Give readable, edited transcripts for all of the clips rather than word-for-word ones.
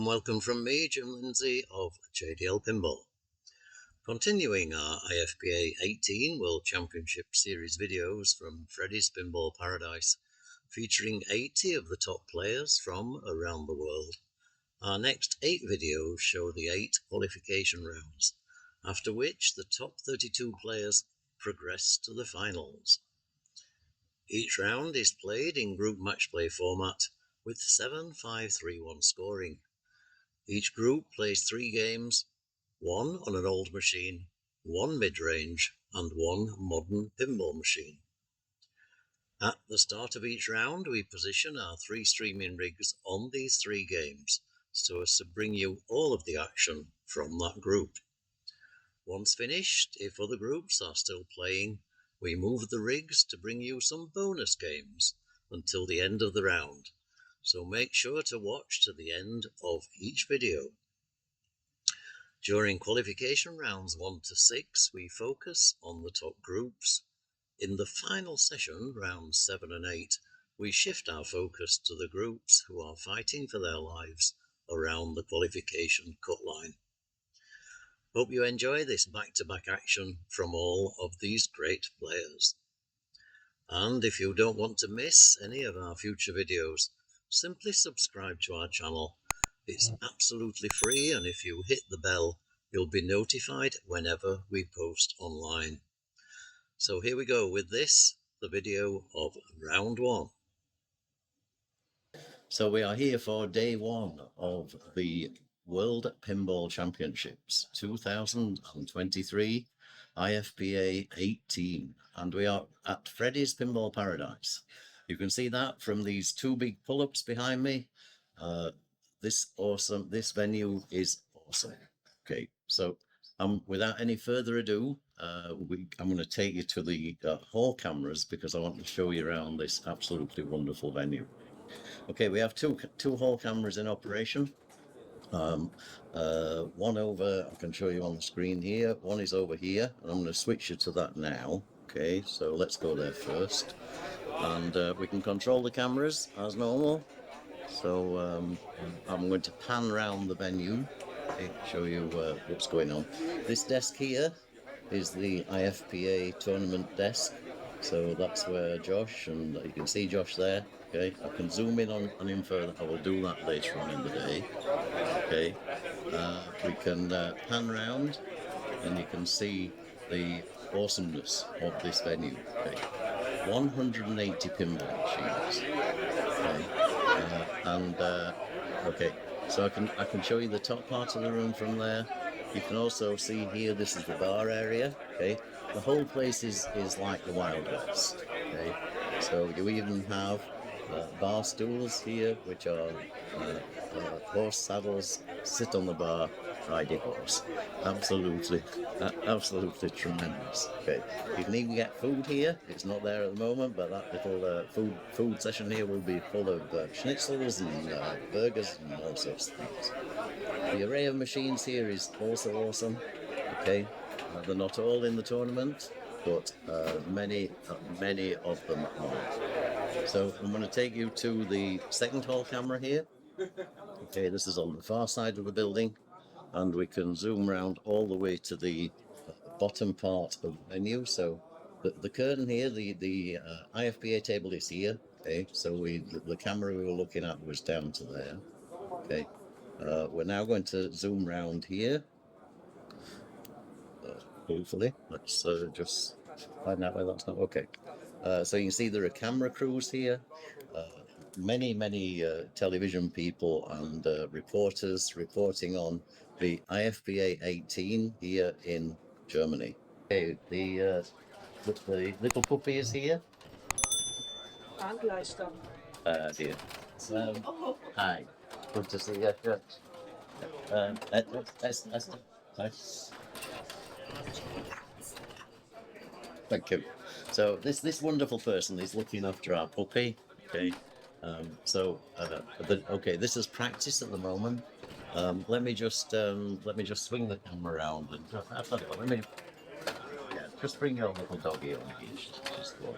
warm welcome from me, Jim Lindsay of JDL Pinball. Continuing our IFPA18 World Championship Series videos from Freddy's Pinball Paradise, featuring 80 of the top players from around the world. Our next 8 videos show the 8 qualification rounds, after which the top 32 players progress to the finals. Each round is played in group match play format with 7-5-3-1 scoring. Each group plays 3 games, 1 on an old machine, 1 mid-range, and 1 modern pinball machine. At the start of each round, we position our 3 streaming rigs on these 3 games, so as to bring you all of the action from that group. Once finished, if other groups are still playing, we move the rigs to bring you some bonus games until the end of the round, so make sure to watch to the end of each video. During qualification rounds 1 to 6, we focus on the top groups. In the final session, rounds 7 and 8, we shift our focus to the groups who are fighting for their lives around the qualification cut line. Hope you enjoy this back-to-back action from all of these great players. And if you don't want to miss any of our future videos, simply subscribe to our channel. It's absolutely free, and if you hit the bell, you'll be notified whenever we post online. So here we go with this, the video of round 1. So we are here for day 1 of the World Pinball Championships 2023 IFPA 18, and we are at Freddy's Pinball Paradise. You can see that from these 2 big pull-ups behind me. This venue is awesome. Okay, so without any further ado, I'm going to take you to the hall cameras because I want to show you around this absolutely wonderful venue. Okay, we have two hall cameras in operation. One over, I can show you on the screen here. One is over here, and I'm going to switch you to that now. Okay, so let's go there first, and we can control the cameras as normal. So I'm going to pan around the venue, okay, show you what's going on. This desk here is the IFPA tournament desk, so that's where Josh, and you can see Josh there. Okay, I can zoom in on him further. I will do that later on in the day. Okay, we can pan round, and you can see the awesomeness of this venue. Okay, 180 pinball machines. Okay, okay, so I can show you the top part of the room from there. You can also see here, this is the bar area. Okay, the whole place is like the Wild West. Okay, so you even have bar stools here, which are horse saddles. Sit on the bar, ride your horse. Absolutely tremendous. Okay, you can even get food here. It's not there at the moment, but that little food session here will be full of schnitzels and burgers and all sorts of things. The array of machines here is also awesome. Okay, they're not all in the tournament, but many of them are. So I'm going to take you to the second hall camera here. Okay, this is on the far side of the building, and we can zoom around all the way to the bottom part of the venue. So the curtain here, the IFPA table is here. Okay, so the camera we were looking at was down to there. Okay, we're now going to zoom around here. Hopefully, let's just find out where that's not. Okay, so you can see there are camera crews here. Many television people and reporters reporting on the IFPA 18 here in Germany. Okay, the little puppy is here. Dear. Hi, good to see you. Thank you. So this wonderful person is looking after our puppy. Okay. Okay, this is practice at the moment. Let me just swing the camera around and just bring your little doggy on here. Just go.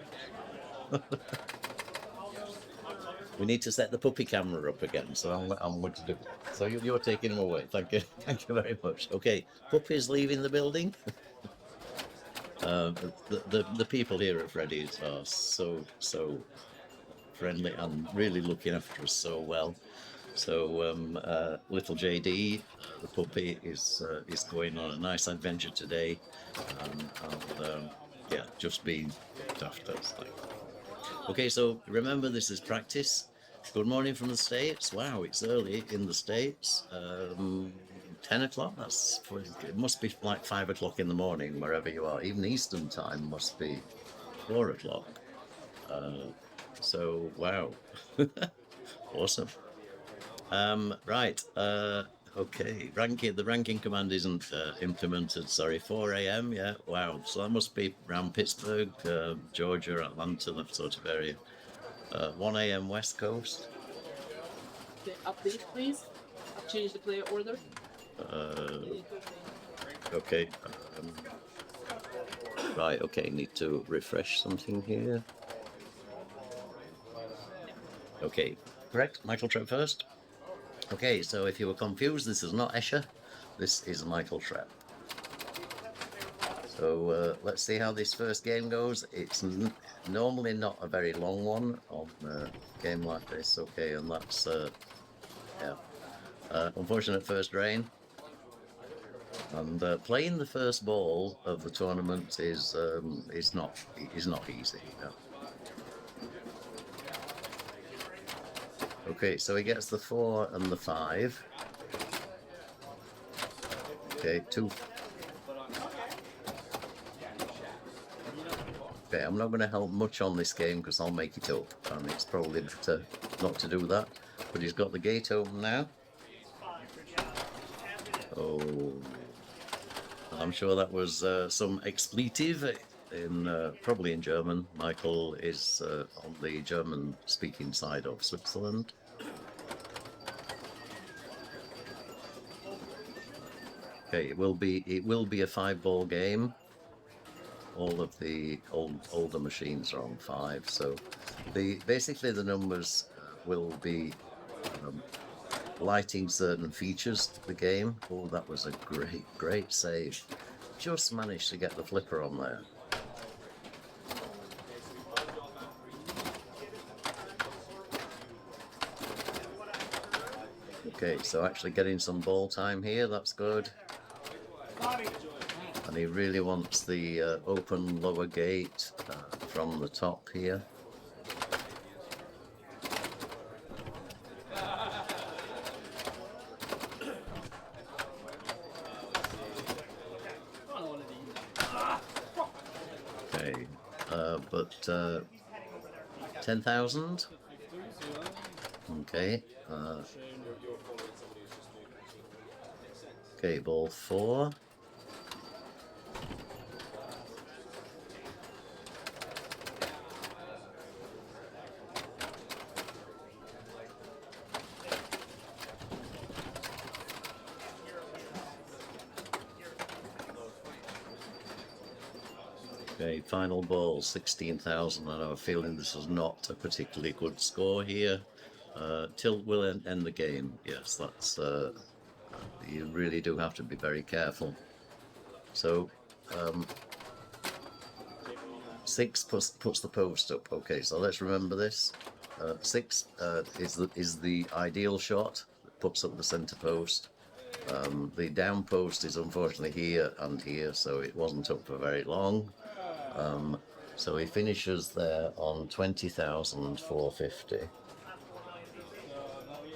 We need to set the puppy camera up again, so I'm going to do. So you're taking him away. Thank you, thank you very much. Okay, puppy's leaving the building. The people here at Freddy's are so friendly and really looking after us so well. So little JD, the puppy, is going on a nice adventure today, and yeah, just being looked after. Okay, so remember, this is practice. Good morning from the States. Wow, it's early in the States. 10 o'clock, it must be like 5 o'clock in the morning wherever you are. Even Eastern time must be 4 o'clock. So, wow. Awesome. Right. Okay. The ranking command isn't implemented. Sorry. 4 a.m. Yeah. Wow. So that must be around Pittsburgh, Georgia, Atlanta, that sort of area. 1 a.m. West Coast. Okay, update, please. I've changed the player order. Okay. Right. Okay. Need to refresh something here. Okay. Correct. Michael Trepp first. Okay, so if you were confused, this is not Escher, this is Michael Trepp. So let's see how this first game goes. It's normally not a very long one on a game like this. Okay, and that's yeah, unfortunate first rain. And playing the first ball of the tournament is not easy. No. Okay, so he gets the 4 and the 5. Okay, 2. Okay, I'm not going to help much on this game because I'll make it up, and it's probably better not to do that. But he's got the gate open now. Oh, I'm sure that was some expletive probably in German. Michael is on the German-speaking side of Switzerland. Okay, it will be a 5-ball game. All of the older machines are on 5, so basically the numbers will be lighting certain features to the game. Oh, that was a great save. Just managed to get the flipper on there. Okay, so actually getting some ball time here, that's good. And he really wants the open lower gate from the top here. Okay, but 10,000. Okay. Okay, ball 4. Okay, final ball, 16,000. I have a feeling this is not a particularly good score here. Tilt will end the game. Yes, that's you really do have to be very careful. So 6 puts the post up. Okay, so let's remember this. 6 is the ideal shot that puts up the center post. The down post is unfortunately here and here, so it wasn't up for very long. So he finishes there on 20,450.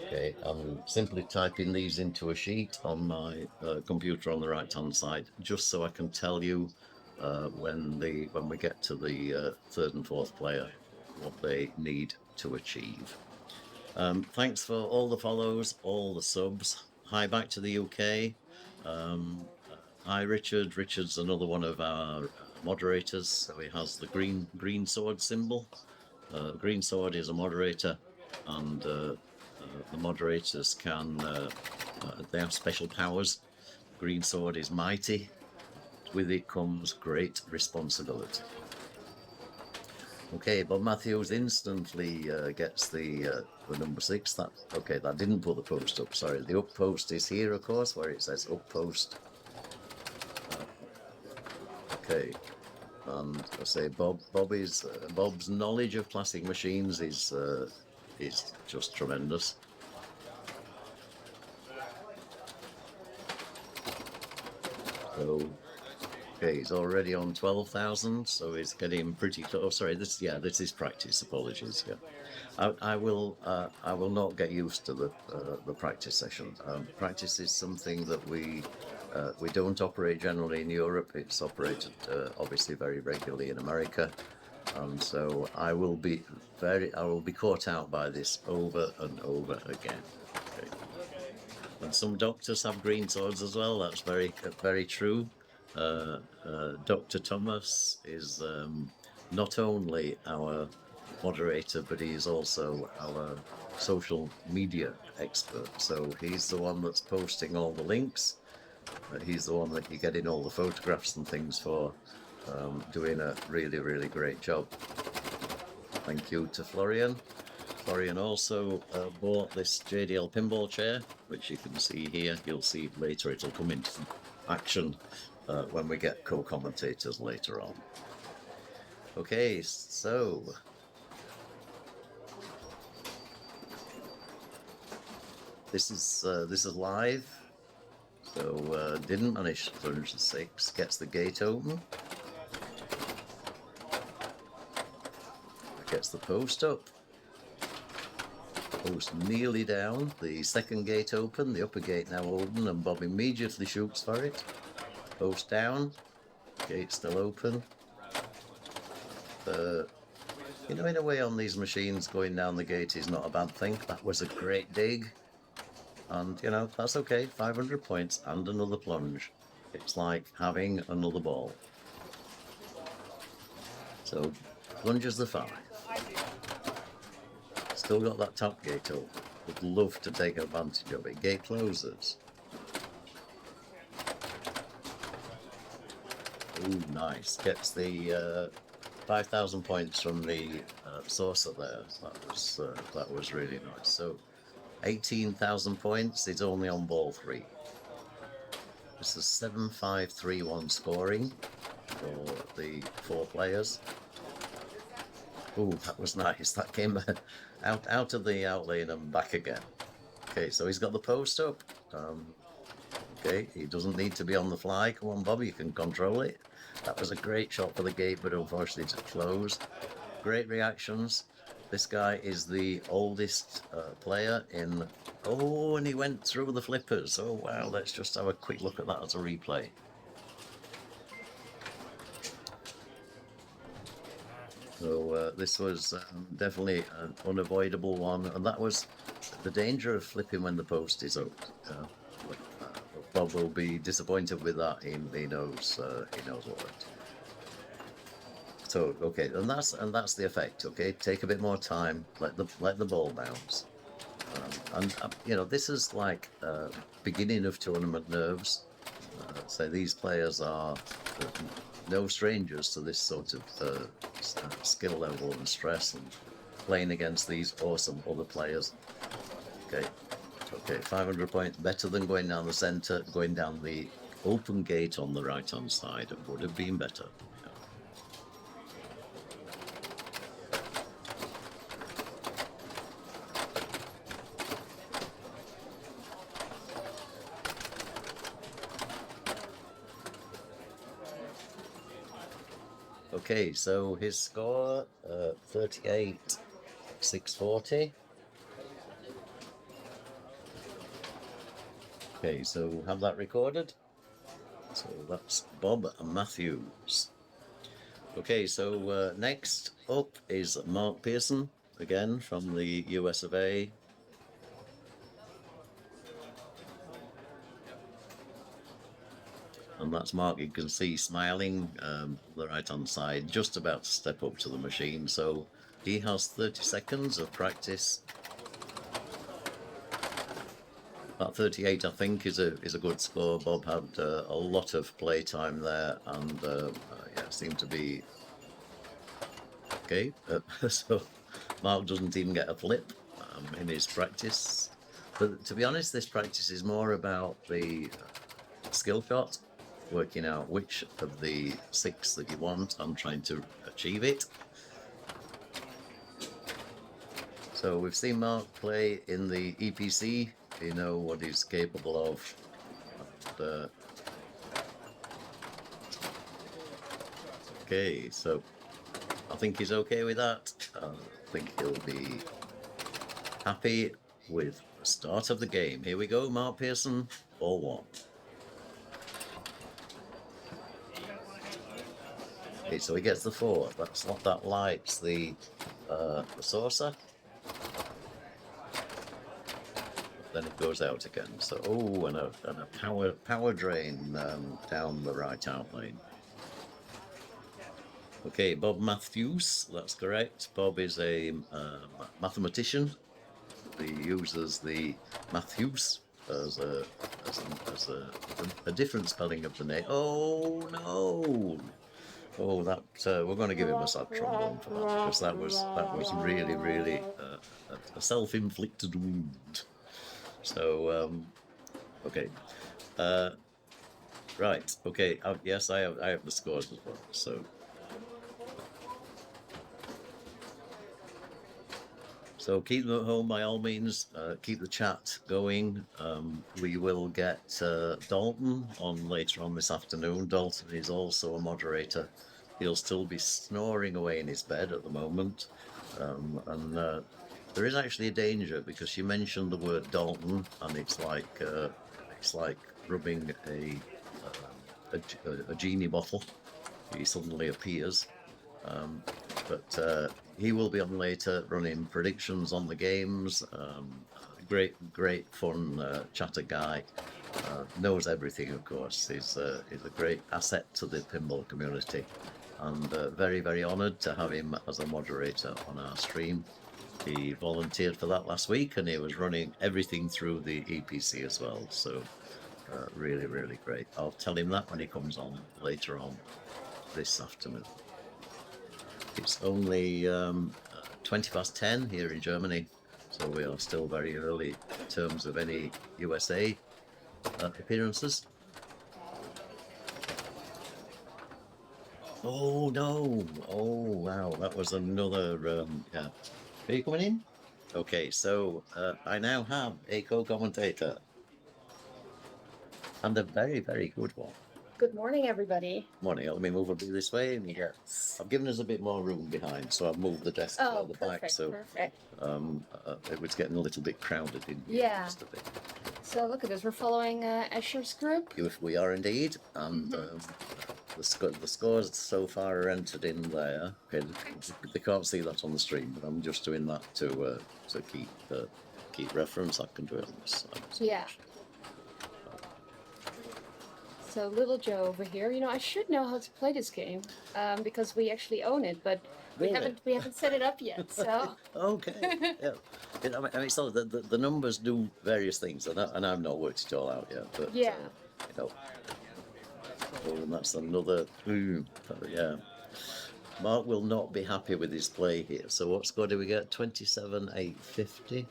Okay, I'm simply typing these into a sheet on my computer on the right hand side, just so I can tell you when we get to the 3rd and 4th player what they need to achieve. Thanks for all the follows, all the subs. Hi back to the UK. Hi Richard. Richard's another one of our moderators, so he has the green sword symbol. Green sword is a moderator, and the moderators they have special powers. Green sword is mighty. With it comes great responsibility. Okay, Bob Matthews instantly gets the number 6. That okay, that didn't put the post up. Sorry, the up post is here, of course, where it says up post. Okay, and I say Bob's knowledge of classic machines is just tremendous. So, okay, he's already on 12,000, so he's getting pretty close. Oh, sorry, this is practice. Apologies. Yeah, I will not get used to the practice session. Practice is something that we don't operate generally in Europe. It's operated obviously very regularly in America, and so I will be caught out by this over and over again. Okay. And some doctors have green swords as well. That's very true. Dr. Thomas is not only our moderator, but he is also our social media expert. So he's the one that's posting all the links. He's the one that you're getting all the photographs and things for, doing a really great job. Thank you to Florian. Florian also bought this JDL pinball chair, which you can see here. You'll see later, it'll come into action when we get co-commentators later on. Okay, so this is live. So didn't manage 406. Gets the gate open. Gets the post up. Post nearly down. The second gate open. The upper gate now open, and Bob immediately shoots for it. Post down. Gate still open. You know, in a way, on these machines, going down the gate is not a bad thing. That was a great dig. And, you know, that's okay. 500 points and another plunge. It's like having another ball. So, plunges the 5. Still got that top gate open. Would love to take advantage of it. Gate closes. Ooh, nice. Gets the 5,000 points from the Sorcerer there. That was really nice. So 18,000 points. It's only on ball 3. This is 7-5-3-1 scoring for the 4 players. Ooh, that was nice. That came out of the outlane and back again. Okay, so he's got the post up. Okay, he doesn't need to be on the fly. Come on, Bob, you can control it. That was a great shot for the gate, but unfortunately it's closed. Great reactions. This guy is the oldest player in... Oh, and he went through the flippers. Oh, wow, let's just have a quick look at that as a replay. So this was definitely an unavoidable one, and that was the danger of flipping when the post is up. Bob will be disappointed with that. He knows what. So okay, and that's the effect. Okay, take a bit more time. Let the ball bounce. You know, this is like beginning of tournament nerves. So these players are no strangers to this sort of skill level and stress, and playing against these awesome other players. Okay, 500 points, better than going down the centre. Going down the open gate on the right-hand side would have been better. Okay, so his score, 38,640. Okay, so have that recorded. So that's Bob Matthews. Okay, so next up is Mark Pearson, again from the US of A. And that's Mark, you can see smiling the right-hand side, just about to step up to the machine. So he has 30 seconds of practice. That 38, I think, is a good score. Bob had a lot of play time there, and yeah, seemed to be Okay, so Mark doesn't even get a flip in his practice. But to be honest, this practice is more about the skill shot, working out which of the 6 that you want and trying to achieve it. So we've seen Mark play in the EPC. You know what he's capable of. And, okay, so I think he's okay with that. I think he'll be happy with the start of the game. Here we go, Mark Pearson, 4-1. Okay, so he gets the 4. That's what that likes the Sorcerer. Then it goes out again. So, oh, and a power drain down the right out lane. Okay, Bob Matthews, that's correct. Bob is a mathematician. He uses the Matthews as a different spelling of the name. Oh no! Oh, that we're going to give him a sad trombone for that, because that was really a self-inflicted wound. So okay, right. Okay. Yes, I have the scores as well. So keep them at home by all means. Keep the chat going. We will get Dalton on later on this afternoon. Dalton is also a moderator. He'll still be snoring away in his bed at the moment. And there is actually a danger, because you mentioned the word Dalton, and it's like rubbing a genie bottle. He suddenly appears. But he will be on later, running predictions on the games. Great fun chatter guy. Knows everything, of course. He's a great asset to the pinball community, and very honoured to have him as a moderator on our stream. He volunteered for that last week, and he was running everything through the EPC as well. So really great. I'll tell him that when he comes on later on this afternoon. It's only 20 past 10 here in Germany, so we are still very early in terms of any USA appearances. Oh no! Oh wow, that was another. Yeah. Are you coming in? Okay, so I now have a co-commentator, and a very good one. Good morning, everybody. Morning. Let me move a bit this way. And I've given us a bit more room behind, so I've moved the desk further back. So perfect. it was getting a little bit crowded in here. Yeah. Just a bit. So look at this. We're following Escher's group. We are indeed, and the scores so far are entered in there. Okay, they can't see that on the stream, but I'm just doing that to keep reference. I can do it on this side. Yeah. So little Joe over here. You know, I should know how to play this game because we actually own it, but Really? we haven't set it up yet. So Okay. Yeah. I mean, so the numbers do various things, and I've not worked it all out yet. But yeah. you know, and that's another. Yeah. Mark will not be happy with his play here. So what score do we get? 27,850.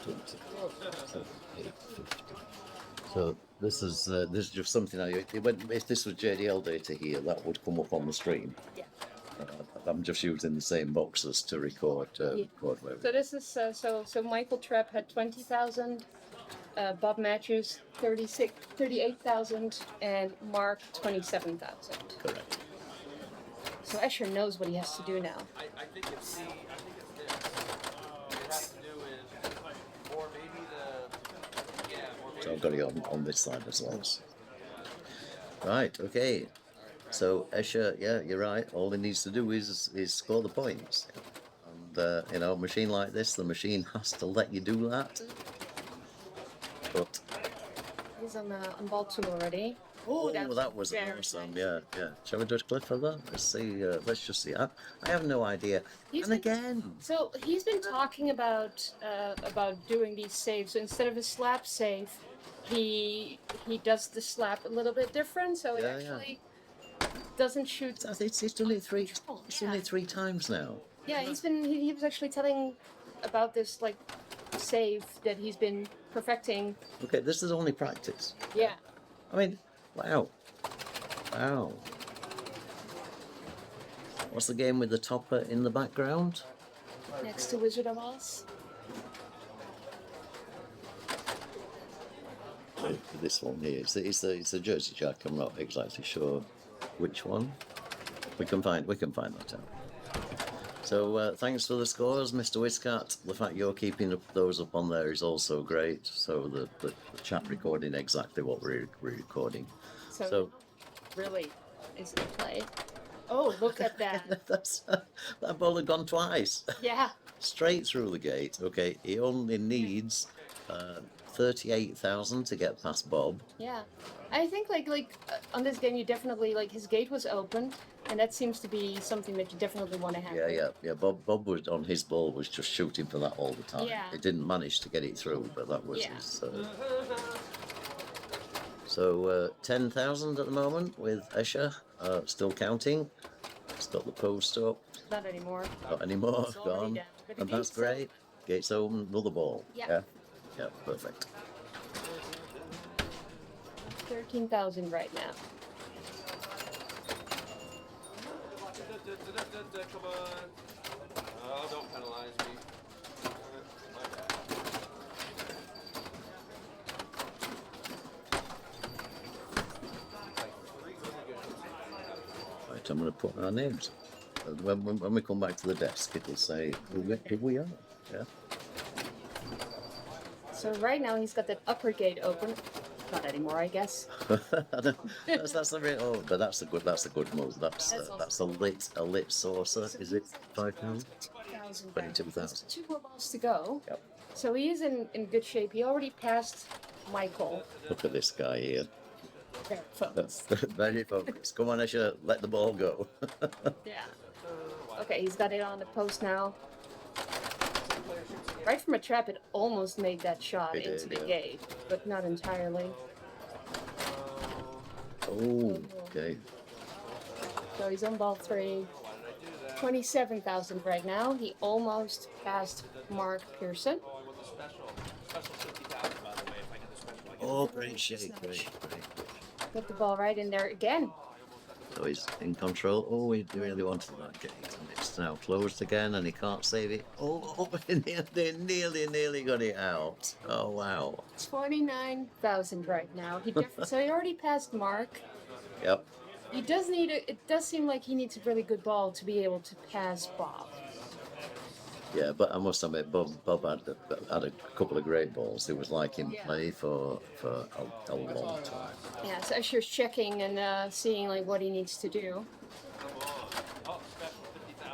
27,850. So this is just something if this was JDL data here, that would come up on the stream. Yeah. I'm just using the same boxes to record. Record So this is so Michael Trepp had 20,000, Bob Matthews 38,000, and Mark 27,000. Correct. So Escher knows what he has to do now. I think it's it has to do with, or maybe So I've got it on this side as well. Right, okay. So Escher, yeah, you're right. All he needs to do is score the points. And you know, a machine like this, the machine has to let you do that. But He's on ball 2 already. oh, that was very awesome. nice. Yeah. Shall we do a clip of that? Let's see. Let's just see. I have no idea. So he's been talking about doing these saves. So instead of a slap save, he does the slap a little bit different. So it actually doesn't shoot. He's done it three. He's done Yeah. it 3 times now. Yeah, he was actually telling about this like save that he's been perfecting. Okay, this is only practice. Yeah. I mean, wow. Wow. What's the game with the topper in the background? Next to Wizard of Oz. This one here. It's a Jersey Jack. I'm not exactly sure which one. We can find that out. So thanks for the scores, Mr. Wiscat. The fact you're keeping those up on there is also great. So the chat recording exactly what we're recording. So really is in play. Oh, look at that. That ball had gone twice. Yeah. Straight through the gate. Okay, he only needs 38,000 to get past Bob. Yeah. I think on this game you definitely his gate was open, and that seems to be something that you definitely want to have. Yeah. Bob was on his ball was just shooting for that all the time. Yeah. He didn't manage to get it through, but that was his. So 10,000 at the moment with Escher, still counting. He's got the post up. Not anymore. Not anymore. It's already Gone. down. But the And that's gate's great. Gates open. Another ball. Yeah. Yeah. Perfect. 13,000 right now. Come on. Oh, don't penalize me. My bad. Right, I'm going to put our names. When we come back to the desk, it'll say who we are. Yeah. So right now he's got that upper gate open. Not anymore, I guess. that's the real. Oh, but that's a good move. That's a lit saucer. Is it 5,000? 22,000. 2 more balls to go. Yep. So he is in good shape. He already passed Michael. Look at this guy here. Very focused. Very focused. Come on, Escher, let the ball go. Yeah. Okay, he's got it on the post now. Right from a trap, it almost made that shot It into did, the yeah. gate, but not entirely. Oh, okay. So he's on ball 3. 27,000 right now. He almost passed Mark Pearson. Special 50,000, by the way, if I get the special. Oh, great shake, great. Put the ball right in there again. So he's in control. Oh, he really wanted that gate. And it's now closed again and he can't save it. Oh, they nearly got it out. Oh, wow. 29,000 right now. So he already passed Mark. Yep. He does need it does seem like he needs a really good ball to be able to pass Bob. Yeah, but I must admit, Bob had a couple of great balls. It was like in play for a long time. Yeah, so Escher's checking and seeing what he needs to do.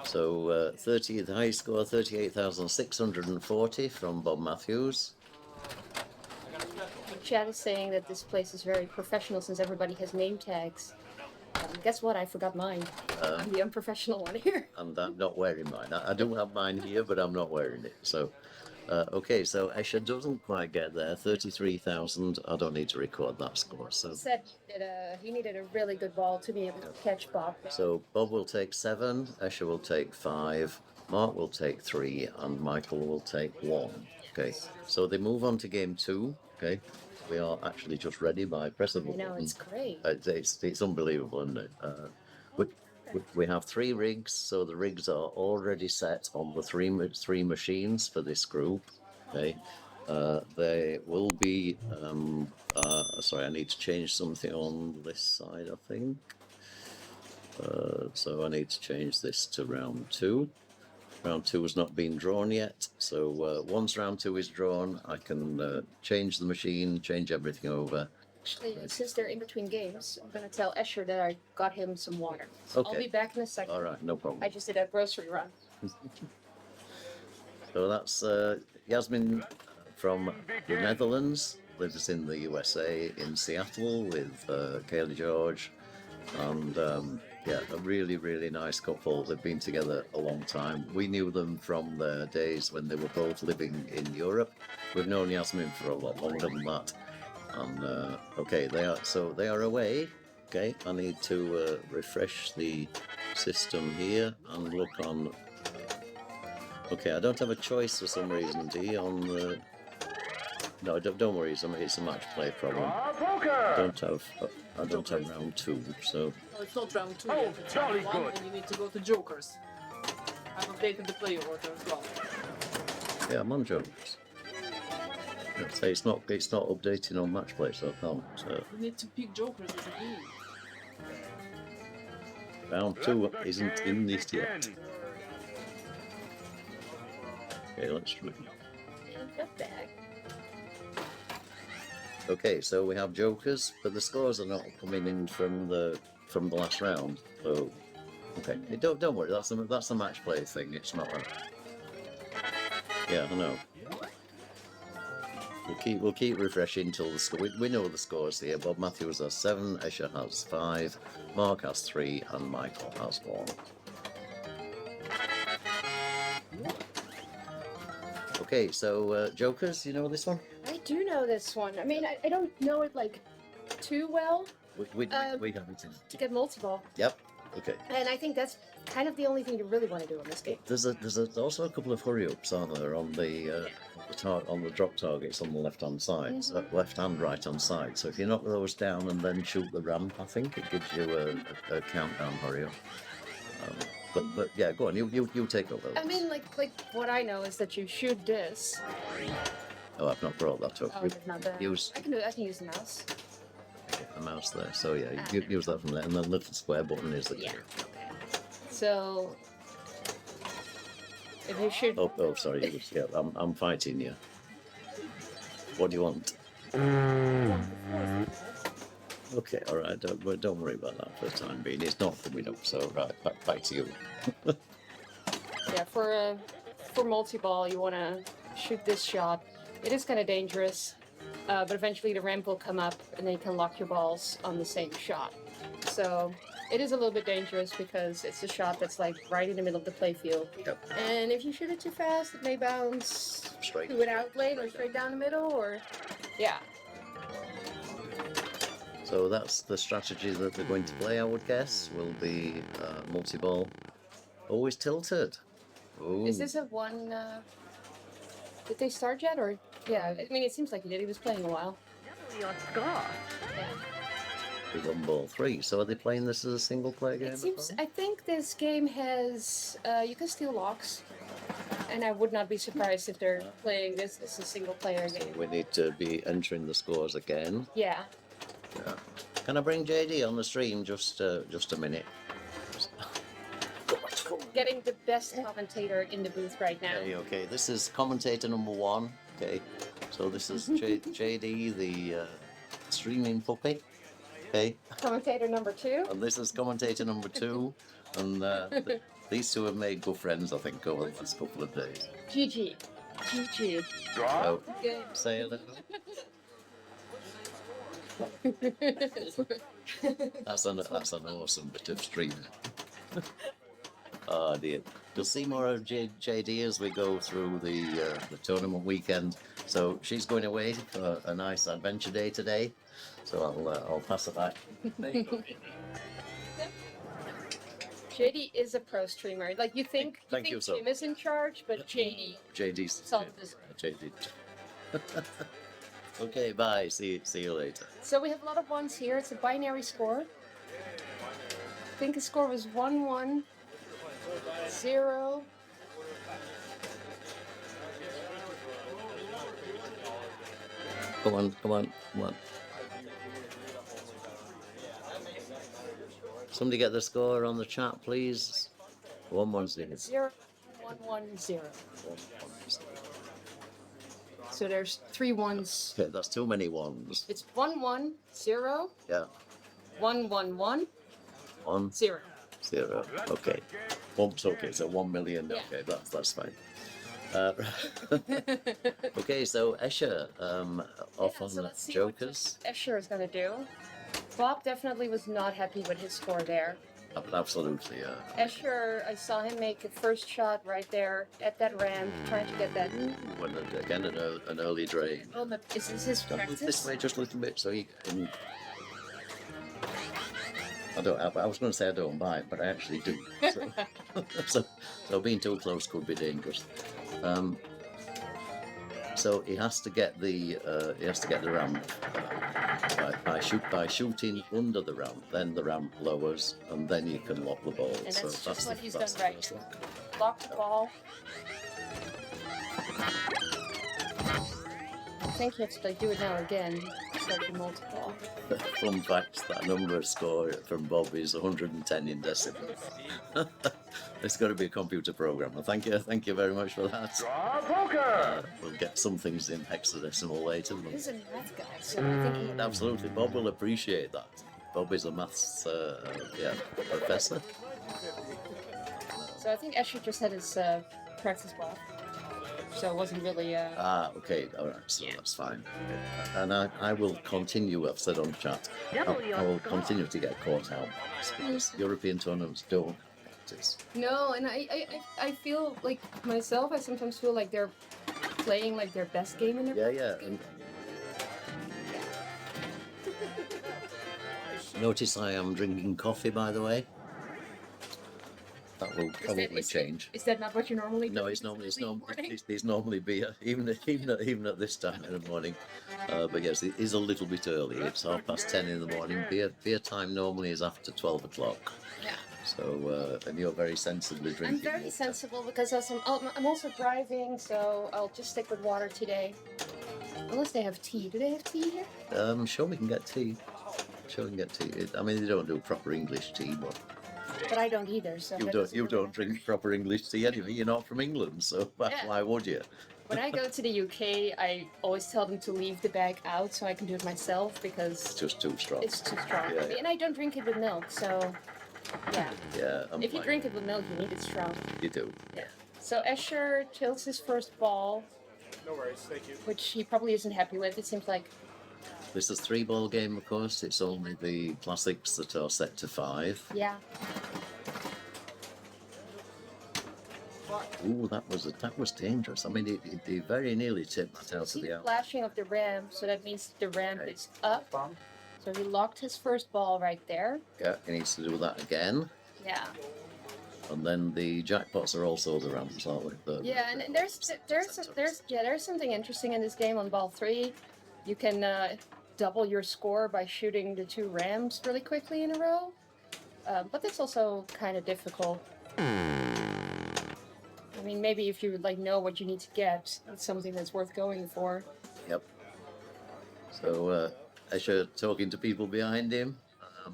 So the high score, 38,640 from Bob Matthews. Chad is saying that this place is very professional since everybody has name tags. Guess what? I forgot mine. I'm the unprofessional one here. And I'm not wearing mine. I don't have mine here, but I'm not wearing it. So, okay, so Escher doesn't quite get there. 33,000. I don't need to record that score. So, He said that he needed a really good ball to be able to catch Bob. so Bob will take 7, Escher will take 5, Mark will take 3, and Michael will take 1. Okay, so they move on to game 2. Okay, we are actually just ready by pressing the I know, button. it's great. It's unbelievable, isn't it? We have 3 rigs, so the rigs are already set on the three machines for this group. Okay, they will be. Sorry, I need to change something on this side. I think. So I need to change this to round 2. Round 2 has not been drawn yet, so once round 2 is drawn, I can change the machine, change everything over. Actually, since they're in between games, I'm going to tell Escher that I got him some water. So I'll Okay. be back in a second. All right, no problem. I just did a grocery run. So that's Jasmijn from the Netherlands, lives in the USA, in Seattle with Kaylee George, and yeah, a really, really nice couple. They've been together a long time. We knew them from their days when they were both living in Europe. We've known Jasmijn for a lot longer than that. And okay, they are away Okay, I need to refresh the system here and look on. Okay, I don't have a choice for some reason, D, on the. No, don't worry, it's a match play problem. I don't have round 2, so. No, it's not round 2 yet. It's round 1, and you need to go to Jokerz. I've updated the player order as well. Yeah, I'm on Jokerz. I'd say it's not updating on match play, so I can't. You need to pick Jokerz as a game. Round 2 isn't in this yet. Okay, let's read. Okay, so we have Jokerz, but the scores are not coming in from the last round. So, okay, don't worry. That's a match play thing. It's not. Yeah, I know. We'll keep refreshing till the score. We know the scores here. Bob Matthews has 7, Escher has 5, Mark has 3, and Michael has 1. Okay, so Jokerz, you know this one? I do know this one. I mean, I don't know it like too well. We have it in. To get multi-ball. Yep. Okay. And I think that's kind of the only thing you really want to do in this game. There's also a couple of hurry ups, aren't there, on the on the drop targets on the left hand side, so left and right hand side. So if you knock those down and then shoot the ramp, I think it gives you a countdown hurry up. But yeah, go on. You take over. I mean, like what I know is that you shoot this. Oh, I've not brought that up. Oh, it's not there. Use I can use the mouse. the mouse there. So yeah, you use that from there, and then the little square button is the key. Yeah. Okay. So if you shoot. Oh, sorry. Yeah, I'm fighting you. What do you want? Okay, all right. Don't worry about that for the time being. It's not coming up. So right, back to you. Yeah, for multi-ball, you want to shoot this shot. It is kind of dangerous, but eventually the ramp will come up, and then you can lock your balls on the same shot. So it is a little bit dangerous because it's a shot that's like right in the middle of the playfield. Yep. And if you shoot it too fast, it may bounce Straight. to an outlane or straight down the middle, or yeah. So that's the strategy that they're going to play, I would guess, will be multi-ball. Always tilted. Ooh. Is this a one? Did they start yet, or yeah? I mean, it seems like he did. He was playing a while. Yeah. We won ball 3. So are they playing this as a single player game? It seems. I think this game has. You can steal locks, and I would not be surprised if they're playing this as a single player game. We need to be entering the scores again. Yeah. Yeah. Can I bring JD on the stream just a minute? Getting the best commentator in the booth right now. Okay. This is commentator number 1. Okay. So this is JD, the streaming puppy. Okay. Commentator number 2. And this is commentator number 2. And these two have made good friends, I think, over the last couple of days. GG. GG. So, Good. say a little. That's an awesome bit of streaming. Oh dear. You'll see more of JD as we go through the tournament weekend. So she's going away for a nice adventure day today. So I'll pass it back. JD is a pro streamer. Like you think Thank you, so. Tim is in charge, but JD's solved this. JD. Okay, bye. See you later. So we have a lot of ones here. It's a binary score. I think the score was 1-1, 0. Come on. Somebody get the score on the chat, please. 1-1-0. 0, 1-1-0. So there's 3 ones. Okay, that's too many ones. It's 1-1-0, Yeah. 1-1-1, 1, 0. 0. Okay. Oops, okay, so 1 million. Yeah. Okay, that's fine. Okay, so Escher off on so the let's see what Jokerz. Escher is going to do. Bob definitely was not happy with his score there. Absolutely, yeah. Escher, I saw him make a first shot right there at that ramp, trying to get that. When again an early drain. Oh, is this his Move practice? this way just a little bit so you can. I don't. I was going to say I don't bite, but I actually do. So being too close could be dangerous. So he has to get the ramp by shooting under the ramp. Then the ramp lowers, and then you can lock the ball. And So that's just what he's done that's the right. first lock. Lock the ball. I think you have to like do it now again. Start your multi-ball. Fun fact: that number score from Bob is 110 in decibels. It's got to be a computer programmer. Thank you very much for that. We'll get some things in hexadecimal later. He's a math guy, so I think he... Absolutely, Bob will appreciate that. Bob is a maths professor. So I think Escher just had his practice ball. So it wasn't really... Okay, all right, so that's fine. Okay. And I will continue, I've said on chat, I will continue to get caught out. Because European tournaments don't practice. No, and I feel like myself, I sometimes feel like they're playing like their best game in their Yeah. And notice I am drinking coffee, by the way. That will probably change. Is that not what you normally do? No, it's normally beer, even at this time in the morning. But yes, it is a little bit early. It's 10:30 in the morning. Beer time normally is after 12 o'clock. Yeah. So, and you're very sensibly drinking. I'm very water. sensible because I'm also driving, so I'll just stick with water today. Unless they have tea. Do they have tea here? Sure we can get tea. I mean, they don't do proper English tea, but I don't either. So you don't drink proper English tea anyway. You're not from England, so why would you? When I go to the UK, I always tell them to leave the bag out so I can do it myself because It's just too strong. it's too strong. Yeah. And I don't drink it with milk, so yeah. Yeah. If you drink it with milk, you need it strong. You do. Yeah. So Escher tilts his first ball. No worries, thank you. Which he probably isn't happy with. It seems like. This is a 3-ball game, of course. It's only the classics that are set to 5. Yeah. Ooh, that was dangerous. I mean, it very nearly tipped that out See of the the out. flashing of the ramp, so that means the ramp Okay. is up. So he locked his first ball right there. Yeah, he needs to do that again. Yeah. And then the jackpots are also the ramps, aren't they? Yeah, and there's something interesting in this game on ball 3. You can double your score by shooting the 2 ramps really quickly in a row. But that's also kind of difficult. I mean, maybe if you know what you need to get, it's something that's worth going for. Yep. So, Escher talking to people behind him.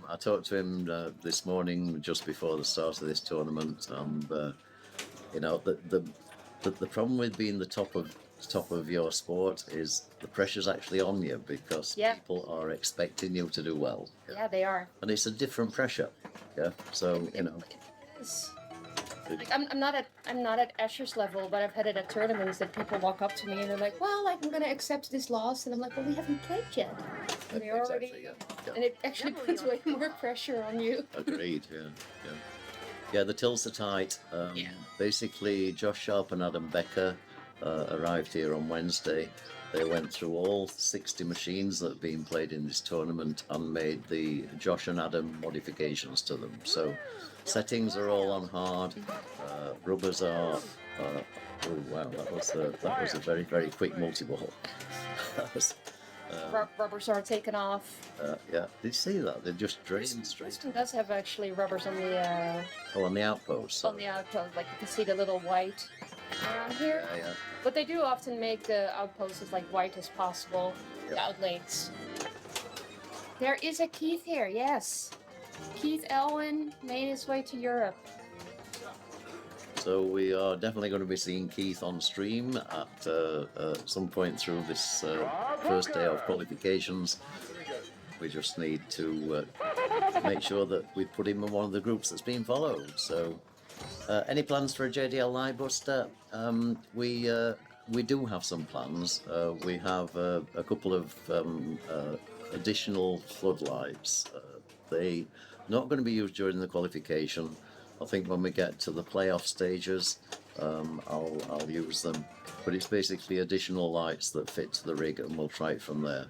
I talked to him this morning just before the start of this tournament, and the problem with being the top of your sport is the pressure's actually on you because people are expecting you to do well. Yeah, they are. And it's a different pressure. Yeah. So It is. Like, I'm not at Escher's level, but I've had it at tournaments that people walk up to me and they're like, "Well, I'm gonna accept this loss," and I'm like, "Well, we haven't played yet." And they already, Exactly, yeah. and it actually puts way more pressure on you. Agreed. Yeah. The tilts are tight. Basically, Josh Sharp and Adam Becker arrived here on Wednesday. They went through all 60 machines that have been played in this tournament and made the Josh and Adam modifications to them. So settings are all on hard. Rubbers are. Oh wow, that was a very, very quick multi-ball. Rubbers are taken off. Yeah, did you see that? They just drained straight. Sexton does have actually rubbers on the On the outpost. on the outpost. Like you can see the little white around here. Yeah. But they do often make the outposts as white as possible. The outlays. There is a Keith here. Yes, Keith Elwin made his way to Europe. So we are definitely going to be seeing Keith on stream at some point through this first day of qualifications. We just need to make sure that we put him in one of the groups that's being followed. So, any plans for a JDL Live Buster? We do have some plans. We have a couple of additional floodlights. They're not going to be used during the qualification. I think when we get to the playoff stages, I'll use them. But it's basically additional lights that fit to the rig, and we'll try it from there.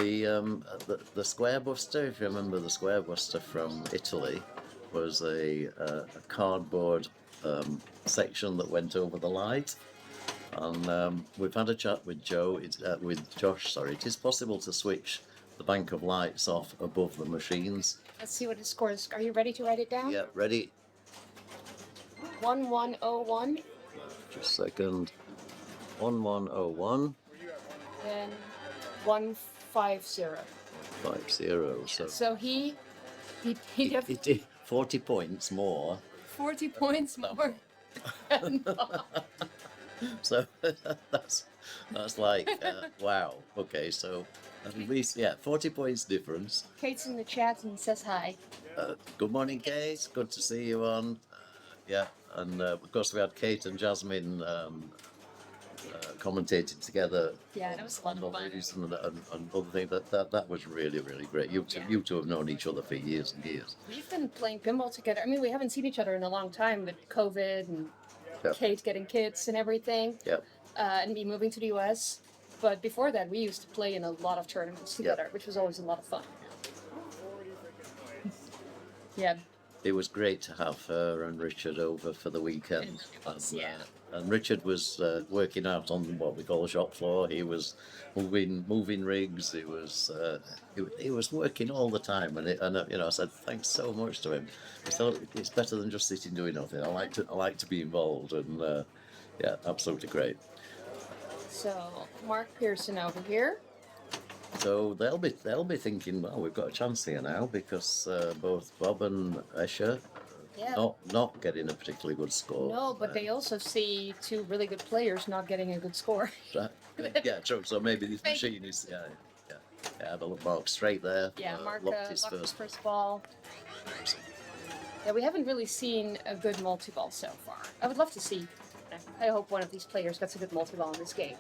The Square Buster, if you remember the Square Buster from Italy, was a cardboard section that went over the light. And we've had a chat with Josh. Sorry, it is possible to switch the bank of lights off above the machines. Let's see what his score is. Are you ready to write it down? Yeah, ready? 1101. Just a second. 1101. Then 150. 50. So he He did 40 points more. 40 points more. than Bob. So that's like wow. Okay, so at least 40 points difference. Kate's in the chat and says hi. Good morning, Kate. Good to see you on. Yeah, and of course we had Kate and Jasmine commentating together. Yeah, that was a lot of fun. And other things. That was really great. You two have known each other for years and years. We've been playing pinball together. I mean, we haven't seen each other in a long time with COVID and Kate getting kids and everything. Yep. And me moving to the US. But before that, we used to play in a lot of tournaments together, which was always a lot of fun. Yeah. It was great to have her and Richard over for the weekend. And Richard was working out on what we call the shop floor. He was moving rigs. He was working all the time. And I said thanks so much to him. I thought it's better than just sitting doing nothing. I like to be involved. And absolutely great. So Mark Pearson over here. So they'll be thinking, well, we've got a chance here now because both Bob and Escher not getting a particularly good score. No, but they also see two really good players not getting a good score. Yeah, true. So maybe this machine is have a look. Mark straight there. Yeah, Mark locked his first ball. Yeah, we haven't really seen a good multi-ball so far. I would love to see. I hope one of these players gets a good multi-ball in this game.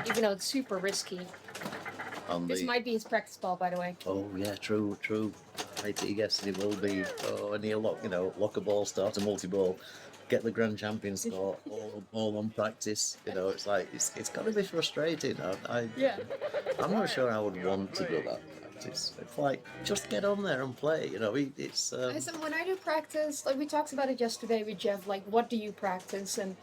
Even though it's super risky. This might be his practice ball, by the way. Oh yeah, true. I guess it will be. Oh, and he'll lock a ball, start a multi-ball, get the grand champion score, all on practice. It's like it's got to be frustrating. I'm not sure I would want to do that practice. It's like just get on there and play. It's. When I do practice, like we talked about it yesterday with Jeff, like what do you practice? And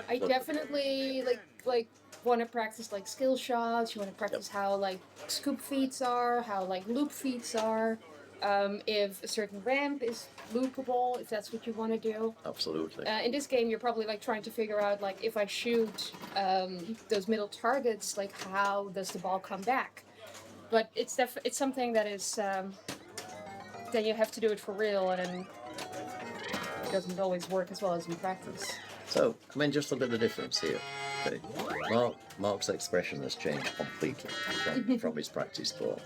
I definitely like want to practice like skill shots. You want to practice how like scoop feeds are, how like loop feeds are. If a certain ramp is loopable, if that's what you want to do. Absolutely. In this game, you're probably like trying to figure out like if I shoot those middle targets, like how does the ball come back? But it's something that is then you have to do it for real, and then it doesn't always work as well as in practice. So just look at the difference here. Okay. Mark's expression has changed completely from his practice ball.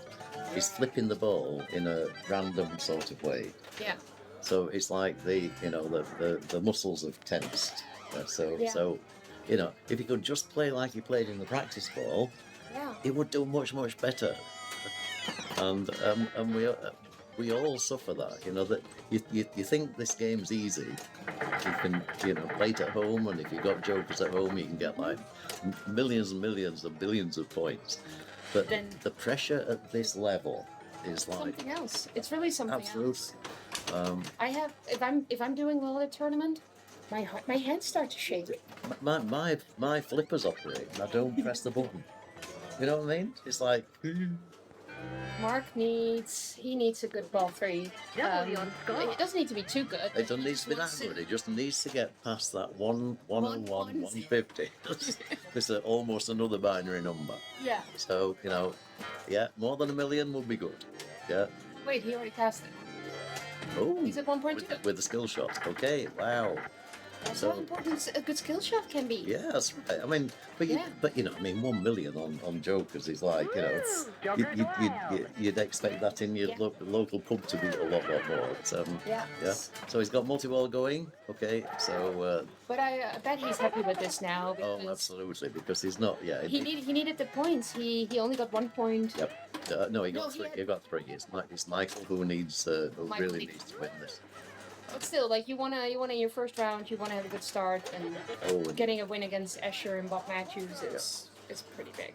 He's flipping the ball in a random sort of way. Yeah. So it's like the muscles have tensed. So if he could just play like he played in the practice ball, he would do much better. And we all suffer that. That you think this game's easy. You can play it at home, and if you've got Jokerz at home, you can get like millions and millions and billions of points. But then the pressure at this level is like something else. It's really something else. Absolutely. If I'm doing well at a tournament, my hands start to shake. My flippers operate, and I don't press the button. You know what I mean? It's like. Mark needs a good ball 3. It doesn't need to be too good. It doesn't need to be that good. It just needs to get past that 101, 150. It's almost another binary number. Yeah. So more than 1 million would be good. Yeah. Wait, he already passed it. Oh. He's at 1.2 with the skill shot. Okay. Wow. That's how important a good skill shot can be. Yeah, that's right. I mean, but 1 million on Jokerz is like, you'd expect that in your local pub to be a lot more. Yeah. So he's got multi-ball going. Okay, so. But I bet he's happy with this now. Oh, absolutely, because he's not. Yeah. He needed the points. He only got 1 point. Yep. No, he got 3. He got 3. It's Michael who needs really needs to win this. But still, like you wanna in your first round, you wanna have a good start, and getting a win against Escher and Bob Matthews is pretty big.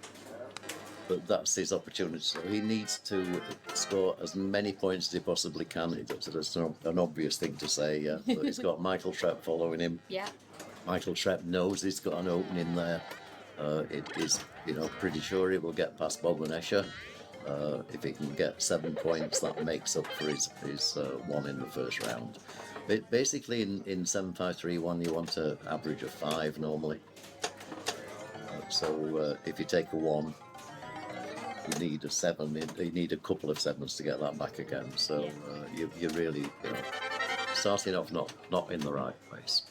but that's his opportunity. So he needs to score as many points as he possibly can. It's an obvious thing to say, yeah. But he's got Michael Trepp following him. Yeah. Michael Trepp knows he's got an opening there. It is, pretty sure he will get past Bob and Escher. If he can get 7 points, that makes up for his one in the first round. Basically, in 7-5-3-1, you want an average of 5 normally. So if you take a 1, you need a 7. You need a couple of 7s to get that back again. So you're really, starting off not in the right place.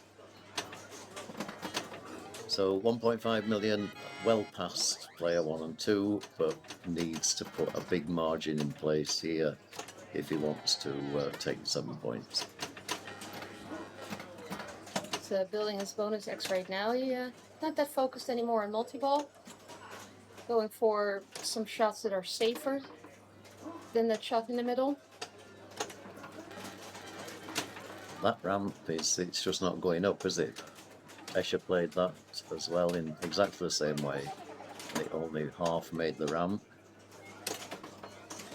So 1.5 million, well past player 1 and 2, but needs to put a big margin in place here if he wants to take 7 points. He's building his bonus X right now. He's not that focused anymore on multi-ball. Going for some shots that are safer than that shot in the middle. That ramp it's just not going up, is it? Escher played that as well in exactly the same way. They only half made the ramp.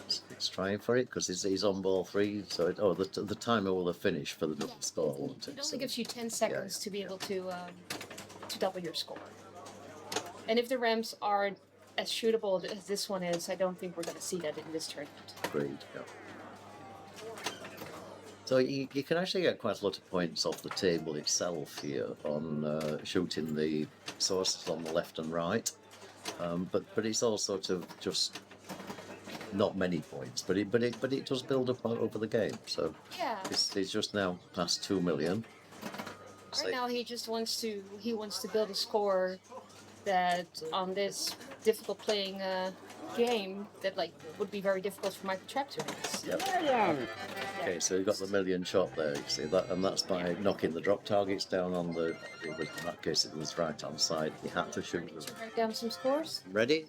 It's trying for it because he's on ball 3. So the timer will have finished for the double score, won't it? It only gives you 10 seconds to be able to double your score. And if the ramps are as shootable as this one is, I don't think we're going to see that in this tournament. Agreed. Yeah. So you can actually get quite a lot of points off the table itself here on shooting the sources on the left and right, but it's all sort of just not many points, but it does build up over the game. So yeah, it's just now past 2 million. Right now he just wants to build a score that on this difficult playing game that would be very difficult for Michael Trepp to miss. Yep. Okay, so you've got the million shot there, you see that, and that's by knocking the drop targets down on the. In that case, it was right hand side. You had to shoot them. Write down some scores. Ready?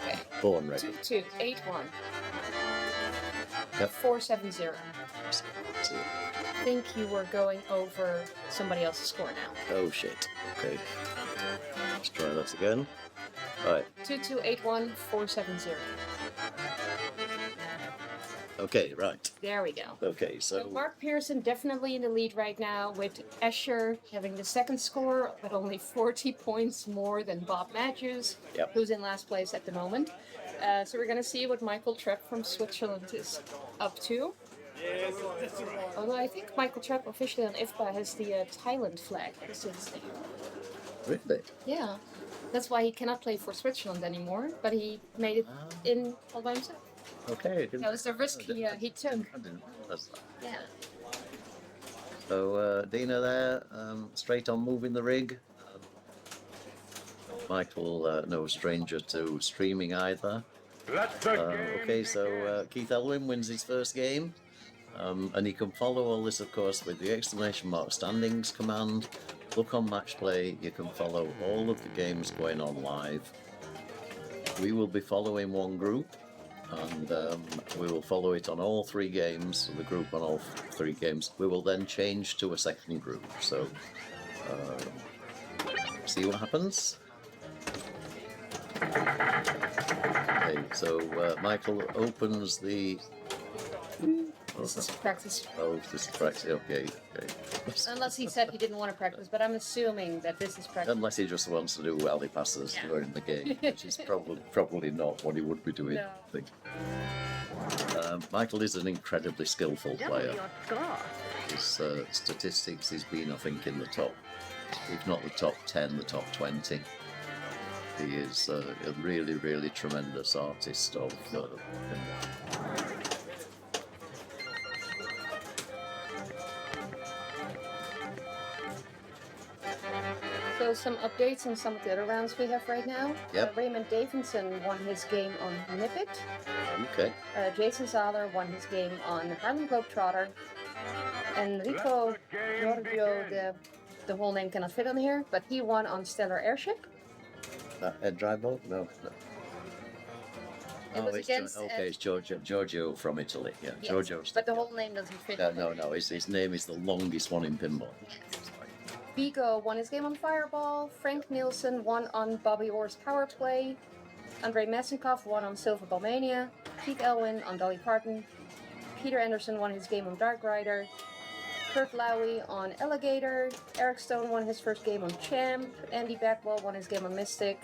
Okay. Born ready. 2-2, 8-1. Yep. 4-7-0. I think you were going over somebody else's score now. Oh shit. Okay. Let's try that again. Alright. 2-2, 8-1, 4-7-0. Okay, right. There we go. Okay, So Mark Pearson definitely in the lead right now, with Escher having the second score, but only 40 points more than Bob Matthews, who's in last place at the moment. So we're going to see what Michael Trepp from Switzerland is up to. Although I think Michael Trepp officially on IFPA has the Thailand flag as his name. Really? Yeah. That's why he cannot play for Switzerland anymore, but he made it in all by himself. Okay. That was the risk he took. I didn't realize that. Yeah. So Dina there, straight on moving the rig. Michael, no stranger to streaming either. Okay, so Keith Elwin wins his first game. And you can follow all this, of course, with the exclamation mark standings command. Look on match play, you can follow all of the games going on live. We will be following one group, and we will follow it on all 3 games, so the group on all 3 games. We will then change to a second group, so see what happens. Okay, so Michael opens the... This is practice. Oh, this is practice, okay. Unless he said he didn't want to practice, but I'm assuming that this is practice. Unless he just wants to do alley passes during the game, which is probably not what he would be doing. No. I think. Michael is an incredibly skillful player. His statistics, he's been, I think, in the top, if not the top 10, the top 20. He is a really, really tremendous artist of So some updates on some of the other rounds we have right now. Yep. Raymond Davidson won his game on Nip It. Okay. Jason Zahler won his game on Harlem Globetrotter. Enrico Giorgio, the whole name cannot fit on here, but he won on Stellar Airship. Ed Drybolt? No. It was against it's Giorgio from Italy. Yeah, yes, Giorgio. but the whole name doesn't fit. No. His name is the longest one in pinball. Viggo won his game on Fireball. Frank Nielsen won on Bobby Orr's Power Play. Andrei Mesenkov won on Silver Ball Mania. Pete Elwin on Dolly Parton. Peter Anderson won his game on Dark Rider. Kurt Louwie on Alligator. Eric Stone won his first game on Champ. Andy Backwell won his game on Mystic.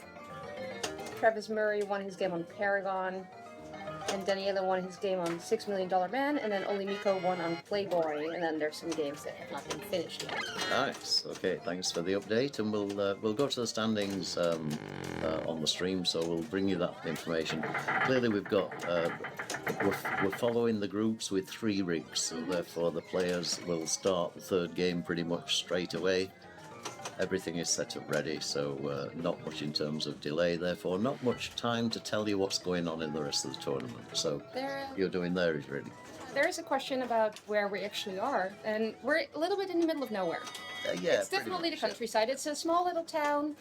Travis Murray won his game on Paragon. And Daniela won his game on $6 Million Man. And then Oli Miko won on Playboy. And then there's some games that have not been finished yet. Nice. Okay, thanks for the update, and we'll go to the standings on the stream. So we'll bring you that information. Clearly, we've got we're following the groups with 3 rigs, so therefore the players will start the third game pretty much straight away. Everything is set up ready, so not much in terms of delay. Therefore, not much time to tell you what's going on in the rest of the tournament. So you're doing there is really. There is a question about where we actually are, and we're a little bit in the middle of nowhere. Yeah, It's definitely the countryside. It's a small little town,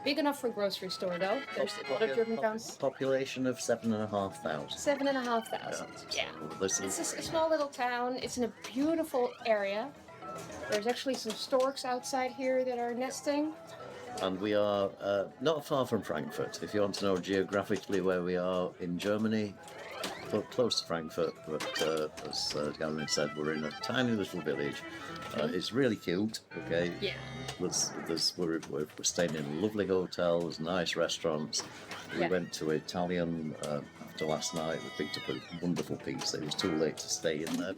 big enough for a grocery store though. There's a lot of German towns. Population of 7,500. 7,500. Yeah. This It's is, a small little town. It's in a beautiful area. There's actually some storks outside here that are nesting. and we are not far from Frankfurt. If you want to know geographically where we are in Germany, close to Frankfurt, but as Jasmijn said, we're in a tiny little village. It's really cute, okay? Yeah. We're staying in a lovely hotel, there's nice restaurants. We went to Italian after last night. We picked up a wonderful pizza. It was too late to stay in there.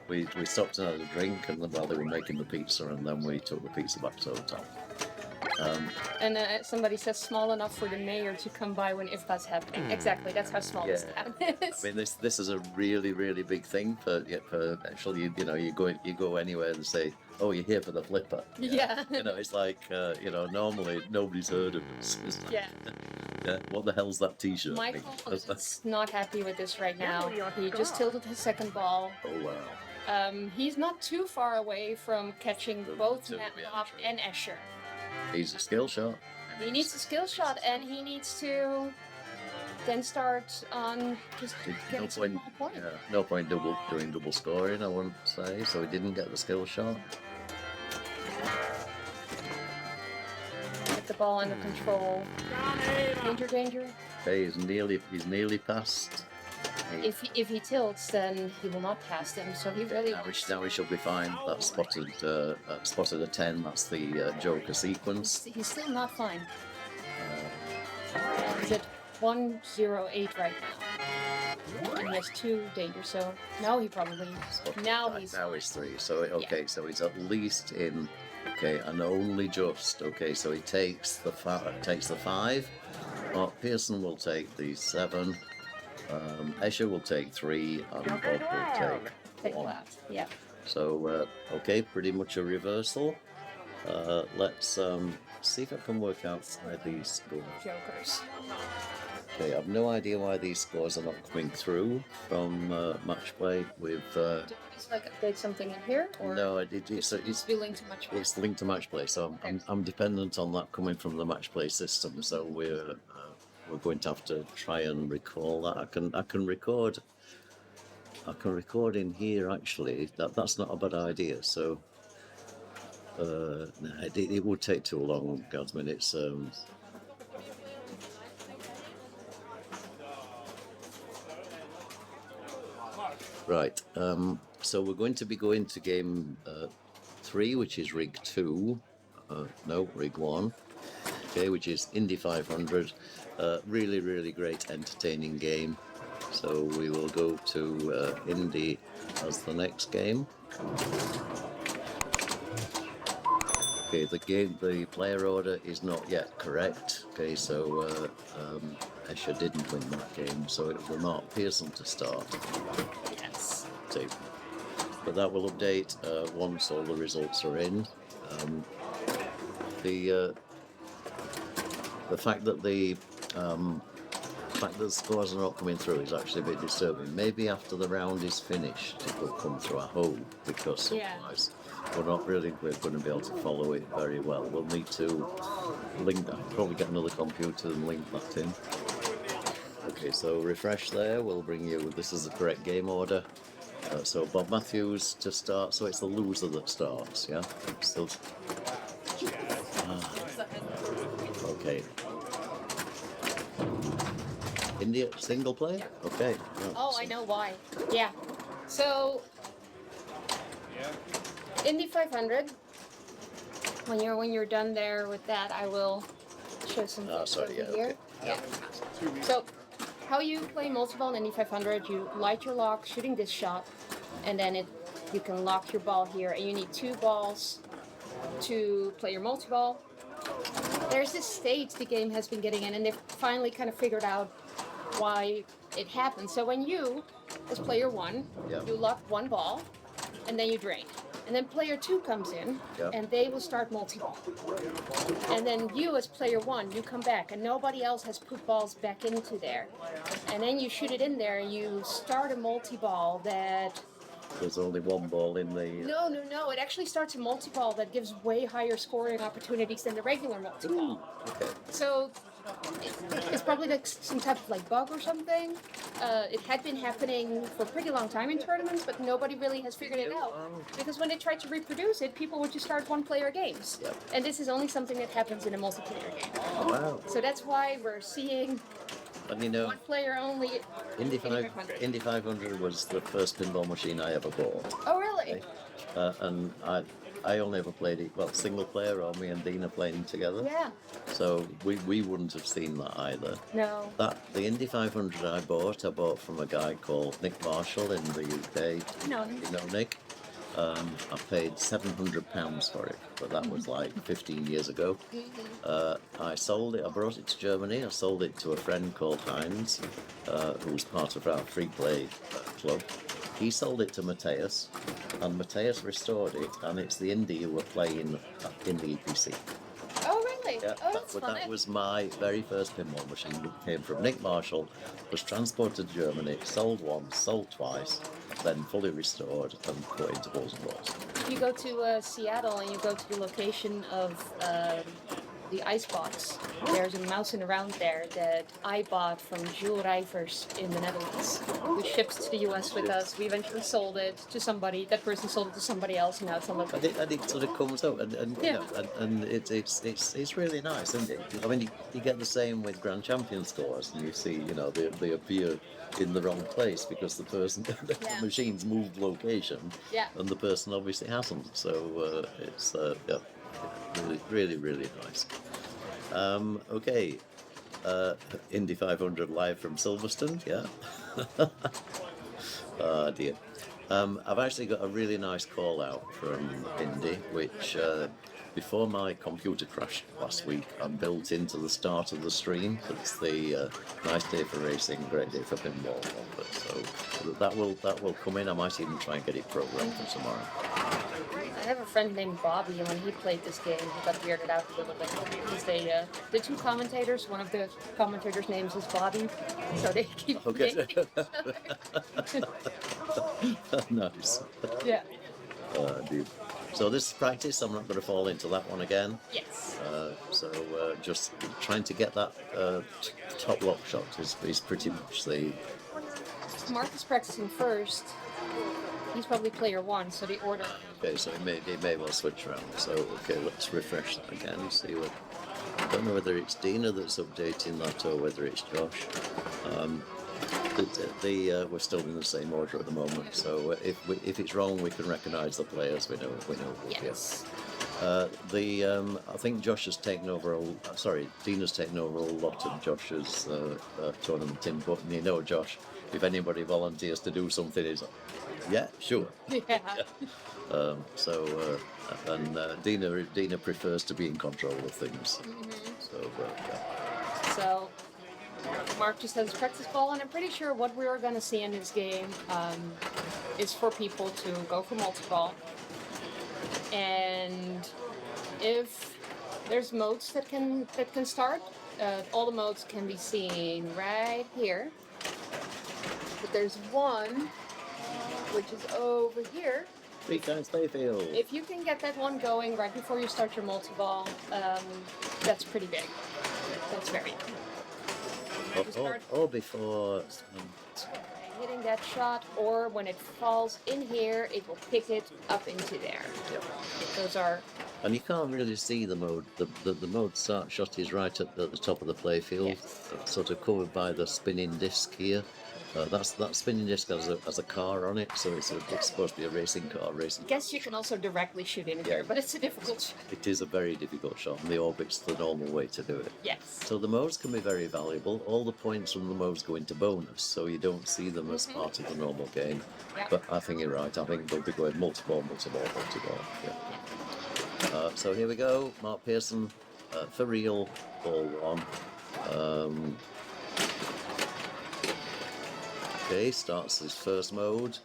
But we stopped and had a drink, and while they were making the pizza, and then we took the pizza back to the hotel. And somebody says small enough for the mayor to come by when IFPA's happening. Exactly, that's how small this town is. I mean, this is a really, really big thing for actually, you go anywhere and say, oh, you're here for the flipper. Yeah. It's like, normally nobody's heard of us. It's like, yeah, what the hell's that t-shirt? Michael is not happy with this right now. He just tilted his second ball. Oh, wow. He's not too far away from catching both MacAlpine and Escher. He's a skill shot. He needs a skill shot, and he needs to then start on just getting some more points. Yeah, no point doing double scoring, I wouldn't say. So he didn't get the skill shot. Get the ball under control. Danger. Okay, he's nearly passed. If he tilts, then he will not pass them. So he really. Now we should be fine. That spotted a 10. That's the Joker sequence. He's still not fine. He's at 108 right now, and he has 2 dangers. So now he probably. Now he's 3. So so he's at least in. Okay, and only just. Okay, so he takes the 5. Pearson will take the 7. Escher will take 3, and Bob will take 1. Yeah. So, okay, pretty much a reversal. Let's see if I can work out why these scores. Jokerz. Okay, I've no idea why these scores are not coming through from match play with. Just like update something in here, or No, it's be linked to match play. It's linked to match play, so I'm dependent on that coming from the match play system. So we're going to have to try and recall that. I can record in here actually. That's not a bad idea. So it would take too long, Jasmijn. It's right. So we're going to be going to game 3, which is rig 2. No, rig 1. Okay, which is Indy 500. Really, really great, entertaining game. So we will go to Indy as the next game. Okay, the player order is not yet correct. Okay, so Escher didn't win that game, so it will not Pearson to start. Yes. So, but that will update once all the results are in. The fact that the scores are not coming through is actually a bit disturbing. Maybe after the round is finished, it will come through, I hope, because otherwise we're not really going to be able to follow it very well. We'll need to link that, probably get another computer and link that in. Okay, so refresh there, we'll bring you, this is the correct game order. So Bob Matthews to start, so it's the loser that starts, yeah? Still. Okay. Indy single player? Okay. Oh, I know why. Yeah. So, Indy 500. When you're done there with that, I will show some things over here. Okay. Yeah. So, how you play multi-ball in Indy 500? You light your lock, shooting this shot, and then you can lock your ball here, and you need 2 balls to play your multi-ball. There's this stage the game has been getting in, and they've finally kind of figured out why it happens. So when you, as player 1, you lock 1 ball, and then you drain. And then player 2 comes in, and they will start multi-ball. And then you, as player 1, you come back, and nobody else has put balls back into there. And then you shoot it in there, and you start a multi-ball that... There's only 1 ball in the... No. It actually starts a multi-ball that gives way higher scoring opportunities than the regular multi-ball. Okay. So it's probably like some type of like bug or something. It had been happening for a pretty long time in tournaments, but nobody really has figured it out. Because when they tried to reproduce it, people would just start 1-player games. And this is only something that happens in a multiplayer game. Wow. So that's why we're seeing And you know, 1 player only. Indy 500 was the first pinball machine I ever bought. Oh, really? And I only ever played it, well, single player or me and Dina playing together. Yeah. So we wouldn't have seen that either. No. The Indy 500 I bought from a guy called Nick Marshall in the UK. No. You know Nick? I paid £700 for it, but that was like 15 years ago. I sold it, I brought it to Germany, I sold it to a friend called Heinz, who was part of our free play club. He sold it to Matthias, and Matthias restored it, and it's the Indy who were playing in the EPC. Oh, really? Yeah, Oh, that's fun. that was my very first pinball machine. It came from Nick Marshall, was transported to Germany, sold once, sold twice, then fully restored and put into Bulls&Balls. If you go to Seattle and you go to the location of the Icebox, there's a mountain around there that I bought from Jules Rijvers in the Netherlands, who ships to the US with us. We eventually sold it to somebody, that person sold it to somebody else, and now it's on the And it sort of comes out, and it's really nice, isn't it? I mean, you get the same with Grand Champion scores, and you see, you know, they appear in the wrong place because the person, the machine's moved location, and the person obviously hasn't. So it's really nice. Okay, Indy 500 live from Silverstone, Oh dear. I've actually got a really nice call out from Indy, which before my computer crashed last week, I built into the start of the stream. It's the nice day for racing, great day for pinball. So that will come in. I might even try and get it programmed for tomorrow. I have a friend named Bobby, and when he played this game, he got weirded out a little bit because the 2 commentators, one of the commentators' names is Bobby, so they keep naming each other. Nice. Yeah. Dude. So this is practice. I'm not going to fall into that one again. Yes. So just trying to get that top lock shot is pretty much the... Mark is practicing first. He's probably player 1, so the order. Okay, so it may well switch around. So okay, let's refresh that again. See what. I don't know whether it's Dina that's updating that or whether it's Josh. We're still in the same order at the moment. So if it's wrong, we can recognise the players. We know. Yes. I think Josh has taken over. Dina's taken over a lot of Josh's tournament input. And you know, Josh, if anybody volunteers to do something, is yeah, sure. Yeah. Dina prefers to be in control of things. So Mark just has a practice ball, and I'm pretty sure what we are going to see in this game is for people to go for multi-ball. And if there's modes that can start, all the modes can be seen right here. But there's one which is over here. 3 times playfield. If you can get that one going right before you start your multi-ball, that's pretty big. That's very big. Or before. Hitting that shot, or when it falls in here, it will pick it up into there. Yep. Those are And you can't really see the mode. The mode start shot is right at the top of the playfield, sort of covered by the spinning disc here. That spinning disc has a car on it, so it's supposed to be a racing car racing. I guess you can also directly shoot in here, but it's a difficult shot. It is a very difficult shot, and the orbit's the normal way to do it. Yes. So the modes can be very valuable. All the points from the modes go into bonus, so you don't see them as part of the normal game. Yeah. But I think you're right. I think they'll be going multi-ball. Yeah. So here we go. Mark Pearson, for real, ball one. Okay, starts his first mode.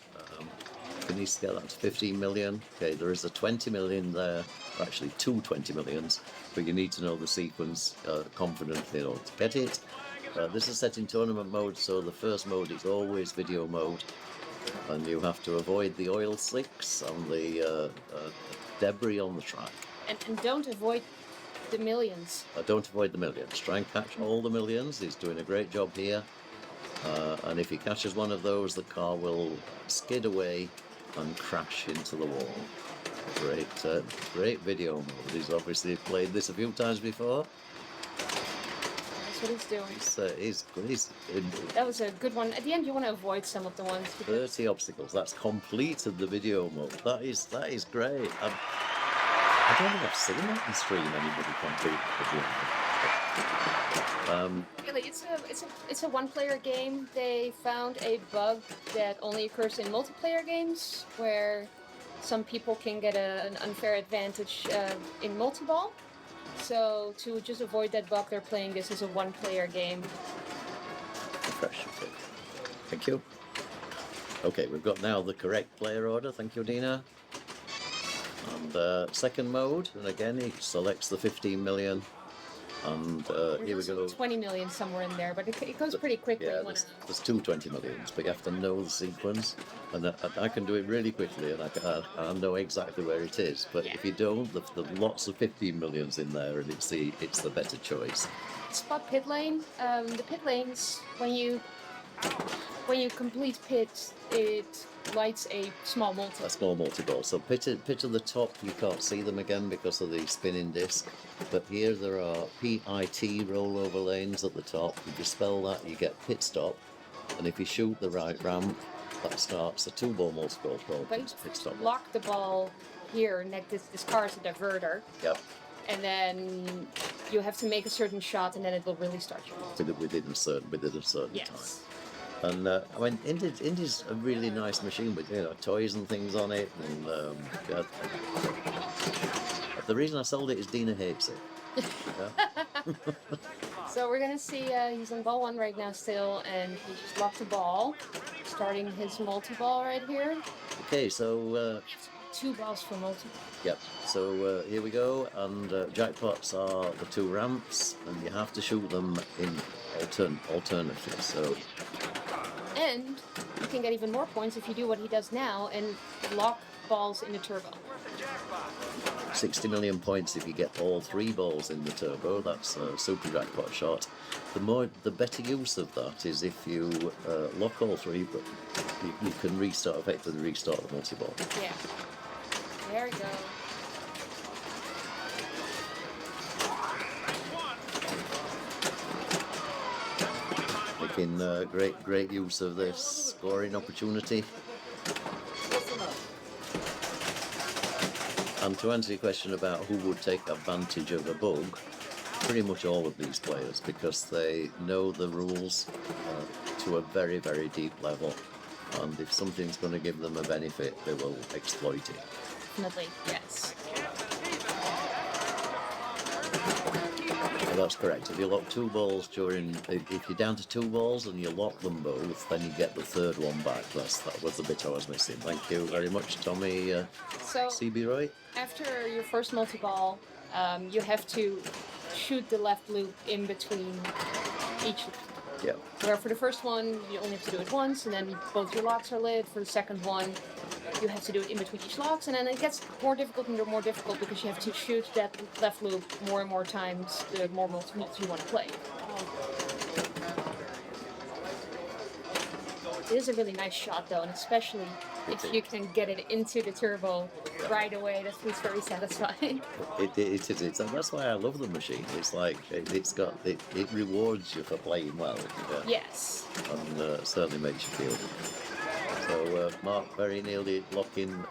Can he scale that to 15 million? Okay, there is a 20 million there, actually two 20 millions, but you need to know the sequence confidently in order to get it. This is set in tournament mode, so the first mode is always video mode, and you have to avoid the oil slicks and the debris on the track. And don't avoid the millions. Don't avoid the millions. Try and catch all the millions. He's doing a great job here. And if he catches one of those, the car will skid away and crash into the wall. Great video mode. He's obviously played this a few times before. That's what he's doing. He's That was a good one. At the end, you want to avoid some of the ones. 30 obstacles. That's completed the video mode. That is great. I don't think I've seen that on stream. Anybody complete the video mode. Really, it's a one-player game. They found a bug that only occurs in multiplayer games, where some people can get an unfair advantage in multi-ball. So to just avoid that bug, they're playing this as a one-player game. Fresh. Okay. Thank you. Okay, we've got now the correct player order. Thank you, Dina. And second mode, and again he selects the 15 million. And here we go. 20 million somewhere in there, but it goes pretty quickly. Yeah, there's two 20 millions, but you have to know the sequence. And I can do it really quickly, and I know exactly where it is. But if you don't, there's lots of 15 millions in there, and it's the better choice. Spot pit lane. The pit lanes, when you complete pit, it lights a small multi. A small multi-ball. So pit at the top, you can't see them again because of the spinning disc. But here there are PIT rollover lanes at the top. If you spell that, you get pit stop. And if you shoot the right ramp, that starts a two-ball multi-ball called But pit stop. lock the ball here, and this car is a diverter. Yep. And then you have to make a certain shot, and then it will really start you. Within a certain time. Yes. And I mean, Indy's a really nice machine with toys and things on it. And the reason I sold it is Dina hates it. Yeah. So we're gonna see he's on ball one right now still, and he just locked the ball, starting his multi-ball right here. Okay, so Two balls for multi. yep. So here we go, and jackpots are the two ramps, and you have to shoot them in alternately. So. And you can get even more points if you do what he does now and lock balls in the turbo. 60 million points if you get all three balls in the turbo. That's a super jackpot shot. The better use of that is if you lock all three, but you can effectively restart the multi-ball. Yeah. There we go. Making great use of this scoring opportunity. And to answer your question about who would take advantage of a bug, pretty much all of these players, because they know the rules to a very, very deep level. And if something's going to give them a benefit, they will exploit it. Definitely, yes. Well, that's correct. If you lock two balls if you're down to two balls and you lock them both, then you get the third one back. That was the bit I was missing. Thank you very much, Tommy. So CB Roy. after your first multi-ball, you have to shoot the left loop in between each loop. Yeah. Where for the first one, you only have to do it once, and then both your locks are lit. For the second one, you have to do it in between each locks, and then it gets more difficult and more difficult because you have to shoot that left loop more and more times the more multi you want to play. It is a really nice shot though, and especially if you can get it into the turbo right away, that feels very satisfying. It is. And that's why I love the machine. It's like it rewards you for playing well. Yes. And certainly makes you feel good. So Mark very nearly locking.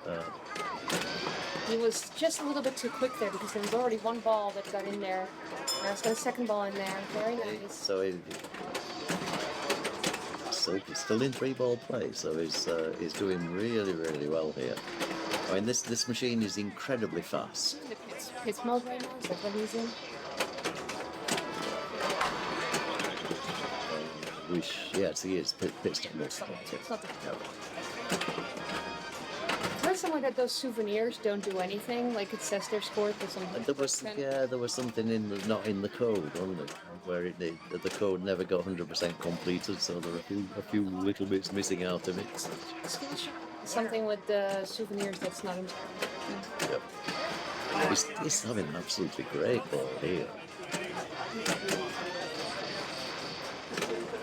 He was just a little bit too quick there because there was already one ball that got in there. Now it's got a second ball in there. Very nice. So he's still in 3-ball play. So he's doing really, really well here. I mean, this machine is incredibly fast. Pits mode right now. Is that what he's in? Yes, he is. Pit stop mode. It's not the I heard somewhere that those souvenirs don't do anything, like it says they're scored for something. There was something not in the code, wasn't it? Where the code never got 100% completed, so there are a few little bits missing out of it. Something with the souvenirs that's not in. Yep. He's having an absolutely great ball here.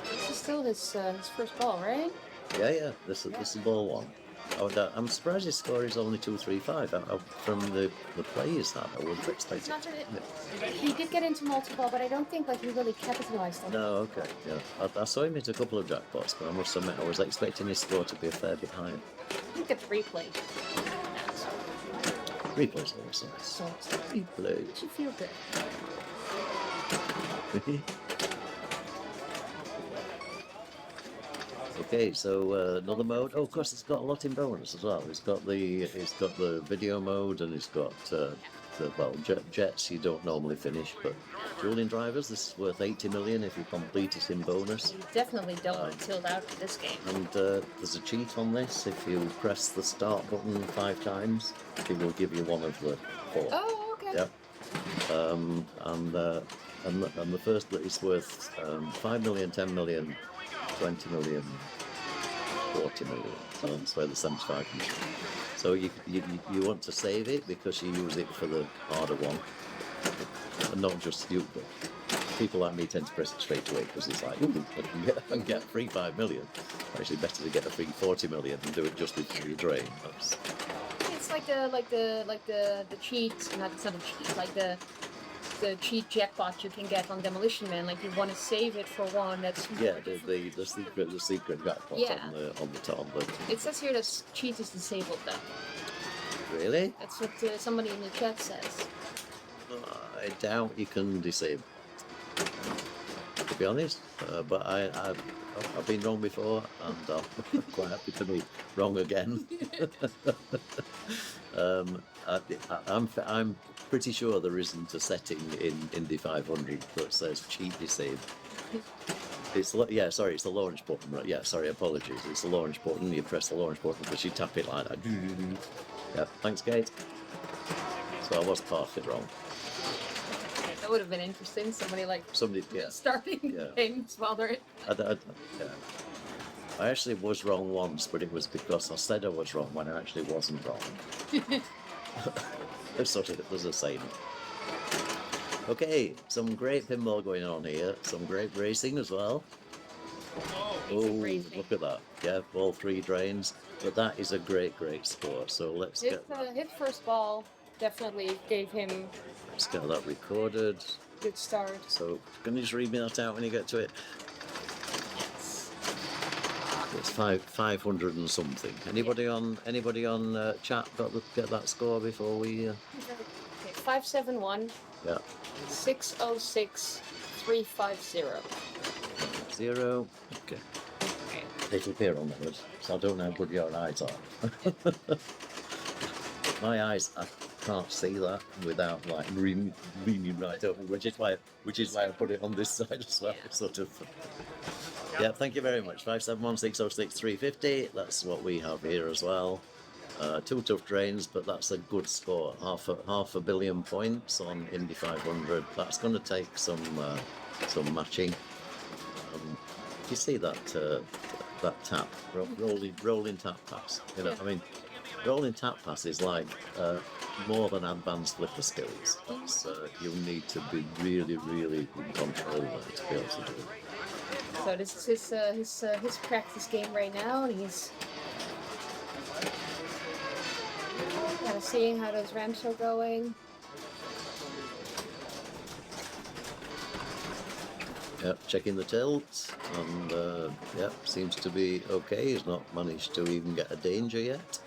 This is still his first ball, right? Yeah. This is ball one. I'm surprised his score is only 235. From the players that I would have expected. He did get into multi-ball, but I don't think like he really capitalized on it. No, okay, yeah. I saw him hit a couple of jackpots, but I must admit I was expecting his score to be a fair bit higher. I think it's replay. Replay's always nice. So Replay. makes you feel good. Okay, so another mode. Oh, of course, it's got a lot in bonus as well. It's got the video mode, and it's got jets you don't normally finish, but dueling drivers. This is worth 80 million if you complete it in bonus. You definitely don't until out of this game. And there's a cheat on this. If you press the start button 5 times, it will give you one of the 4. Oh, okay. Yep. And the first is worth 5 million, 10 million, 20 million, 40 million. So that's where the 75 comes from. So you want to save it because you use it for the harder one. And not just you, but people like me tend to press it straight away because it's like, ooh, I can get a free 5 million. Actually, better to get a free 40 million and do it just with your drain. It's like the cheat, it's not a cheat, like the cheat jackpot you can get on Demolition Man. Like you want to save it for one that's the secret jackpot on the top. It says here that cheat is disabled though. Really? That's what somebody in the chat says. I doubt you can disable. To be honest, but I've been wrong before, and I'm quite happy to be wrong again. I'm pretty sure there isn't a setting in Indy 500 that says cheat disabled. It's the launch button, right? Yeah, sorry, apologies. It's the launch button. You press the launch button because you tap it like that. Yeah, thanks, Kate. So I was partly wrong. That would have been interesting. Somebody starting games while they're. I actually was wrong once, but it was because I said I was wrong when I actually wasn't wrong. There's a saying. Okay, some great pinball going on here. Some great racing as well. Oh, look at that. Yeah, all 3 drains. But that is a great score. So let's get his first ball definitely gave him. Let's get that recorded. Good start. So can you just read me that out when you get to it? It's 500 and something. Anybody on chat get that score before we? Okay, 571. Yeah. 606 350. 0. Okay. It'll appear on the hood, so I don't know how good your eyes are. My eyes, I can't see that without like leaning right over, which is why I put it on this side as well. Yeah. Sort of. Yeah, thank you very much. 571 606 350. That's what we have here as well. 2 tough drains, but that's a good score. Half a billion points on Indy 500. That's going to take some matching. You see that tap, rolling tap pass. You know, I mean, rolling tap pass is like more than advanced flipper skills. That's, you need to be really in control there to be able to do it. So this is his practice game right now, and he's kind of seeing how those ramps are going. Yep, checking the tilt, and yep, seems to be okay. He's not managed to even get a danger yet.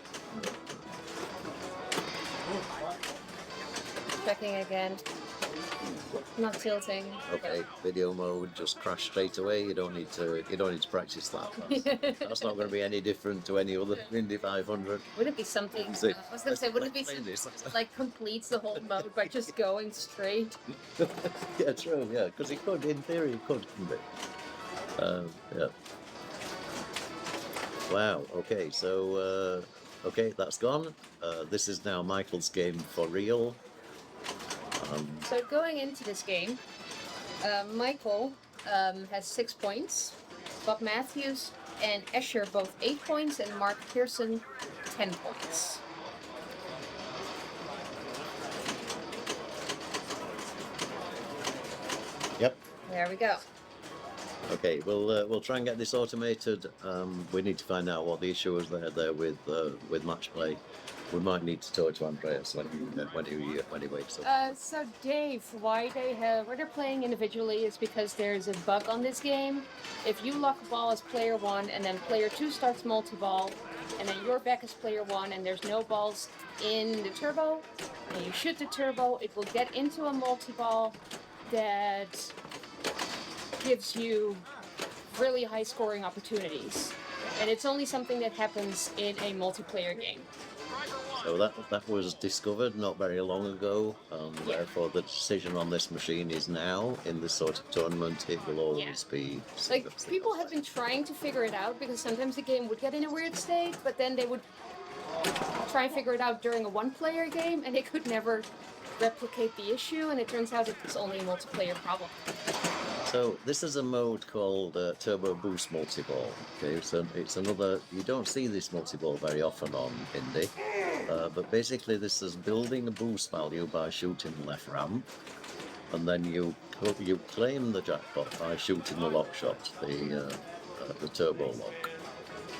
Checking again. Not tilting. Okay, video mode just crashed straight away. You don't need to practice that. That's not going to be any different to any other Indy 500. Would it be something? I was gonna say, wouldn't it be something like completes the whole mode by just going straight? Yeah, true. Yeah, because he could, in theory, he could, couldn't he? Yeah. Wow. Okay, so okay, that's gone. This is now Michael's game for real. So going into this game, Michael has 6 points, Bob Matthews and Escher both 8 points, and Mark Pearson 10 points. Yep. There we go. Okay, we'll try and get this automated. We need to find out what the issue was there with match play. We might need to talk to Andreas when he wakes up. So Dave, why they're playing individually is because there's a bug on this game. If you lock a ball as player 1 and then player 2 starts multi-ball, and then you're back as player 1 and there's no balls in the turbo, and you shoot the turbo, it will get into a multi-ball that gives you really high scoring opportunities. And it's only something that happens in a multiplayer game. So that was discovered not very long ago, therefore the decision on this machine is now. In this sort of tournament, it will always be. Like, people have been trying to figure it out, because sometimes the game would get in a weird state, but then they would try and figure it out during a one-player game, and they could never replicate the issue, and it turns out it's only a multiplayer problem. So this is a mode called Turbo Boost Multiball. Okay, so it's another. You don't see this multiball very often on Indy, but basically this is building a boost value by shooting the left ramp, and then you claim the jackpot by shooting the lock shot, the turbo lock.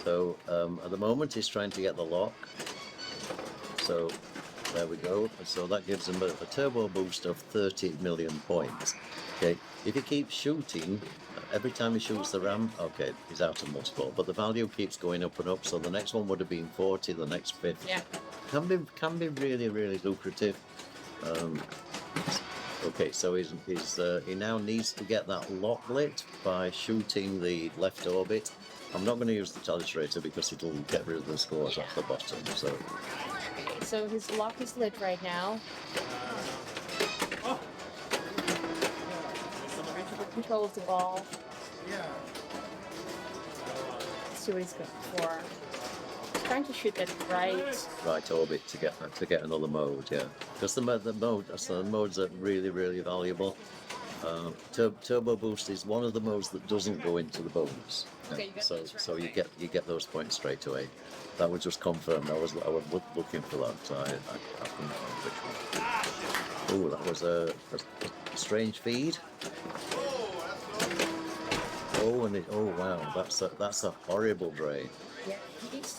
So at the moment he's trying to get the lock. So there we go. So that gives him a turbo boost of 30 million points. Okay, if he keeps shooting, every time he shoots the ramp, okay, he's out of multiple, but the value keeps going up and up, so the next one would have been 40, the next 50. Yeah. Can be really, really lucrative. Okay, so he now needs to get that lock lit by shooting the left orbit. I'm not going to use the telesphorator because it'll get rid of the scores off the bottom, so... Okay, so his lock is lit right now. Control of the ball. Let's see what he's going for. He's trying to shoot that right orbit to get another mode, yeah. Because the modes are really, really valuable. Turbo Boost is one of the modes that doesn't go into the bonus. Okay, so you get those points straight away. That was just confirmed. I was looking for that. So I couldn't find which one. Oh, that was a strange feed. Oh wow, that's a horrible drain. Yeah, he needs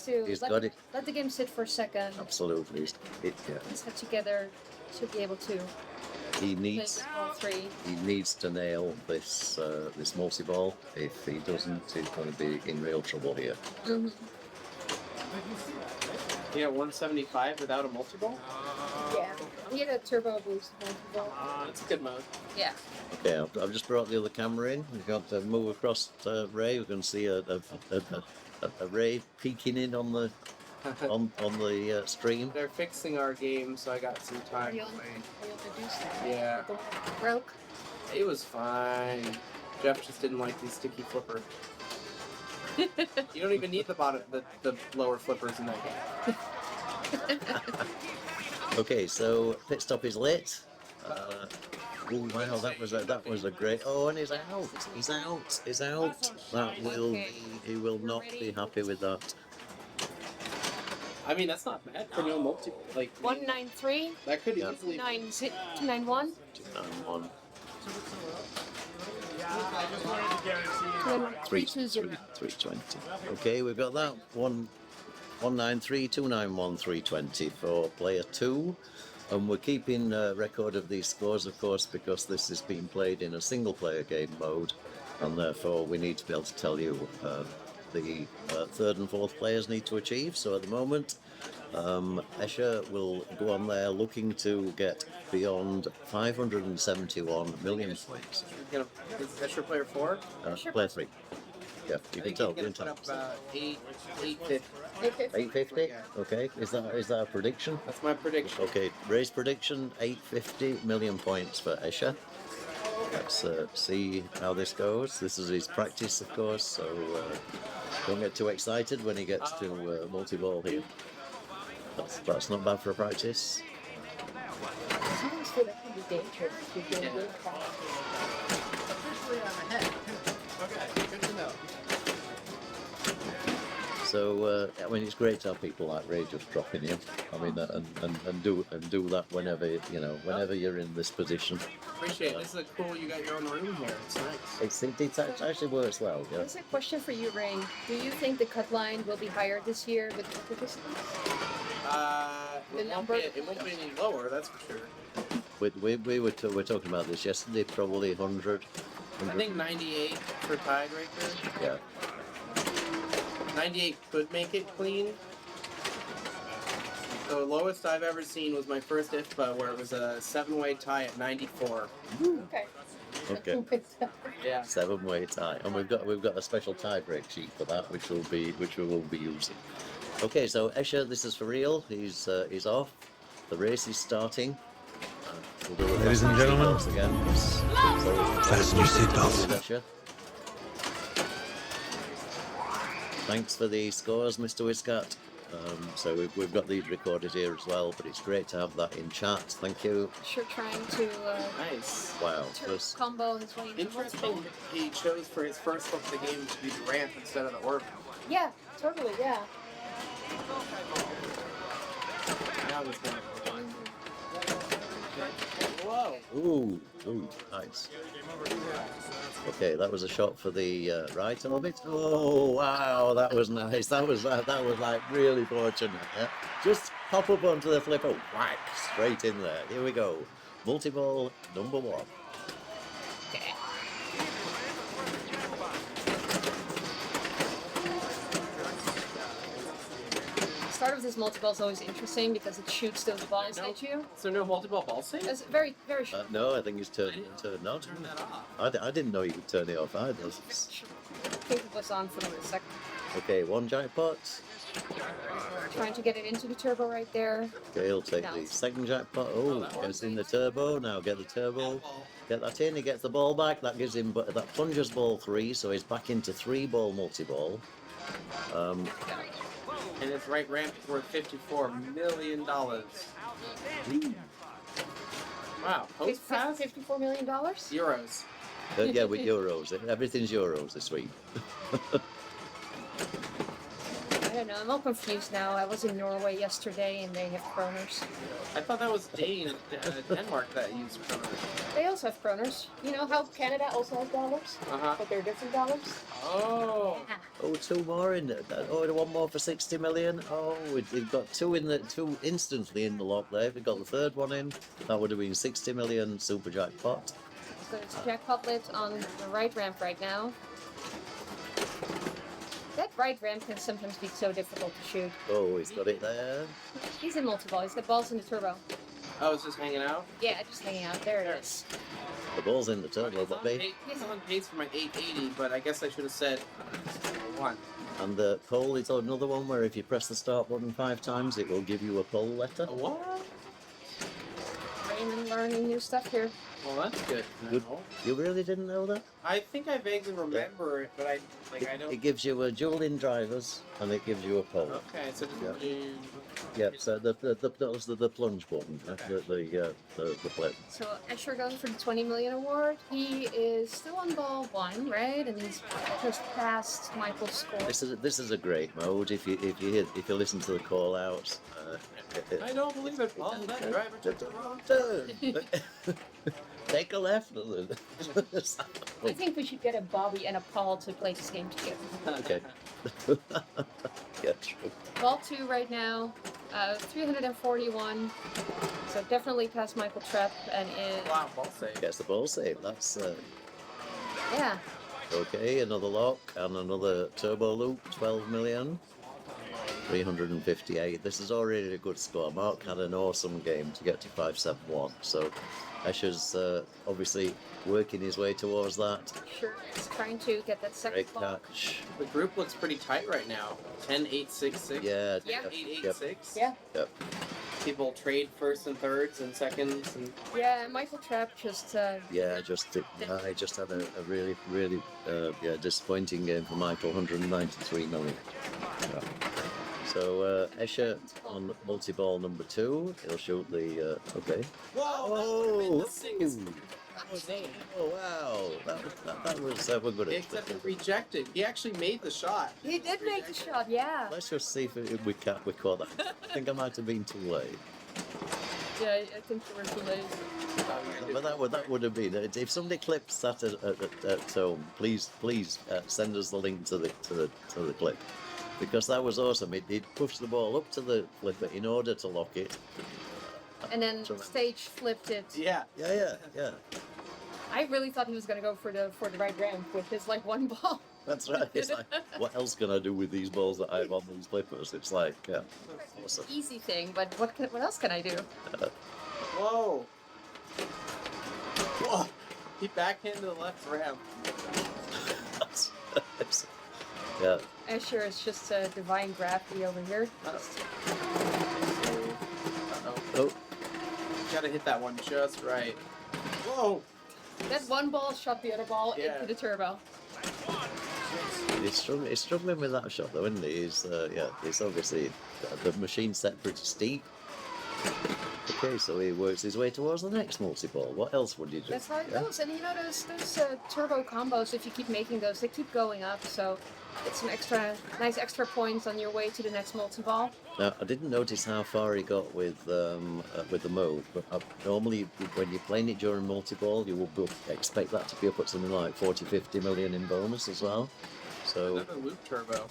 to. He's let, got it. Let the game sit for a second. Absolutely. Let's have together to be able to. He needs all three. He needs to nail this this multi-ball. If he doesn't, he's going to be in real trouble here. Mm-hmm. Yeah, 175 without a multi-ball? Yeah, he had a turbo boost multi-ball. That's a good mode. Yeah. Okay, I've just brought the other camera in. We've got to move across Ray. We can see a Ray peeking in on the stream. They're fixing our game, so I got some time to wait. Yeah. Broke. It was fine. Jeff just didn't like these sticky flipper. You don't even need the lower flippers in that game. Okay, so pit stop is lit. Oh wow, that was a great. Oh, and he's out. He's out. He will not be happy with that. I mean, that's not bad for no multi. Like 193. That could easily. 291. 291. Three, 320. Okay, we've got that. 193291320 for player 2. And we're keeping record of these scores, of course, because this is being played in a single-player game mode, and therefore we need to be able to tell you the third and fourth players need to achieve. So at the moment, Escher will go on there looking to get beyond 571 million points. Is Escher player 4? Player 3. Yeah, you can tell. He's gonna put up 850. 850. Okay, is that a prediction? That's my prediction. Okay, race prediction: 850 million points for Escher. Let's see how this goes. This is his practice, of course, so don't get too excited when he gets to multi-ball here. That's not bad for a practice. Sometimes feel that can be dangerous if you're doing good practice. So I mean, it's great to have people like Ray just dropping in. I mean, and do that whenever whenever you're in this position. Appreciate it. This is cool. You got your own room here. It's nice. It actually works well. Yeah. Here's a question for you, Ray. Do you think the cut line will be higher this year with the participants? It won't be any lower. That's for sure. We were talking about this yesterday. Probably 100. I think 98 for tiebreaker. Yeah. 98 could make it clean. The lowest I've ever seen was my first IFPA, where it was a 7-way tie at 94. Okay. Okay. Yeah. 7-way tie, and we've got a special tie break sheet for that, which we will be using. Okay, so Escher, this is for real. He's off. The race is starting. Ladies and gentlemen, again. fasten your seatbelts. Thanks for the scores, Mr. Wiscat. So we've got these recorded here as well, but it's great to have that in chat. Thank you. Sure, trying to Nice. Wow. turn combo his way into Interesting. multiple. He chose for his first flip of the game to be the ramp instead of the orb. Yeah, totally. Yeah. Now he's gonna. Whoa. Ooh, nice. Okay, that was a shot for the right of it. Oh, wow, that was nice. That was like really fortunate. Yeah? Just hop up onto the flipper, whack, straight in there. Here we go. Multi-ball number 1. Okay. The start of this multi-ball is always interesting because it shoots those balls at you. Is there no multiple ball save? It's very, very short. No, I think he's turned on. Turn that off. I didn't know you could turn it off either. I think it was on for a second. Okay, 1 jackpot. Trying to get it into the turbo right there. Okay, he'll take the second jackpot. Oh, gets in the turbo. Now get the turbo. Get that in. He gets the ball back. That gives him that plunges ball 3, so he's back into 3-ball multi-ball. And his right ramp is worth $54 million. Wow. Post pass? $54 million? Euros. Yeah, with euros. Everything's euros this week. I don't know. I'm all confused now. I was in Norway yesterday and they have kroners. I thought that was Denmark that used kroners. They also have kroners. You know how Canada also has dollars? Uh-huh. But they're different dollars? Oh. Oh, 2 more in there. Oh, 1 more for 60 million. Oh, we've got 2 instantly in the lock there. If we got the third one in, that would have been 60 million super jackpot. So it's jackpot lit on the right ramp right now. That right ramp can sometimes be so difficult to shoot. Oh, he's got it there. He's in multi-ball. He's got balls in the turbo. Oh, it's just hanging out? Yeah, just hanging out. There it is. The ball's in the turbo, but they. He's on pace for my 880, but I guess I should have said 1. And the poll is another one where if you press the start button 5 times, it will give you a poll letter. A what? Raymond learning new stuff here. Well, that's good. You really didn't know that? I think I vaguely remember it, but I don't. It gives you a dual in drivers, and it gives you a poll. Okay, so Yeah, so that was the plunge button, the play. So Escher goes for the 20 million award. He is still on ball 1, right? And he's just passed Michael's score. This is a great mode if you listen to the call outs. I don't believe it. Well, that driver took the wrong turn. Take a left. I think we should get a Bobby and a Paul to play this game together. Okay. Yeah, true. Ball 2 right now, 341. So definitely past Michael Trepp and is Wow, ball save. Gets the ball save. That's yeah. okay. Another lock and another turbo loop. 12 million. 358. This is already a good score. Mark had an awesome game to get to 571. So Escher's obviously working his way towards that. Sure, is trying to get that second Great ball. catch. The group looks pretty tight right now. 10-8-6-6. Yeah. Yeah. 8-8-6. Yeah, Yep. People trade firsts and thirds and seconds. And yeah. Michael Trepp just Yeah, I just had a really, really disappointing game for Michael. 193 million. Yeah. So Escher on multi-ball number 2. He'll shoot the okay. whoa! Oh wow! That was we're good at Except it rejected. He actually made the shot. he did make the shot. Yeah. Let's just see if we caught that. I think I might have been too late. Yeah, I think you were too late. But that would have been if somebody clips that at home. Please send us the link to the clip, because that was awesome. It pushed the ball up to the flipper in order to lock it. And then stage flipped it. Yeah. Yeah. I really thought he was gonna go for the right ramp with his like one ball. That's right. It's like, what else can I do with these balls that I have on these flippers? It's like, awesome. Easy thing, but what else can I do? Whoa. Whoa. He backhanded the left ramp. Yeah. Escher is just a divine gravity over here. Oh, Gotta hit that one just right. Whoa. That one ball shot the other ball Yeah. into the turbo. he's struggling with that shot though, isn't he? He's obviously the machine set pretty steep. Okay, so he works his way towards the next multi-ball. What else would you do? That's how it Yeah? goes. And you know those turbo combos, if you keep making those, they keep going up. So it's some nice extra points on your way to the next multi-ball. Now, I didn't notice how far he got with the mode, but normally when you're playing it during multi-ball, you will expect that to be up at something like 40-50 million in bonus as well. So, Another loop turbo.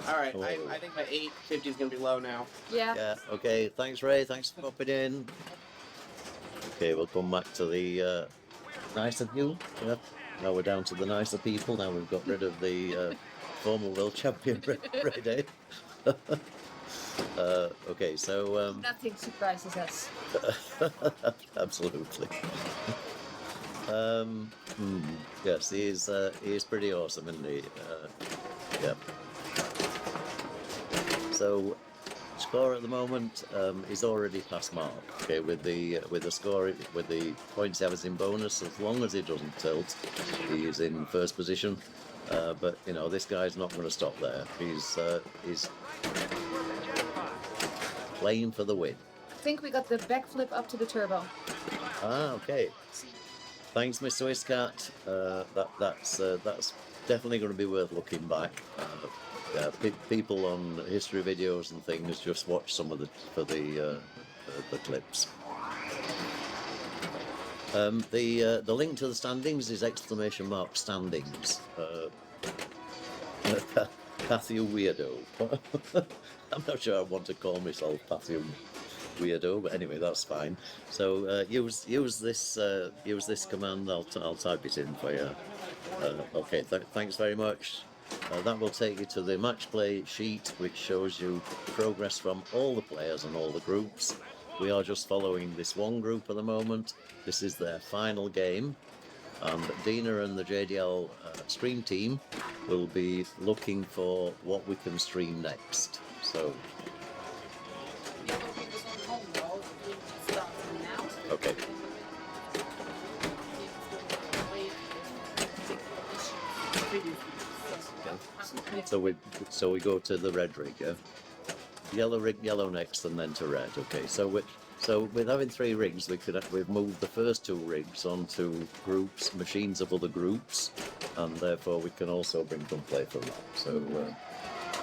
Alright, Oh. I think my 850 is gonna be low now. Yeah. yeah, okay, thanks Ray, thanks for popping in. Okay, we'll come back to the nicer view. Yeah. Now we're down to the nicer people. Now we've got rid of the former world champion Ray Day. Okay, so Nothing surprises us. absolutely. Yes, he is pretty awesome, isn't he? Yeah. So, score at the moment is already past Mark. Okay, with the score with the points he has in bonus, as long as he doesn't tilt, he is in first position. But you know, this guy's not going to stop there. He's playing for the win. I think we got the backflip up to the turbo. Ah, okay. Thanks, Mr. Wiscat. That's definitely going to be worth looking back. People on history videos and things just watch some of the clips. The link to the standings is !standings. Pathiu weirdo. I'm not sure I want to call myself Pathiu weirdo, but anyway, that's fine. So use this command. I'll type it in for you. Okay, thanks very much. That will take you to the match play sheet, which shows you progress from all the players and all the groups. We are just following this one group at the moment. This is their final game, and Dina and the JDL stream team will be looking for what we can stream next. So, okay. So we go to the red rig, yeah? Yellow rig, yellow next, and then to red. Okay, so with having 3 rigs, we've moved the first 2 rigs onto groups, machines of other groups, and therefore we can also bring them play from that.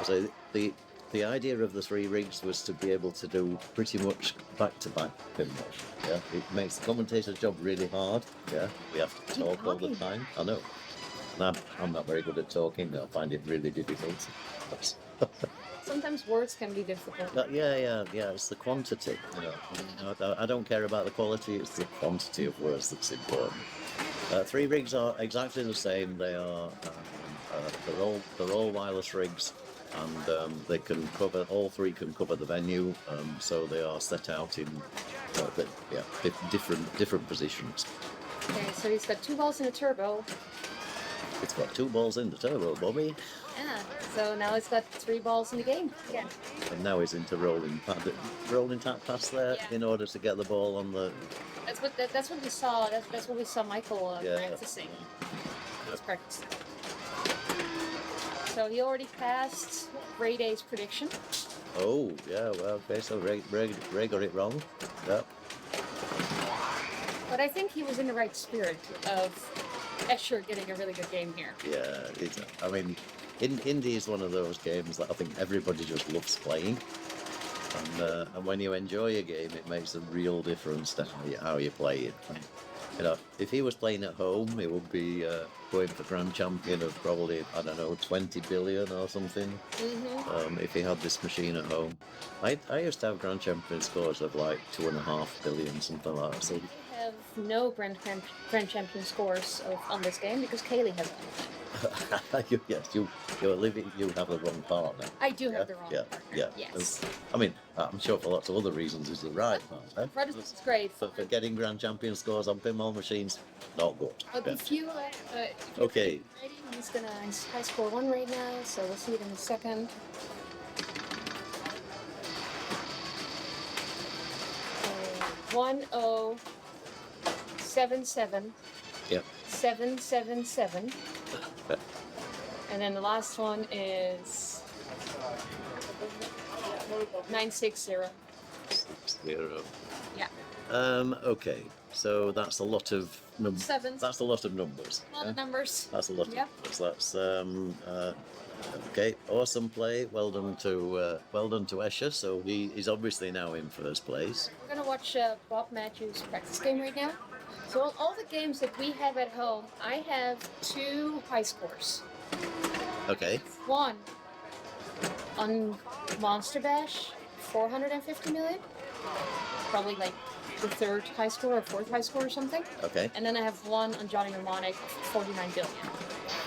So the the idea of the 3 rigs was to be able to do pretty much back-to-back pinball. Yeah, it makes the commentator's job really hard. Yeah, we have to talk all the time. I know. And I'm not very good at talking. I find it really difficult. Sometimes words can be difficult. Yeah. It's the quantity. I don't care about the quality. It's the quantity of words that's important. 3 rigs are exactly the same. They are. They're all wireless rigs, and they can cover. All 3 can cover the venue. So they are set out in different positions. Okay, so he's got 2 balls in a turbo. It's got 2 balls in the turbo, Bobby. Yeah. So now it's got 3 balls in the game. Yeah. And now he's into rolling tap pass there in order to get the ball on the. That's what we saw. That's what we saw Michael Yeah. practicing. Let's practice. So he already passed Ray Day's prediction. Oh yeah, well okay, so Ray got it wrong. Yeah. But I think he was in the right spirit of Escher getting a really good game here. Yeah, I mean, Indy is one of those games that I think everybody just loves playing, and when you enjoy a game, it makes a real difference to how you play it. If he was playing at home, he would be going for grand champion of probably, I don't know, 20 billion or something. Mm-hmm. If he had this machine at home, I used to have grand champion scores of like 2.5 billion, something like that. So. I have no grand champion scores on this game because Kaylee has one. Yes, you have the wrong partner. I do have the wrong partner. Yeah. Yes. I mean, I'm sure for lots of other reasons is the right partner. Fred is great. For getting grand champion scores on pinball machines, not good. But if you Okay. ready, he's high score 1 right now, so we'll see it in a second. So 1077. Yep. 777. And then the last one is 960. 0. Yeah. Okay. So that's a lot of numbers. 7s. That's a lot of numbers. A lot of numbers. That's a lot Yep. of numbers. That's okay. Awesome play. Well done to Escher. So he's obviously now in first place. We're gonna watch Bob Matthews' practice game right now. So on all the games that we have at home, I have 2 high scores. Okay. 1 on Monster Bash, 450 million. Probably like the 3rd high score or 4th high score or something. Okay. And then I have 1 on Johnny Mnemonic, 49 billion.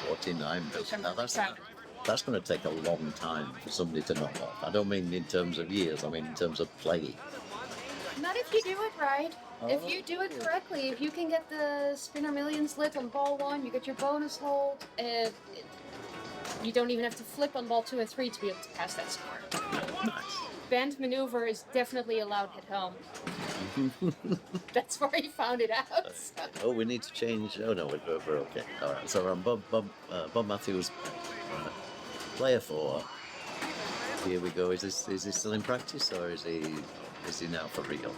49 Which I'm billion. Now proud of. that's going to take a long time for somebody to knock off. I don't mean in terms of years. I mean in terms of playing. Not if you do it right. If you do it correctly, if you can get the Spinner Millions lit on ball 1, you get your bonus hold. You don't even have to flip on ball 2 and 3 to be able to pass that score. Nice. Band maneuver is definitely allowed at home. That's where he found it out. So. Oh, we need to change. Oh no, we're okay. All right. So on Bob Matthews, player 4. Here we go. Is he still in practice or is he now for real?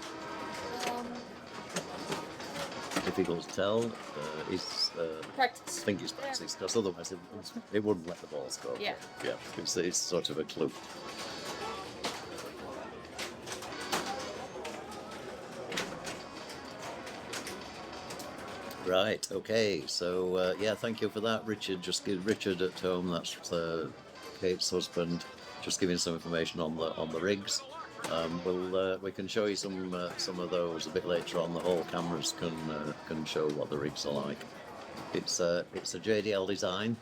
Difficult to tell. He's Practice. I think he's practice because otherwise it wouldn't let the balls go. Yeah. Yeah. It's sort of a clue. Right. Okay. So yeah, thank you for that, Richard. Just give Richard at home. That's Kate's husband. Just giving some information on the rigs. We can show you some of those a bit later on. The whole cameras can show what the rigs are like. It's a JDL design.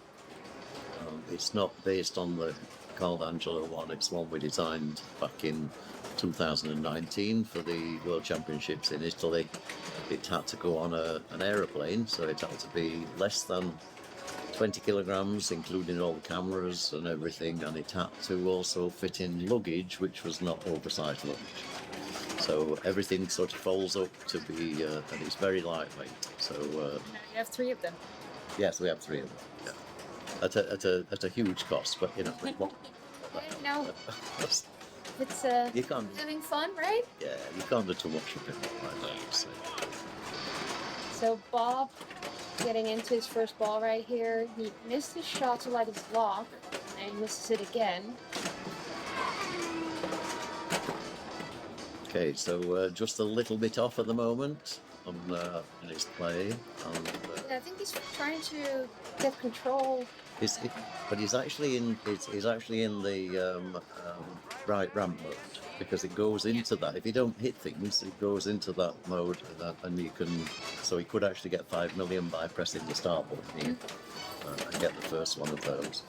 It's not based on the Carl Angelo one. It's one we designed back in 2019 for the World Championships in Italy. It had to go on an aeroplane, so it had to be less than 20 kilograms, including all the cameras and everything, and it had to also fit in luggage, which was not oversized luggage. So everything sort of folds up to be, and it's very lightweight. So Now you have 3 of them. yes, we have 3 of them. Yeah. At a huge cost, but you know. It's You can't. having fun, right? Yeah, you can't do too much of it like that. So Bob getting into his first ball right here. He missed his shot to light his lock, and he misses it again. Okay, so just a little bit off at the moment on in his play. And, I think he's trying to get control. but he's actually in the right ramp mode because it goes into that. If you don't hit things, it goes into that mode, and you can. So he could actually get 5 million by pressing the start button here, and get the first one of those.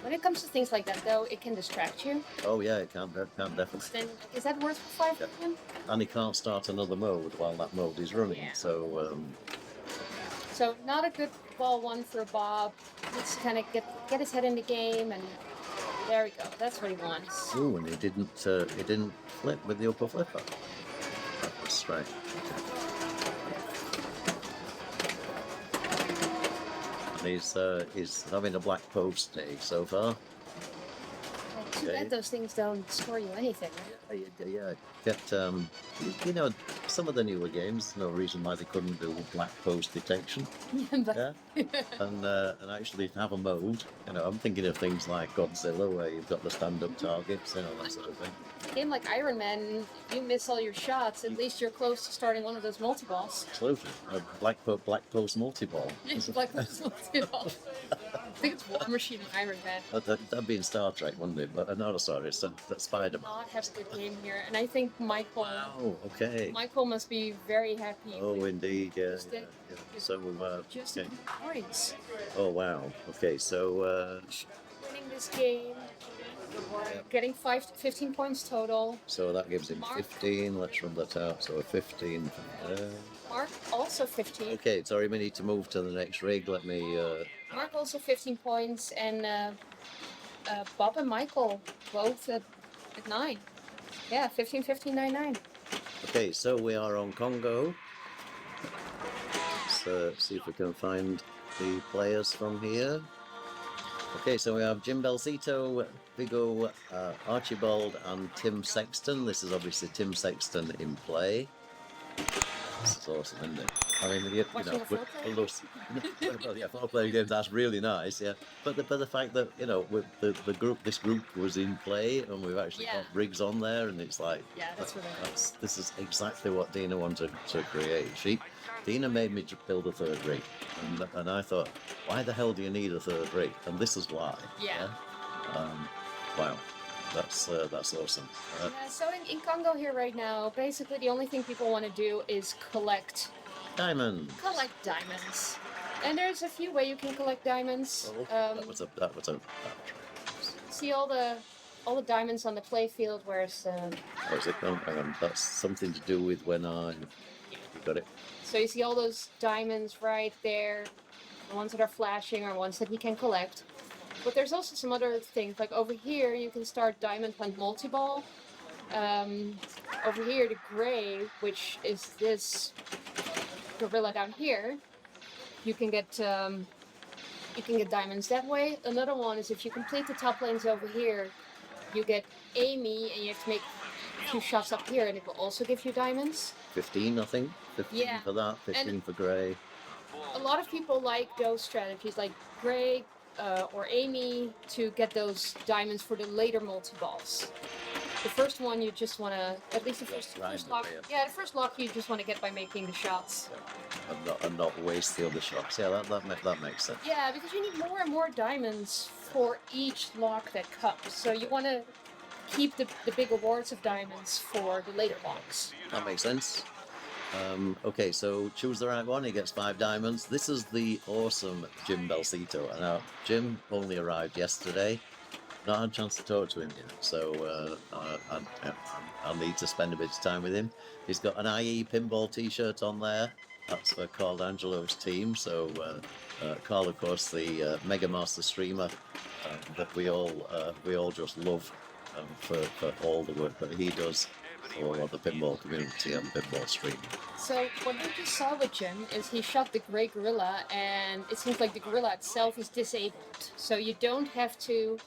When it comes to things like that, though, it can distract you. Oh yeah, it can definitely. Then is that worth 5 million? And he can't start another mode while that mode is running. Yeah. So not a good ball one for Bob. Let's kind of get his head in the game, and there we go. That's what he wants. ooh, and he didn't flip with the upper flipper. That was strange. And he's having a black post day so far. Too bad those things don't score you anything, right? Yeah, get some of the newer games. No reason why they couldn't do black post detection. But Yeah, and actually have a mode. I'm thinking of things like Godzilla, where you've got the stand-up targets, that sort of thing. a game like Iron Man, if you miss all your shots, at least you're close to starting one of those multi-balls. Absolutely, a black post multi-ball. Like those multi-balls. I think it's War Machine and Iron Man. That'd be in Star Trek, wouldn't it? But no, sorry, it's Spider-Man. Not have a good game here, and I think Michael. Oh, okay. Michael must be very happy. Oh, with indeed, yeah. just yeah, the- yeah. So, just okay. points. Oh, wow. Okay, so Winning this game, getting 15 points total. so that gives him Mark. 15. Let's run that out. So a 15 from there. Mark also 15. Okay, sorry, we need to move to the next rig. Let me. Mark also 15 points, and Bob and Michael both at 9. Yeah, 15, 15, 9, 9. Okay, so we are on Congo. Let's see if we can find the players from here. Okay, so we have Jim Belsito, Viggo, Archibald, and Tim Sexton. This is obviously Tim Sexton in play. This is awesome, isn't it? I mean, Watching a four-player? well, yeah, 4-player games, that's really nice, yeah. But the fact that, with this group was in play, and we've actually Yeah. got rigs on there, and it's like, Yeah, that's what I mean. this is exactly what Dina wanted to create. Dina made me build a third rig, and I thought, why the hell do you need a third rig? And this is why. Yeah. Wow, that's awesome. Yeah, so in Congo here right now, basically the only thing people want to do is collect Diamonds. diamonds. And there's a few ways you can collect diamonds. That was a. See all the diamonds on the play field, whereas Hang on, that's something to do with when you got it. so you see all those diamonds right there. The ones that are flashing are ones that he can collect. But there's also some other things, like over here you can start diamond hunt multi-ball. Over here the gray, which is this gorilla down here, you can get diamonds that way. Another one is if you complete the top lanes over here, you get Amy, and you have to make a few shots up here, and it will also give you diamonds. 15, I think. 15 Yeah. for that. 15 for grey. A lot of people like those strategies, like Gray or Amy, to get those diamonds for the later multi-balls. The first one you just want to, at least the first lock. Yeah, the first lock you just want to get by making the shots. And not waste the other shots. Yeah, that makes sense. Yeah, because you need more and more diamonds for each lock that comes. So you want to keep the big awards of diamonds for the later locks. That makes sense. Okay, so choose the right one. He gets 5 diamonds. This is the awesome Jim Belsito. Now, Jim only arrived yesterday. Not had a chance to talk to him yet, so I'll need to spend a bit of time with him. He's got an IE Pinball t-shirt on there. That's for Carl Angelo's team. So Carl, of course, the Mega Master streamer that we all just love for all the work that he does for the pinball community and pinball streaming. So what we just saw with Jim is he shot the gray gorilla, and it seems like the gorilla itself is disabled. So you don't have to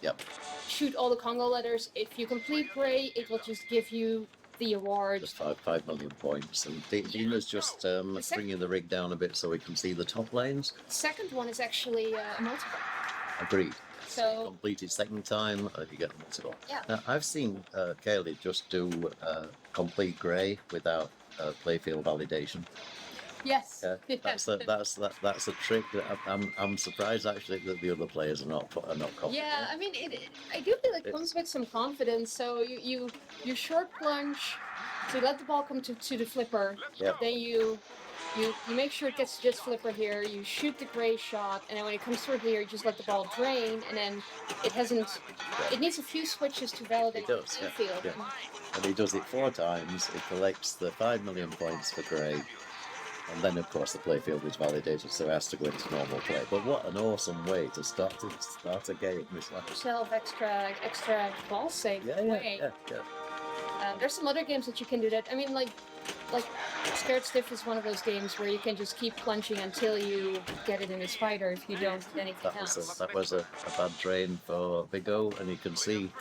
shoot all the Congo letters. If you complete gray, it will just give you the award. Just 5 million points. And Dina's just bringing the rig down a bit so we can see the top lanes. The second one is actually a multiple. Agreed. So Completed second time, you get the multi-ball. Yeah. Now, I've seen Kaylee just do complete grey without playfield validation. yes, Yeah, that's a trick that I'm surprised actually that the other players are not copying. yeah. I mean, I do feel it comes with some confidence. So you short plunge, so you let the ball come to the flipper. Yep. Then you make sure it gets to this flipper here. You shoot the gray shot, and then when it comes through here, you just let the ball drain, and then it hasn't. It needs a few switches to validate It does, the yeah, field. yeah. And he does it 4 times. It collects the 5 million points for grey. And then, of course, the playfield is validated, so it has to go into normal play. But what an awesome way to start a game! It's like, Yourself extra ball save. yeah. There's some other games that you can do that. I mean, like Scared Stiff is one of those games where you can just keep plunging until you get it in a spider if you don't do anything else. That was a bad drain for Viggo, and you can see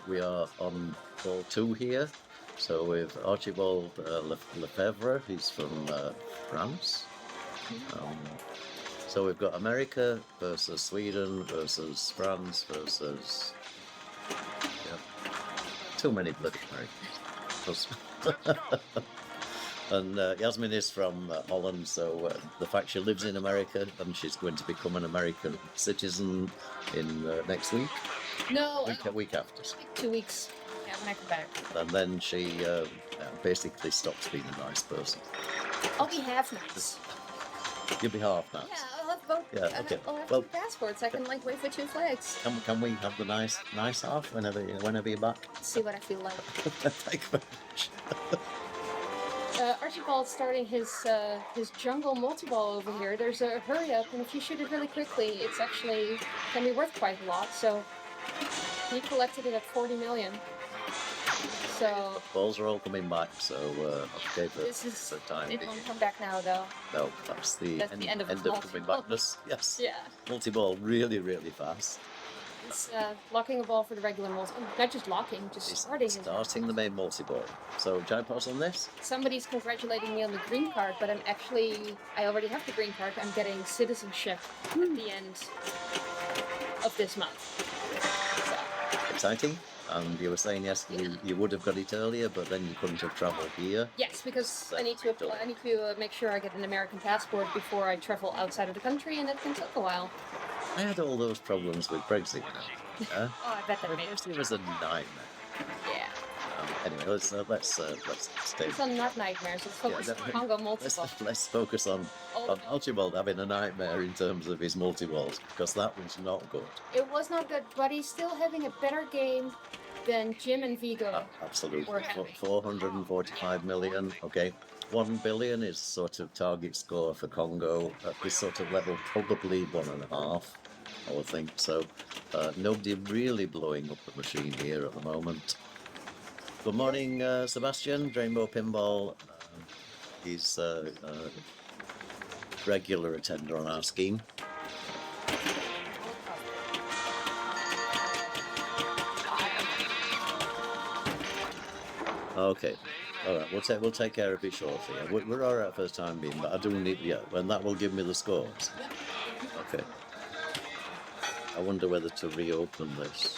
we are on ball 2 here. So with Archibald Lefevre, he's from France. So we've got America versus Sweden versus France versus too many bloody Americans. And Jasmijn is from Holland, so the fact she lives in America and she's going to become an American citizen in next week. No, Week after. 2 weeks. Yeah, when I come back. And then she basically stops being a nice person. I'll be half nice. You'll be half nice. Yeah, I'll have both. Yeah, okay. I'll have Well, 2 passports. I can like wait for 2 flags. Can we have the nice half whenever you're back? See what I feel like. Thank you very much. Archibald's starting his jungle multi-ball over here. There's a hurry up, and if you shoot it really quickly, it's actually can be worth quite a lot. So he collected it at 40 million. So Balls are all coming back, so okay for this is the time it being. won't come back now though. No, that's the end of coming multi-ball. backness. Yes. Yeah, Multi-ball really, really fast. it's locking a ball for the regular multi. Not just locking, just It's starting. starting the main multi-ball. So, can I pause on this? Somebody's congratulating me on the green card, but I already have the green card. I'm getting citizenship at the end of this month. So, Exciting. And you were saying yes, you would have got it earlier, but then you couldn't have travelled here. yes, because I need to make sure I get an American passport before I travel outside of the country, and that can take a while. I had all those problems with Brexit, you know. Yeah? Oh, I bet that made It was a nightmare. Yeah. Anyway, let's stay. It's not nightmares. Let's focus on Congo multi-ball. Let's focus on Archibald having a nightmare in terms of his multi-balls, because that was not good. It was not good, but he's still having a better game than Jim and Viggo. Absolutely. We're happy. 445 million. Okay. 1 billion is sort of target score for Congo. At this sort of level, probably 1.5, I would think. So nobody really blowing up the machine here at the moment. Good morning, Sebastian, Rainbow Pinball. He's a regular attender on our scheme. Okay, all right. We'll take care of it shortly. We're all right for the time being, but I do need and that will give me the scores. Okay. I wonder whether to reopen this.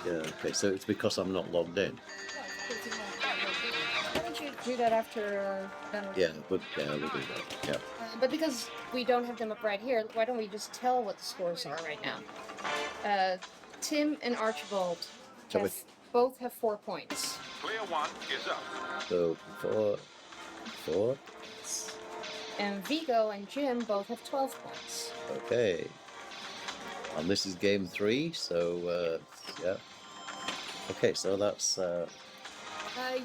Yeah. Okay. So it's because I'm not logged in. Why don't you do that after? Yeah. We'll do that. Yeah. But because we don't have them up right here, why don't we just tell what the scores are right now? Tim and Archibald both have 4 points. Clear 1 is up. So 4. And Viggo and Jim both have 12 points. Okay. And this is game 3, so yeah. Okay, so that's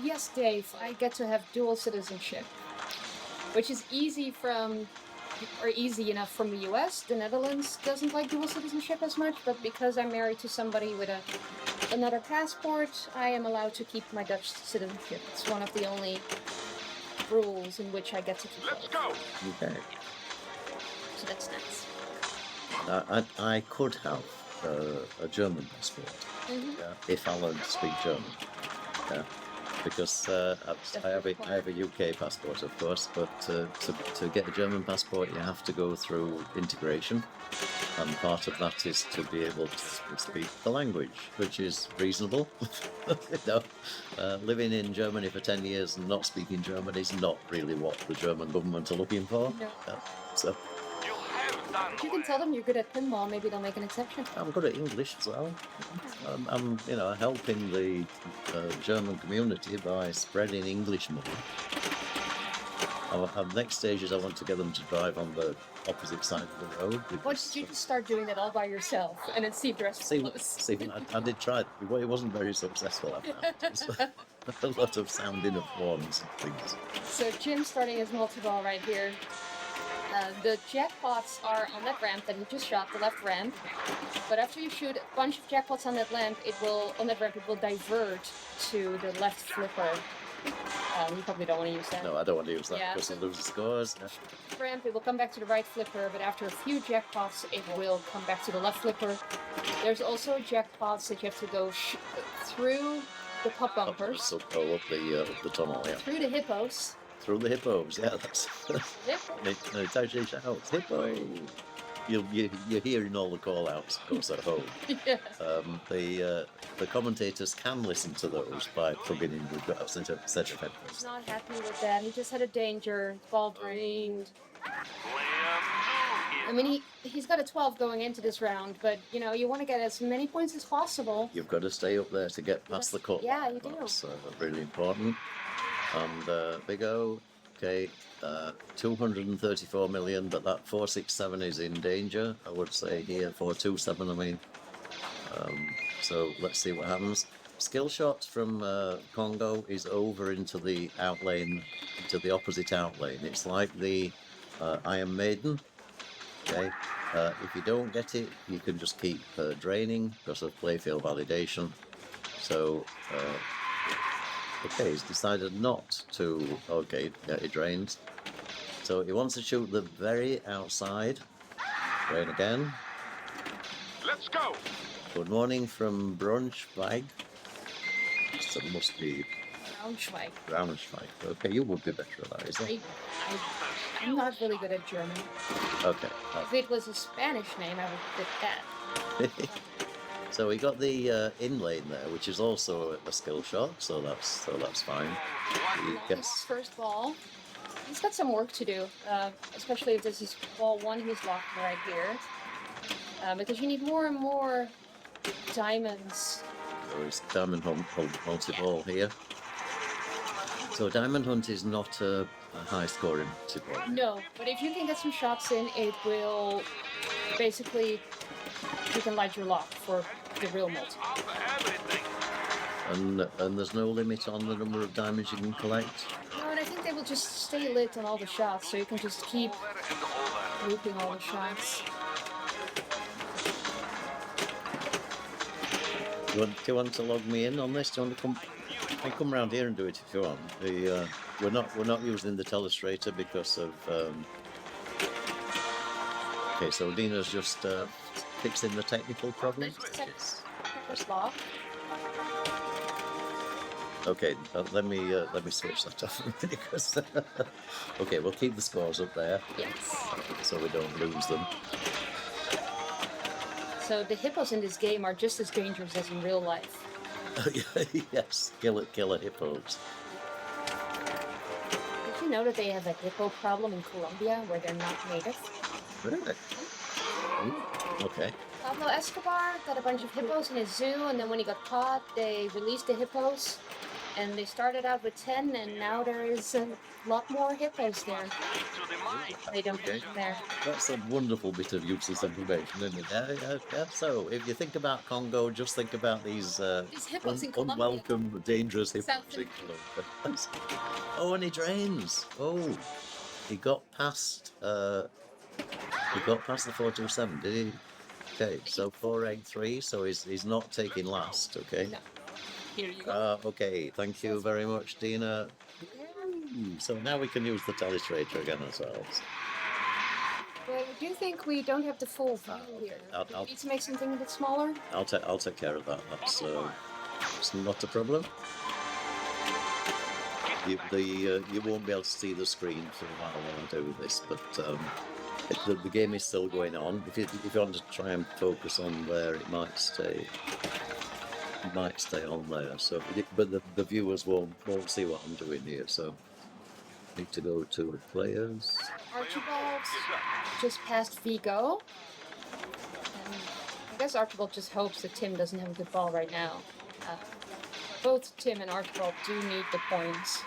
Yes, Dave, I get to have dual citizenship, which is easy enough from the US. The Netherlands doesn't like dual citizenship as much, but because I'm married to somebody with another passport, I am allowed to keep my Dutch citizenship. It's one of the only rules in which I get to keep Let's both. go. okay. So that's nice. I could have a German passport, Mm-hmm. yeah, if I learned to speak German. Yeah. because I have a UK passport, of course, but to get a German passport, you have to go through integration, and part of that is to be able to speak the language, which is reasonable. You know, living in Germany for 10 years and not speaking German is not really what the German government are looking for. No. So You have done But you can tell them you're good at pinball. Maybe they'll make an exception. I'm good at English as well. I'm helping the German community by spreading English money. Our next stage is I want to get them to drive on the opposite side of the road. Why don't you just start doing that all by yourself and then see if the rest follows? See, I did try it. It wasn't very successful. I found. It's a lot of sounding of horns and things. So Jim's starting his multi-ball right here. The jackpots are on that ramp that he just shot, the left ramp. But after you shoot a bunch of jackpots on that ramp, it will divert to the left flipper. You probably don't want to use that. No, I don't want to use that Yeah. because it loses scores. Ramp, it will come back to the right flipper, but after a few jackpots, it will come back to the left flipper. There's also jackpots that you have to go through the pop bumpers, So go up the tunnel, yeah. through the hippos. Through the hippos, yeah, that's it actually shouts, hippo. You're hearing all the call outs, of course, at home. Yeah. The commentators can listen to those by plugging in a set of He's headphones. not happy with that. He just had a danger. Ball drained. I mean, he's got a 12 going into this round, but you know, you want to get as many points as possible. You've got to stay up there to get past the cut. Yeah, you do. That's really important. And Viggo, okay, 234 million, but that 467 is in danger, I would say here, 427, I mean. So let's see what happens. Skill shot from Congo is over into the outlane, into the opposite outlane. It's like the Iron Maiden. Okay, if you don't get it, you can just keep draining because of playfield validation. So, okay, he's decided not to. Okay, yeah, he drains. So he wants to shoot the very outside. Drain again. Let's go. Good morning from Braunschweig. So it must be Braunschweig. Braunschweig. Okay, you would be better at that, is it? I'm not really good at German. Okay. If it was a Spanish name, I would get that. So we got the in lane there, which is also a skill shot. So that's fine. He His gets first ball. He's got some work to do, especially if this is ball one. He's locked right here, because you need more and more diamonds. so it's Diamond Hunt multi-ball here. So Diamond Hunt is not a high scoring multi-ball. No, but if you can get some shots in, it will basically, you can light your lock for the real multi. And there's no limit on the number of diamonds you can collect. No, and I think they will just stay lit on all the shots, so you can just keep looping all the shots. Do you want to log me in on this? Do you want to come? I come round here and do it if you want. We're not using the telestrator because of. Okay, so Dina's just fixing the technical problem. First lock. Okay, let me switch that off because. Okay, we'll keep the scores up there Yes. so we don't lose them. So the hippos in this game are just as dangerous as in real life. Yes, killer hippos. Did you know that they have a hippo problem in Colombia where they're not native? Really? Ooh, okay. Pablo Escobar got a bunch of hippos in his zoo, and then when he got caught, they released the hippos. And they started out with 10, and now there is a lot more hippos there. They don't put them there. That's a wonderful bit of useless information, isn't it? Yeah. So, if you think about Congo, just think about these hippos in Colombia. unwelcome, dangerous hippos South in Colombia. Oh, and he drains. Oh, he got past. He got past the 427, did he? Okay, so 483. So he's not taking last. Okay. No. Here you go. Okay, thank you very much, Dina. So now we can use the telestrator again ourselves. Well, do you think we don't have the full view here? I'll- Do we need to make something a bit smaller? I'll take care of that. That's it's not a problem. You won't be able to see the screen for a while while I do this, but the game is still going on. If you want to try and focus on there, it might stay on there. So, but the viewers won't see what I'm doing here. So, need to go to players. Archibald just passed Viggo. And I guess Archibald just hopes that Tim doesn't have a good ball right now. Both Tim and Archibald do need the points.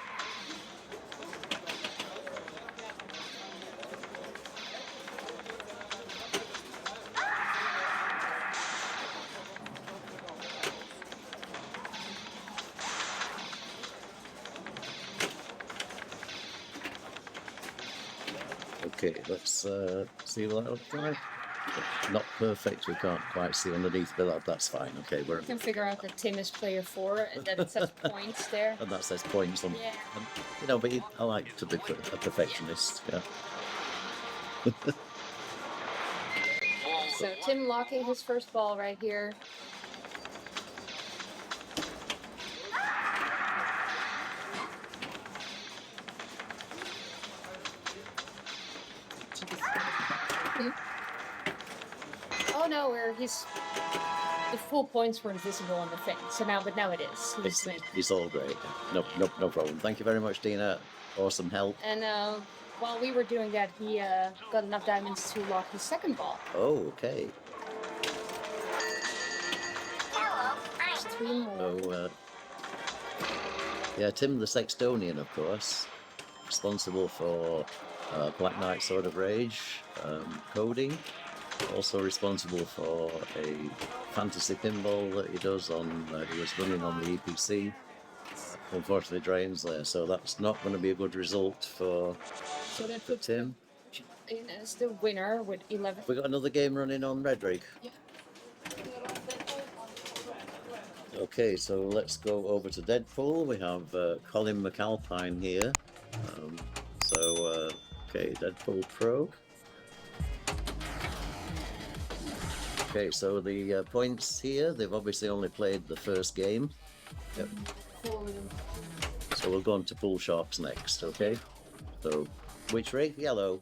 Okay, let's see what that looks like. Not perfect, we can't quite see underneath, but that's fine. Okay, You can figure out that Tim is player 4 and that it says points there. and that says points on. Yeah. But I like to be a perfectionist. Yeah. So Tim locking his first ball right here. Oh no, where the full points were invisible on the thing. So now it is. It's all great. No problem. Thank you very much, Dina. Awesome help. And while we were doing that, he got enough diamonds to lock his second ball. Oh, okay. There's 3 more. So, yeah, Tim the Sextonian, of course, responsible for Black Knight Sword of Rage, coding, also responsible for a fantasy pinball that he does he was running on the EPC. Unfortunately drains there, so that's not going to be a good result for Tim. In as the winner with 11. We got another game running on Red Rig. Yeah. Okay, so let's go over to Deadpool. We have Colin MacAlpine here. Okay, Deadpool Pro. Okay, so the points here, they've obviously only played the first game. Yep. So we'll go on to pool sharps next, okay? So, which rig? Yellow.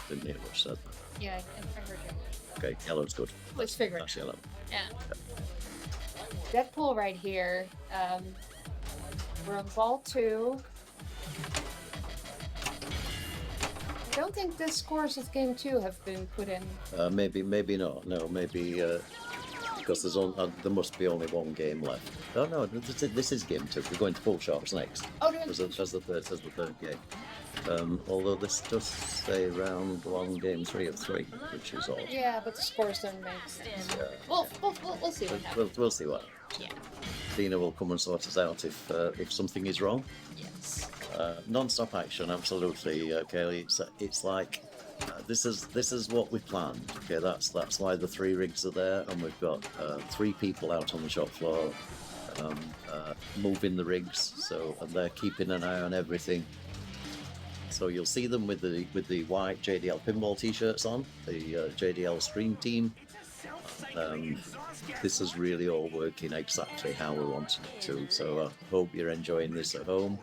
Didn't hear what said. Yeah, I heard you. Okay, yellow's good. Let's figure it That's out. yellow. Yeah. Deadpool right here. We're on ball 2. I don't think the scores of game 2 have been put in. Maybe not. No, maybe because there must be only one game left. Oh no, this is game 2. We're going to pool sharps next. Oh, no, As the third game. Although this does say round 1, game 3 of 3, which is odd. yeah, but the scores don't make sense. Yeah. We'll see what happens. We'll see what. Yeah. Dina will come and sort us out if something is wrong. Yes. Non-stop action, absolutely, Kaylee. It's like this is what we planned. Okay, that's why the 3 rigs are there, and we've got 3 people out on the shop floor moving the rigs. So and they're keeping an eye on everything. So you'll see them with the white JDL pinball t-shirts on, the JDL stream team. This is really all working exactly how we wanted it to. So I hope you're enjoying this at home.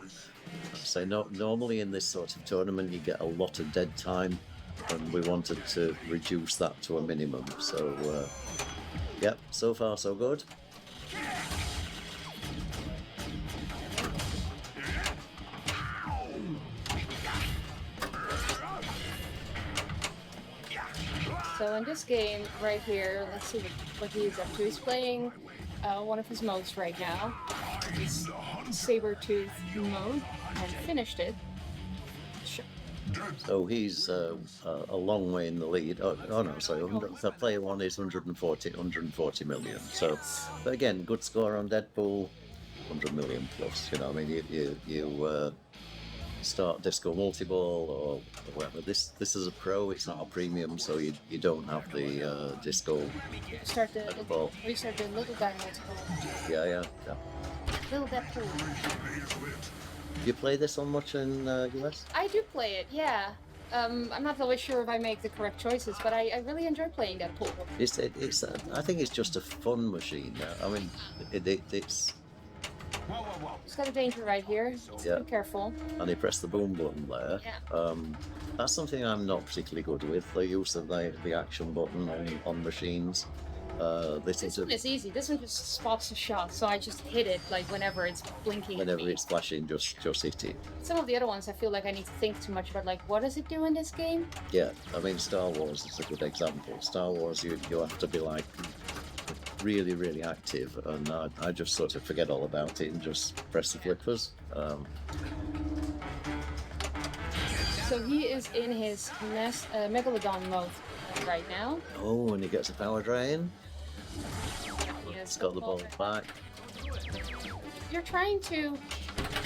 So normally in this sort of tournament you get a lot of dead time, and we wanted to reduce that to a minimum. So yep, so far so good. So in this game right here, let's see what he's up to. He's playing one of his modes right now. It's Sabertooth mode, and finished it. Sure. So he's a long way in the lead. Oh no, sorry, the player 1 is 140 million. So, but again, good score on Deadpool, 100 million plus. You know, I mean, you start disco multi-ball or whatever. This is a pro. It's not a premium, so you don't have the disco. Start the ball. restart the little guy multiple. Yeah. Little Deadpool. You play this on much in US? I do play it, yeah. I'm not always sure if I make the correct choices, but I really enjoy playing Deadpool. I think it's just a fun machine. I mean, it's It's got a danger right here. Yeah. Be careful. And you press the boom button there. Yeah. That's something I'm not particularly good with, the use of the action button on machines. This one is easy. This one just spots a shot, so I just hit it like whenever it's blinking. Whenever it's flashing, just hit it. Some of the other ones, I feel like I need to think too much about, like, what does it do in this game? Yeah, I mean, Star Wars is a good example. Star Wars, you have to be like really, really active, and I just sort of forget all about it and just press the flippers. So he is in his Megalodon mode right now. Oh, and he gets a power drain. He has He's got the ball back. You're trying to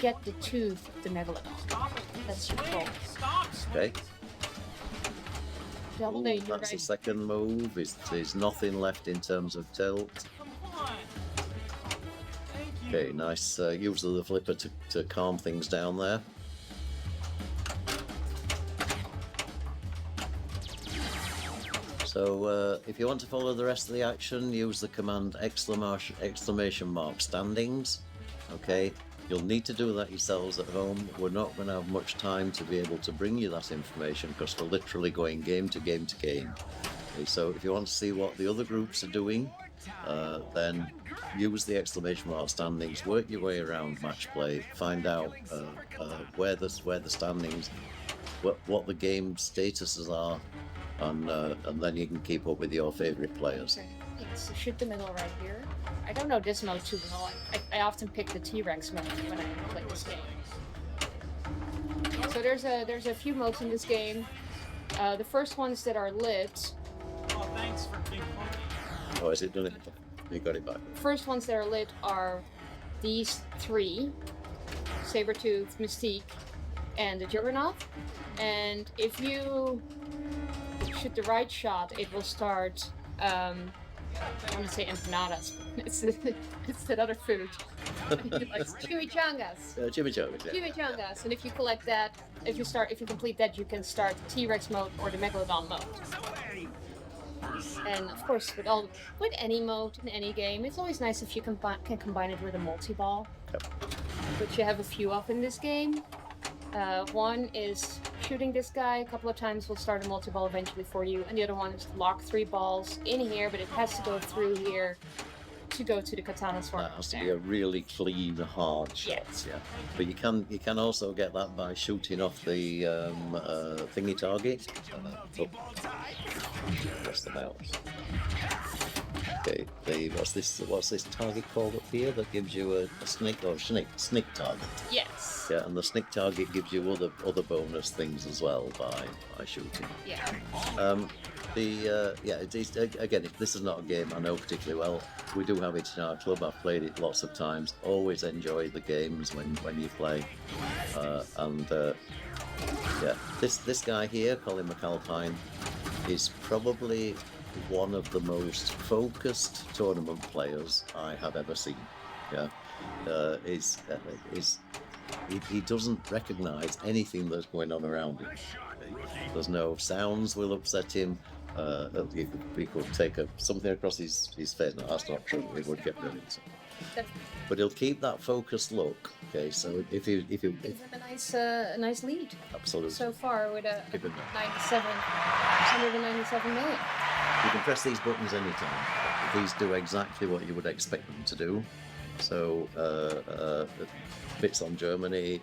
get the tooth of the Megalodon. That's your goal. Okay. Double Ooh, danger that's the right. second move. There's nothing left in terms of tilt. Okay, nice use of the flipper to calm things down there. So if you want to follow the rest of the action, use the command exclamation mark standings. Okay, you'll need to do that yourselves at home. We're not going to have much time to be able to bring you that information because we're literally going game to game to game. Okay, so if you want to see what the other groups are doing, then use the exclamation mark standings, work your way around match play, find out where the standings, what the game statuses are, and then you can keep up with your favourite players. Okay, so shoot the middle right here. I don't know this mode too well. I often pick the T-Rex mode when I play this game. So there's a few modes in this game. The first ones that are lit. Oh, thanks for big monkey. Oh, is it done it? You got it back. The first ones that are lit are these three: Sabretooth, Mystique, and the Juggernaut. And if you shoot the right shot, it will start. I want to say empanadas. It's that other food. Like chimichangas. Chimichangas, yeah. Chimichangas. And if you collect that, if you complete that, you can start T-Rex mode or the Megalodon mode. And of course, with any mode in any game, it's always nice if you can combine it with a multi-ball, Yep. which you have a few of in this game. One is shooting this guy a couple of times will start a multi-ball eventually for you, and the other one is lock 3 balls in here, but it has to go through here to go to the katana sword. That has to be a really clean, hard shot. Yes. Yeah. But you can also get that by shooting off the thingy target. Press the mouse. Okay. What's this target called up here that gives you a snake target? Yes. Yeah, and the snake target gives you other bonus things as well by shooting. Yeah. Again, if this is not a game I know particularly well, we do have it in our club. I've played it lots of times. Always enjoy the games when you play. This guy here, Colin MacAlpine, is probably one of the most focused tournament players I have ever seen. Yeah, he doesn't recognise anything that's going on around him. There's no sounds will upset him. He could take something across his face. No, that's not true. He would get rid of it. But he'll keep that focused look. Okay, so if you Give him a nice lead absolutely so far with a Give him that. 197 million. You can press these buttons anytime. These do exactly what you would expect them to do. So bits on Germany,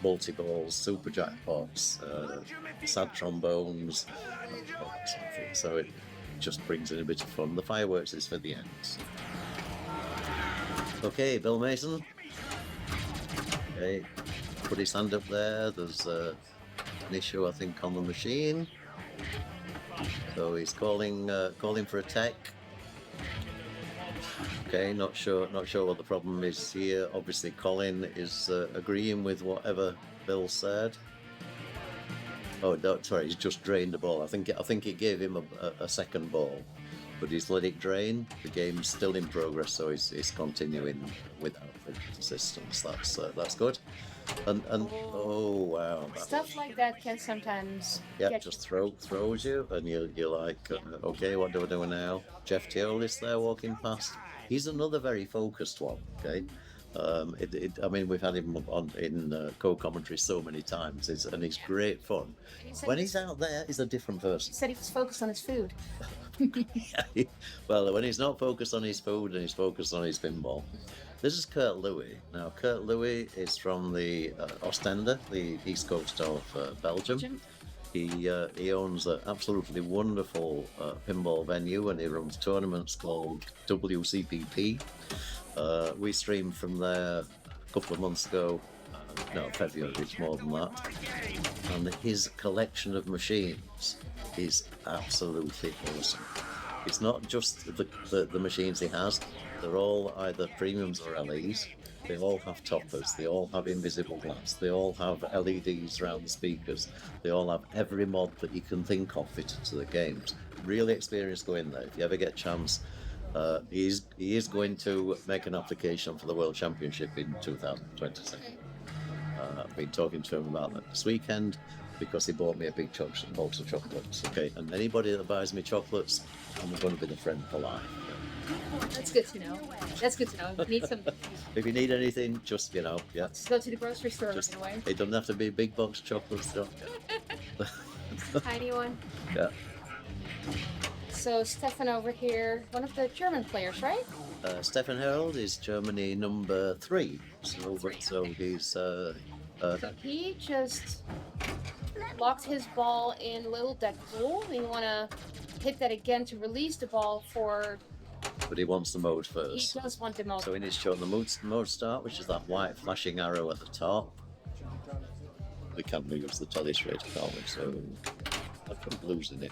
multi-balls, super jackpots, sad trombones, so it just brings in a bit of fun. The fireworks is for the end. Okay, Bill Mason. Okay, put his hand up there. There's an issue, I think, on the machine. So he's calling for a tech. Okay, not sure what the problem is here. Obviously, Colin is agreeing with whatever Bill said. Oh, no, sorry, he's just drained the ball. I think it gave him a second ball, but he's let it drain. The game's still in progress, so he's continuing without assistance. That's good. And oh wow, Stuff like that can sometimes get just throws you, and you're like, okay, what do I do now? Jeff Teolis there walking past. He's another very focused one. Okay, I mean, we've had him on in co-commentary so many times, and he's great fun. When he's out there, he's a different person. He said he was focused on his food. Well, when he's not focused on his food and he's focused on his pinball. This is Kurt Louwie. Now, Kurt Louwie is from the Ostende, the east coast of Belgium. He owns an absolutely wonderful pinball venue, and he runs tournaments called WCPP. We streamed from there a couple of months ago. No, February, it's more than that. And his collection of machines is absolutely awesome. It's not just the machines he has, they're all either premiums or LEs. They all have toppers, they all have invisible glass, they all have LEDs around the speakers, they all have every mod that you can think of fitted to the games. Really experienced, go in there. If you ever get a chance, he is going to make an application for the World Championship in 2026. I've been talking to him about that this weekend because he bought me a big box of chocolates. Okay, and anybody that buys me chocolates, I'm going to be the friend for life. That's good to know. That's good to know. If you need some, If you need anything, just yeah. just go to the grocery store Just, right away. it doesn't have to be a big box of chocolates. Don't. Tiny one. Yeah. So Stefan over here, one of the German players, right? Stefan Herold is Germany number 3. So he's So he just locked his ball in little Deadpool. You want to hit that again to release the ball for. but he wants the mode He first. does want the most. So he needs to show the mode start, which is that white flashing arrow at the top. We can't use the telestrator, can't we? So I keep losing it.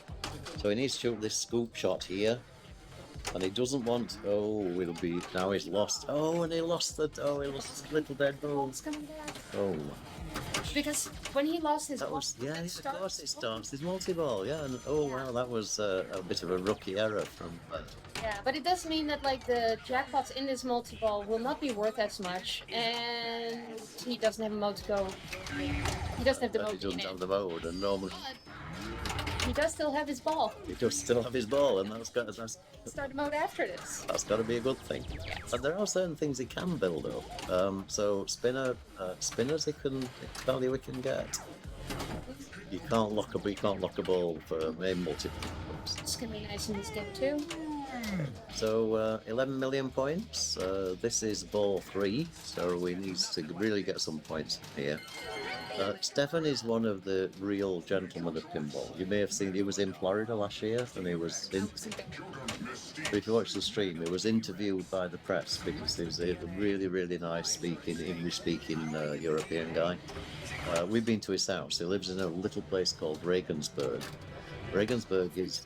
So he needs to shoot this scoop shot here. And he doesn't want. Oh, it'll be. Now he's lost. Oh, and he lost the. Oh, he lost his little Deadpool. It's coming back. Oh. Because when he lost his That ball, was, yeah, it of course it starts. His multi-ball, yeah. And, oh, wow, that was a bit of a rookie error from. Yeah, but it does mean that like the jackpots in this multi-ball will not be worth as much, and he doesn't have a mode to go. He doesn't have the He mode in doesn't it. have the mode, and normally But he does still have his ball. he does still have his ball, and that's Start mode after this. got to be a good thing. And there are certain things he can build up. So spinners he can get. You can't lock a ball for main multiple. It's gonna be nice in this game too. So 11 million points. This is ball 3, so we need to really get some points here. Stefan is one of the real gentlemen of pinball. You may have seen he was in Florida last year, and he was in. If you watch the stream, he was interviewed by the press because he was a really, really nice English-speaking European guy. We've been to his house. He lives in a little place called Regensburg. Regensburg is,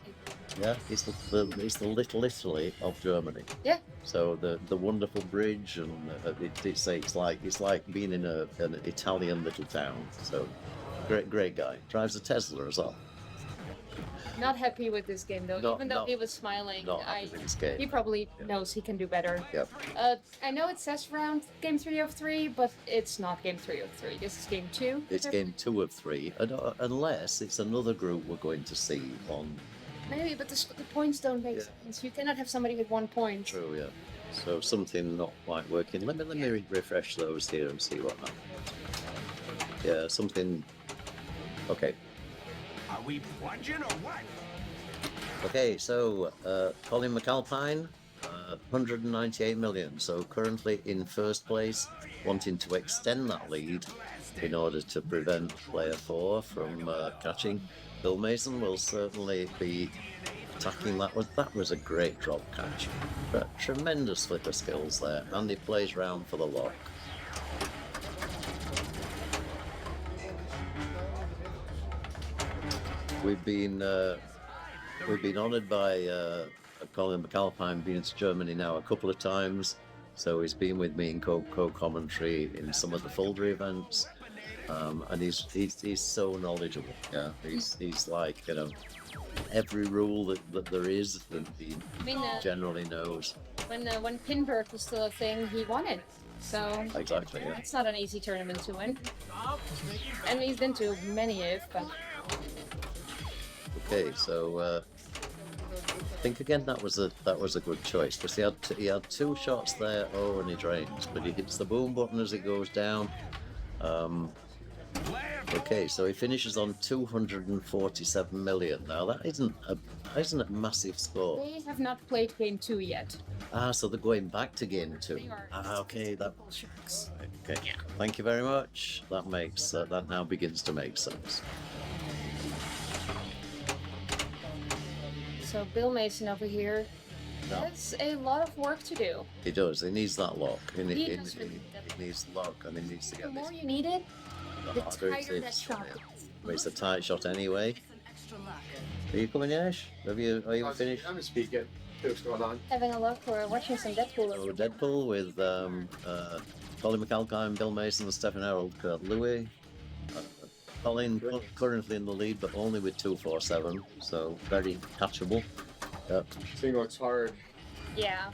it's the little Italy of Germany. Yeah. So the wonderful bridge, and it's like being in an Italian little town. So great guy. Drives a Tesla as well. Not happy with this game though. Even though he was smiling, Not happy with this game. he probably knows he can do better. Yep. I know it says around game 3 of 3, but it's not game 3 of 3. This is game 2. It's game 2 of 3, unless it's another group we're going to see on. Maybe, but the points don't make sense. You cannot have somebody with 1 point. True, yeah. So something not quite working. Let me refresh those here and see what happens. Yeah, something. Okay. Are we plunging or what? Okay, so Colin MacAlpine, 198 million. So currently in first place, wanting to extend that lead in order to prevent player 4 from catching. Bill Mason will certainly be attacking that one. That was a great drop catch. But tremendous flipper skills there, and he plays round for the lock. We've been honoured by Colin MacAlpine being to Germany now a couple of times. So he's been with me in co-commentary in some of the Folder events. And he's so knowledgeable. Yeah, he's like, every rule that there is that he generally knows. When Pinbird was still a thing, he won it. So Exactly. Yeah. it's not an easy tournament to win. And he's been to many but Okay, so think again that was a good choice because he had 2 shots there. Oh, and he drains, but he hits the boom button as it goes down. Okay, so he finishes on 247 million. Now that isn't a massive score. They have not played game 2 yet. Ah, so they're going back to game 2. They are. Ah, okay, that. Sharks. Okay, thank you very much. That makes that now begins to make sense. So Bill Mason over here has a lot of work to do. He does. He needs that lock. He does really needs lock, and he needs to The get more this. you need it, the harder it tighter that is. shot Yeah. is. But it's a tight shot anyway. Are you coming, Ash? Are you finished? I'm just speaking. See what's going on. Having a look, we're watching some Deadpool. So Deadpool with Colin MacAlpine, Bill Mason, and Stefan Herold, Louwie. Colin currently in the lead, but only with 247, so very catchable. Single, it's hard. Yeah.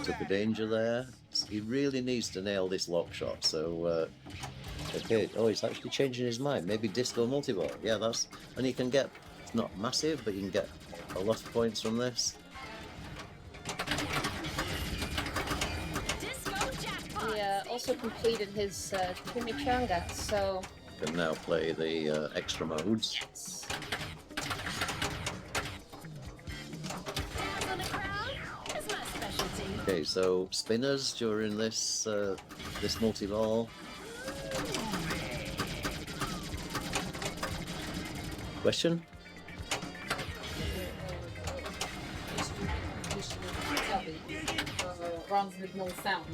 Took a danger there. He really needs to nail this lock shot. So, okay. Oh, he's actually changing his mind. Maybe disco multiball. Yeah, and you can get. It's not massive, but you can get a lot of points from this. He also completed his chimichanga, so. Can now play the extra modes. Yes. Okay, so spinners during this this multi-ball. Question? Runs with no sound.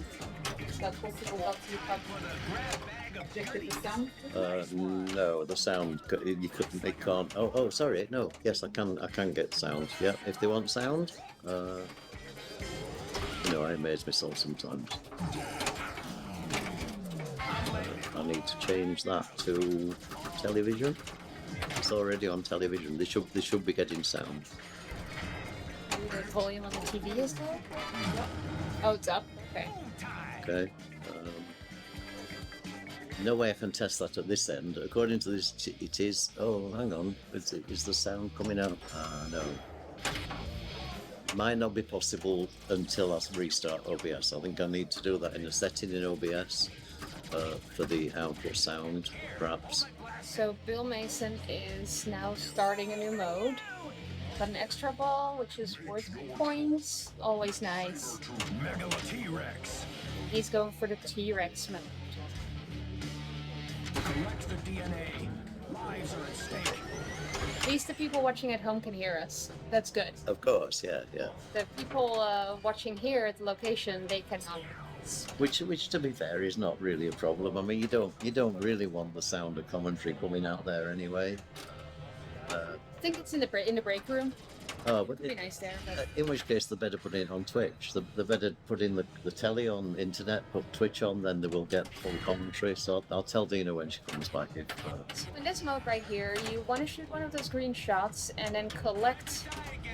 Is that possible that you have objected the sound? No, the sound you couldn't. They can't. Oh, sorry. No, yes, I can get sound. Yeah, if they want sound. I amaze myself sometimes. I need to change that to television. It's already on television. They should be getting sound. The volume on the TV is low? Oh, it's up? Okay. Okay. No way I can test that at this end. According to this, it is. Oh, hang on. Is the sound coming out? No. Might not be possible until I restart OBS. I think I need to do that in a setting in OBS for the output sound, perhaps. So Bill Mason is now starting a new mode. Got an extra ball, which is worth points. Always nice. T-Rex. He's going for the T-Rex mode. Collect the DNA. Lives are at stake. At least the people watching at home can hear us. That's good. Of course, yeah. The people watching here at the location, they cannot. Which, to be fair, is not really a problem. I mean, you don't really want the sound of commentary coming out there anyway. I think it's in the break room. Oh, but It'd be nice there. But... in which case, they better put it on Twitch. They better put in the telly on internet, put Twitch on, then they will get full commentary. So I'll tell Dina when she comes back. So in this mode right here, you want to shoot one of those green shots and then collect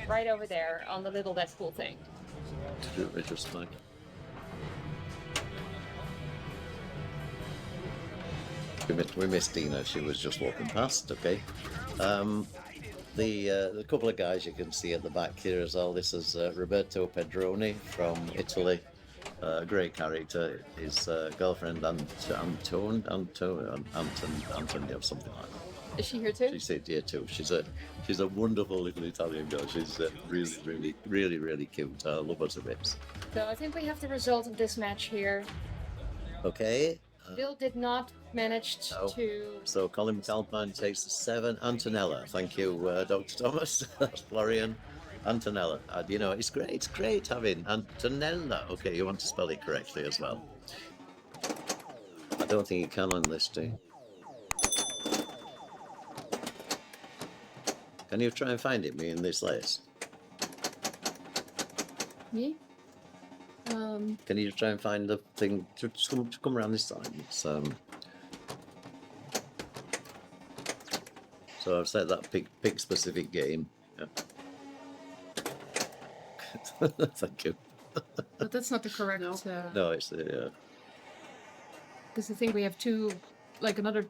right over there on the little Deadpool thing. To do it just fine. We missed Dina. She was just walking past. Okay. The couple of guys you can see at the back here as well. This is Roberto Pedroni from Italy. Great character. His girlfriend Antonia or something like that. Is she here too? She's here too. She's a wonderful little Italian girl. She's really cute. I love her to bits. So I think we have the result of this match here. Okay. Bill did not manage to... So Colin MacAlpine takes the 7. Antonella. Thank you, Dr. Thomas. That's Florian. Antonella. It's great. It's great having Antonella. Okay, you want to spell it correctly as well. I don't think you can on this team. Can you try and find it me in this list? Me? Can you try and find the thing to come around this side? It's, so I've set that pick specific game. Yeah. Thank you. But that's not the correct... No, it's the... Because I think we have two... Like another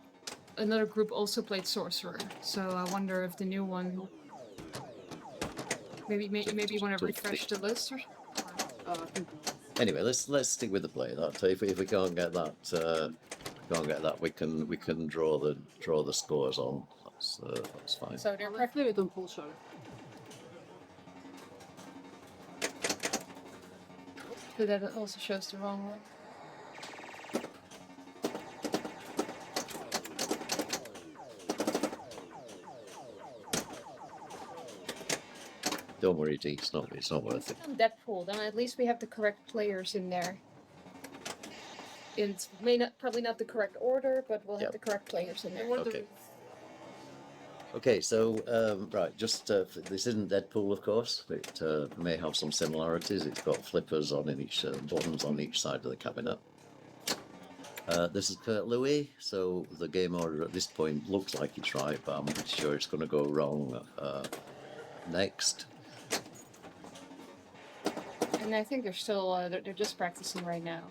group also played Sorcerer. So I wonder if the new one... Maybe you want to refresh the list or. Anyway, let's stick with the play. That if we can't get that, we can draw the scores on. That's fine. So they're Let's play it on full show. But that also shows the wrong one. Don't worry, Dee. It's not worth it. On Deadpool, then at least we have the correct players in there. It's probably not the correct order, but we'll have the correct players in there. Okay. Okay, so right, just this isn't Deadpool, of course. It may have some similarities. It's got flippers on in each buttons on each side of the cabinet. This is Louwie, so the game order at this point looks like it's right, but I'm pretty sure it's going to go wrong next. And I think they're still they're just practicing right now.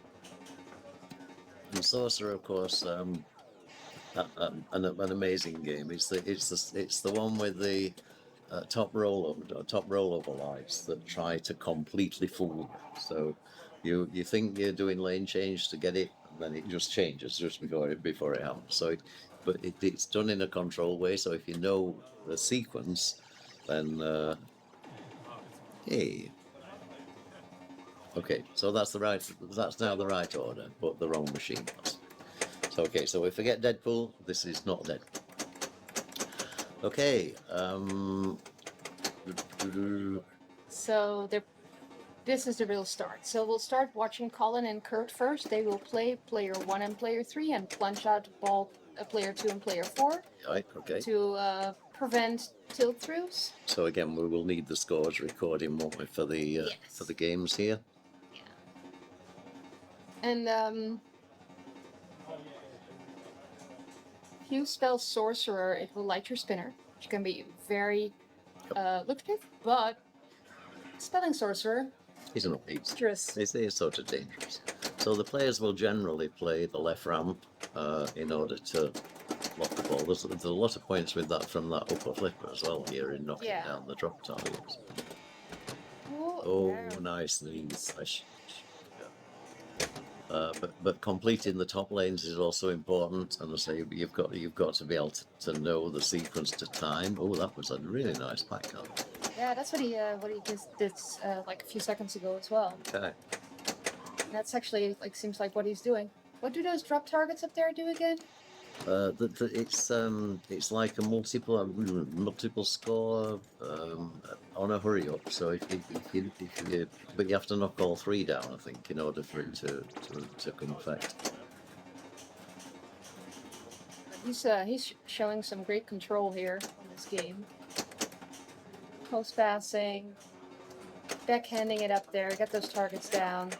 And Sorcerer, of course, an amazing game. It's the one with the top rollover lights that try to completely fool you. So you think you're doing lane change to get it, and then it just changes just before it happens. So, but it's done in a controlled way. So if you know the sequence, then hey. Okay, so that's now the right order, but the wrong machine was. So okay, so we forget Deadpool. This is not Deadpool. Okay. So this is the real start. So we'll start watching Colin and Kurt first. They will play player 1 and player 3 and plunge out ball player 2 and player 4. Right. Okay. To prevent tilt throughs. So again, we will need the scores recording, won't we, for the games here. And if you spell Sorcerer, it will light your spinner, which can be very lucrative, but spelling Sorcerer He's not easy. dangerous. It's sort of dangerous. So the players will generally play the left ramp in order to lock the ball. There's a lot of points with that from that upper flipper as well here in knocking down the drop targets. Oh, nicely. But completing the top lanes is also important, and I say you've got to be able to know the sequence to time. Oh, that was a really nice back card. Yeah, that's what he just did like a few seconds ago as well. Okay. That's actually seems like what he's doing. What do those drop targets up there do again? It's like a multiple score on a hurry up. So but you have to knock all 3 down, I think, in order for it to come effect. He's showing some great control here in this game. Post passing, backhanding it up there, get those targets down.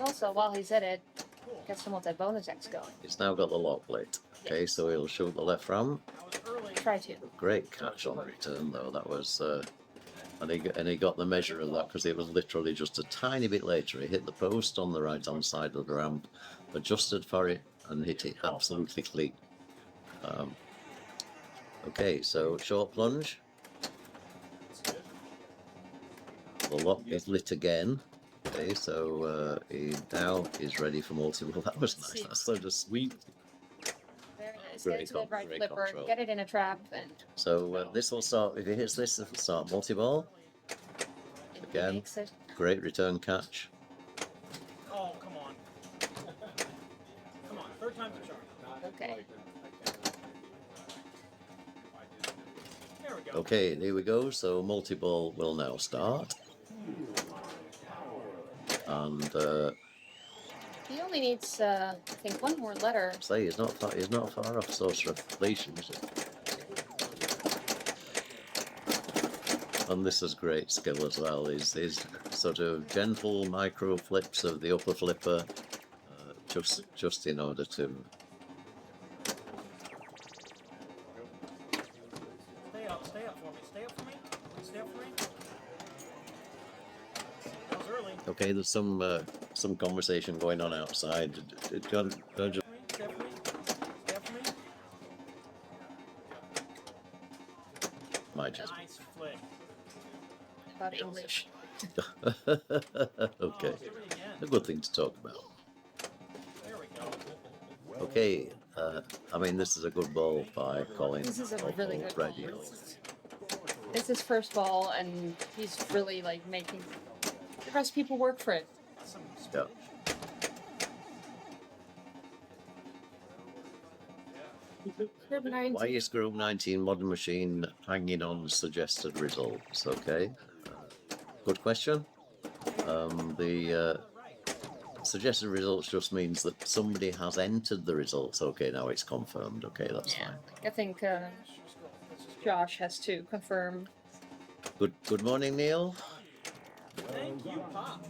Also, while he's at it, get some of that bonus X going. It's now got the lock plate. Okay, so he'll shoot the left ramp. Try to. Great catch on the return, though. That was, and he got the measure of that because it was literally just a tiny bit later. He hit the post on the right hand side of the ramp, adjusted for it, and hit it absolutely clean. Okay, so short plunge. The lock is lit again. Okay, so he now is ready for multiple. That was nice. That's so just sweet. Very nice. Get it to the right flipper, control. get it in a trap, and So this will start. If he hits this, it will start multi-ball. Again, makes it. great return catch. Oh, come on. Come on, third time's a charm. Okay. There we go. Okay, here we go. So multi-ball will now start. And He only needs, I think, one more letter. say he's not far off Sorcerer completion, is it? And this is great skill as well. Is sort of gentle micro flips of the upper flipper, just in order to. Stay up for me. Stay up for me. Stay up for me. That was early. Okay, there's some conversation going on outside. Don't just. Stay up for me. Stay up for me. My Jasmine. Nice flick. About English. Okay, Oh, give it again. a good thing to talk about. There we go. Okay, I mean, this is a good ball by Colin. This is a or- really or good Freddy. ball. It's his first ball, and he's really like making the rest of people work for it. Some Yeah. Group 9. Why is Group 19 modern machine hanging on suggested results? Okay, good question. The suggested results just means that somebody has entered the results. Okay, now it's confirmed. Okay, that's Yeah, fine. I think Josh has to confirm. Good morning, Neil. Thank you, Pop.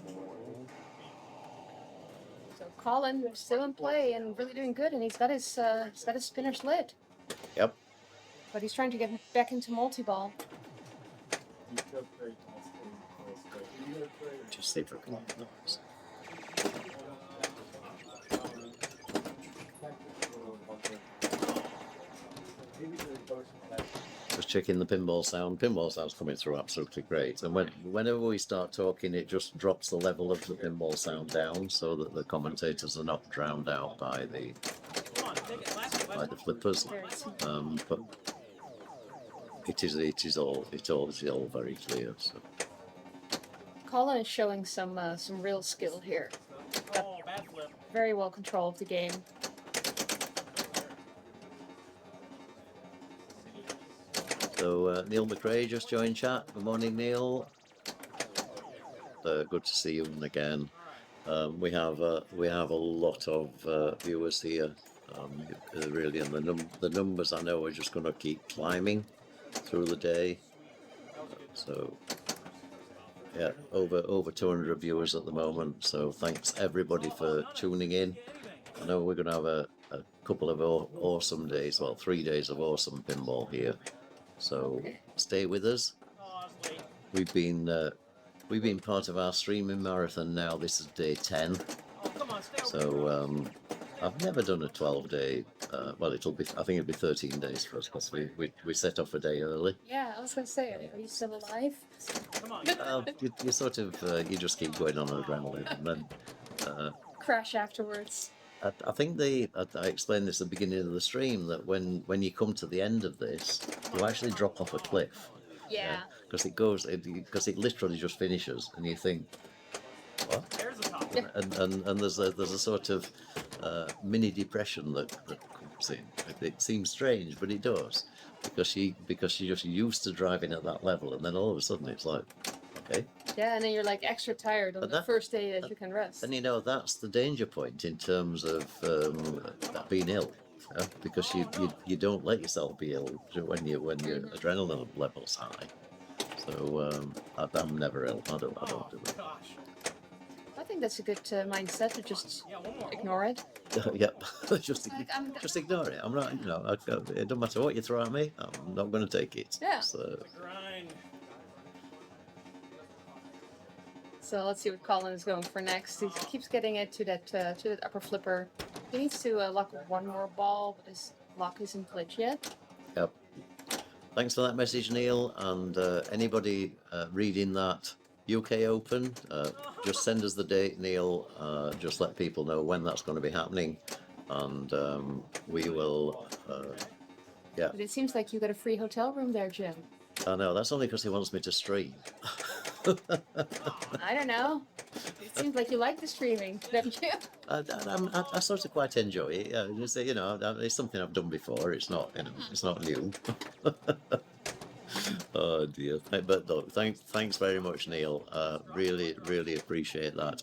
So Colin still in play and really doing good, and he's got his spinners lit, Yep. but he's trying to get back into multi-ball. Just see if I can get those. Just checking the pinball sound. Pinball sound's coming through absolutely great. And whenever we start talking, it just drops the level of the pinball sound down so that the commentators are not drowned out by the Come on, take it. Last one. flippers. Very simple. But it is all very clear. So. Colin is showing some real skill here. Oh, bad flip. Very well control of the game. So Neil McRae just joined chat. Good morning, Neil. Good to see you again. We have a lot of viewers here. Really, and the numbers I know are just going to keep climbing through the day. So yeah, over 200 viewers at the moment. So thanks everybody for tuning in. I know we're going to have a couple of awesome days. Well, 3 days of awesome pinball here. So stay with us. Oh, I was late. We've been part of our streaming marathon now. This is day 10. Oh, come on, stay over. So I've never done a 12-day. Well, I think it'll be 13 days for us because we set off a day early. Yeah, I was gonna say, are you still alive? Come on. You sort of you just keep going on adrenaline, and then Crash afterwards. I think I explained this at the beginning of the stream that when you come to the end of this, you actually drop off a cliff. Yeah. Because it literally just finishes, and you think, what? There's the top. And there's a sort of mini depression that comes in. It seems strange, but it does, because you're just used to driving at that level, and then all of a sudden it's like, okay. Yeah, and then you're like extra tired on But the first day that you can rest. And that's the danger point in terms of being ill, because you don't let yourself be ill when your adrenaline level's high. So I'm never ill. I don't do it. Gosh. I think that's a good mindset to just Yeah, one more. ignore it. Yep, just I'm- just ignore it. I'm not, it don't matter what you throw at me. I'm not going to take it. Yeah. So, Grind. So let's see what Colin is going for next. He keeps getting it to that upper flipper. He needs to lock one more ball, but his lock isn't glitched yet. yep. Thanks for that message, Neil. And anybody reading that UK Open, just send us the date, Neil. Just let people know when that's going to be happening, and we will. Yeah. But it seems like you got a free hotel room there, Jim. I know that's only because he wants me to stream. I don't know. It seems like you like the streaming, don't you? I sort of quite enjoy it. Yeah, just, it's something I've done before. It's not, it's not new. Oh dear. But look, thanks very much, Neil. Really, really appreciate that.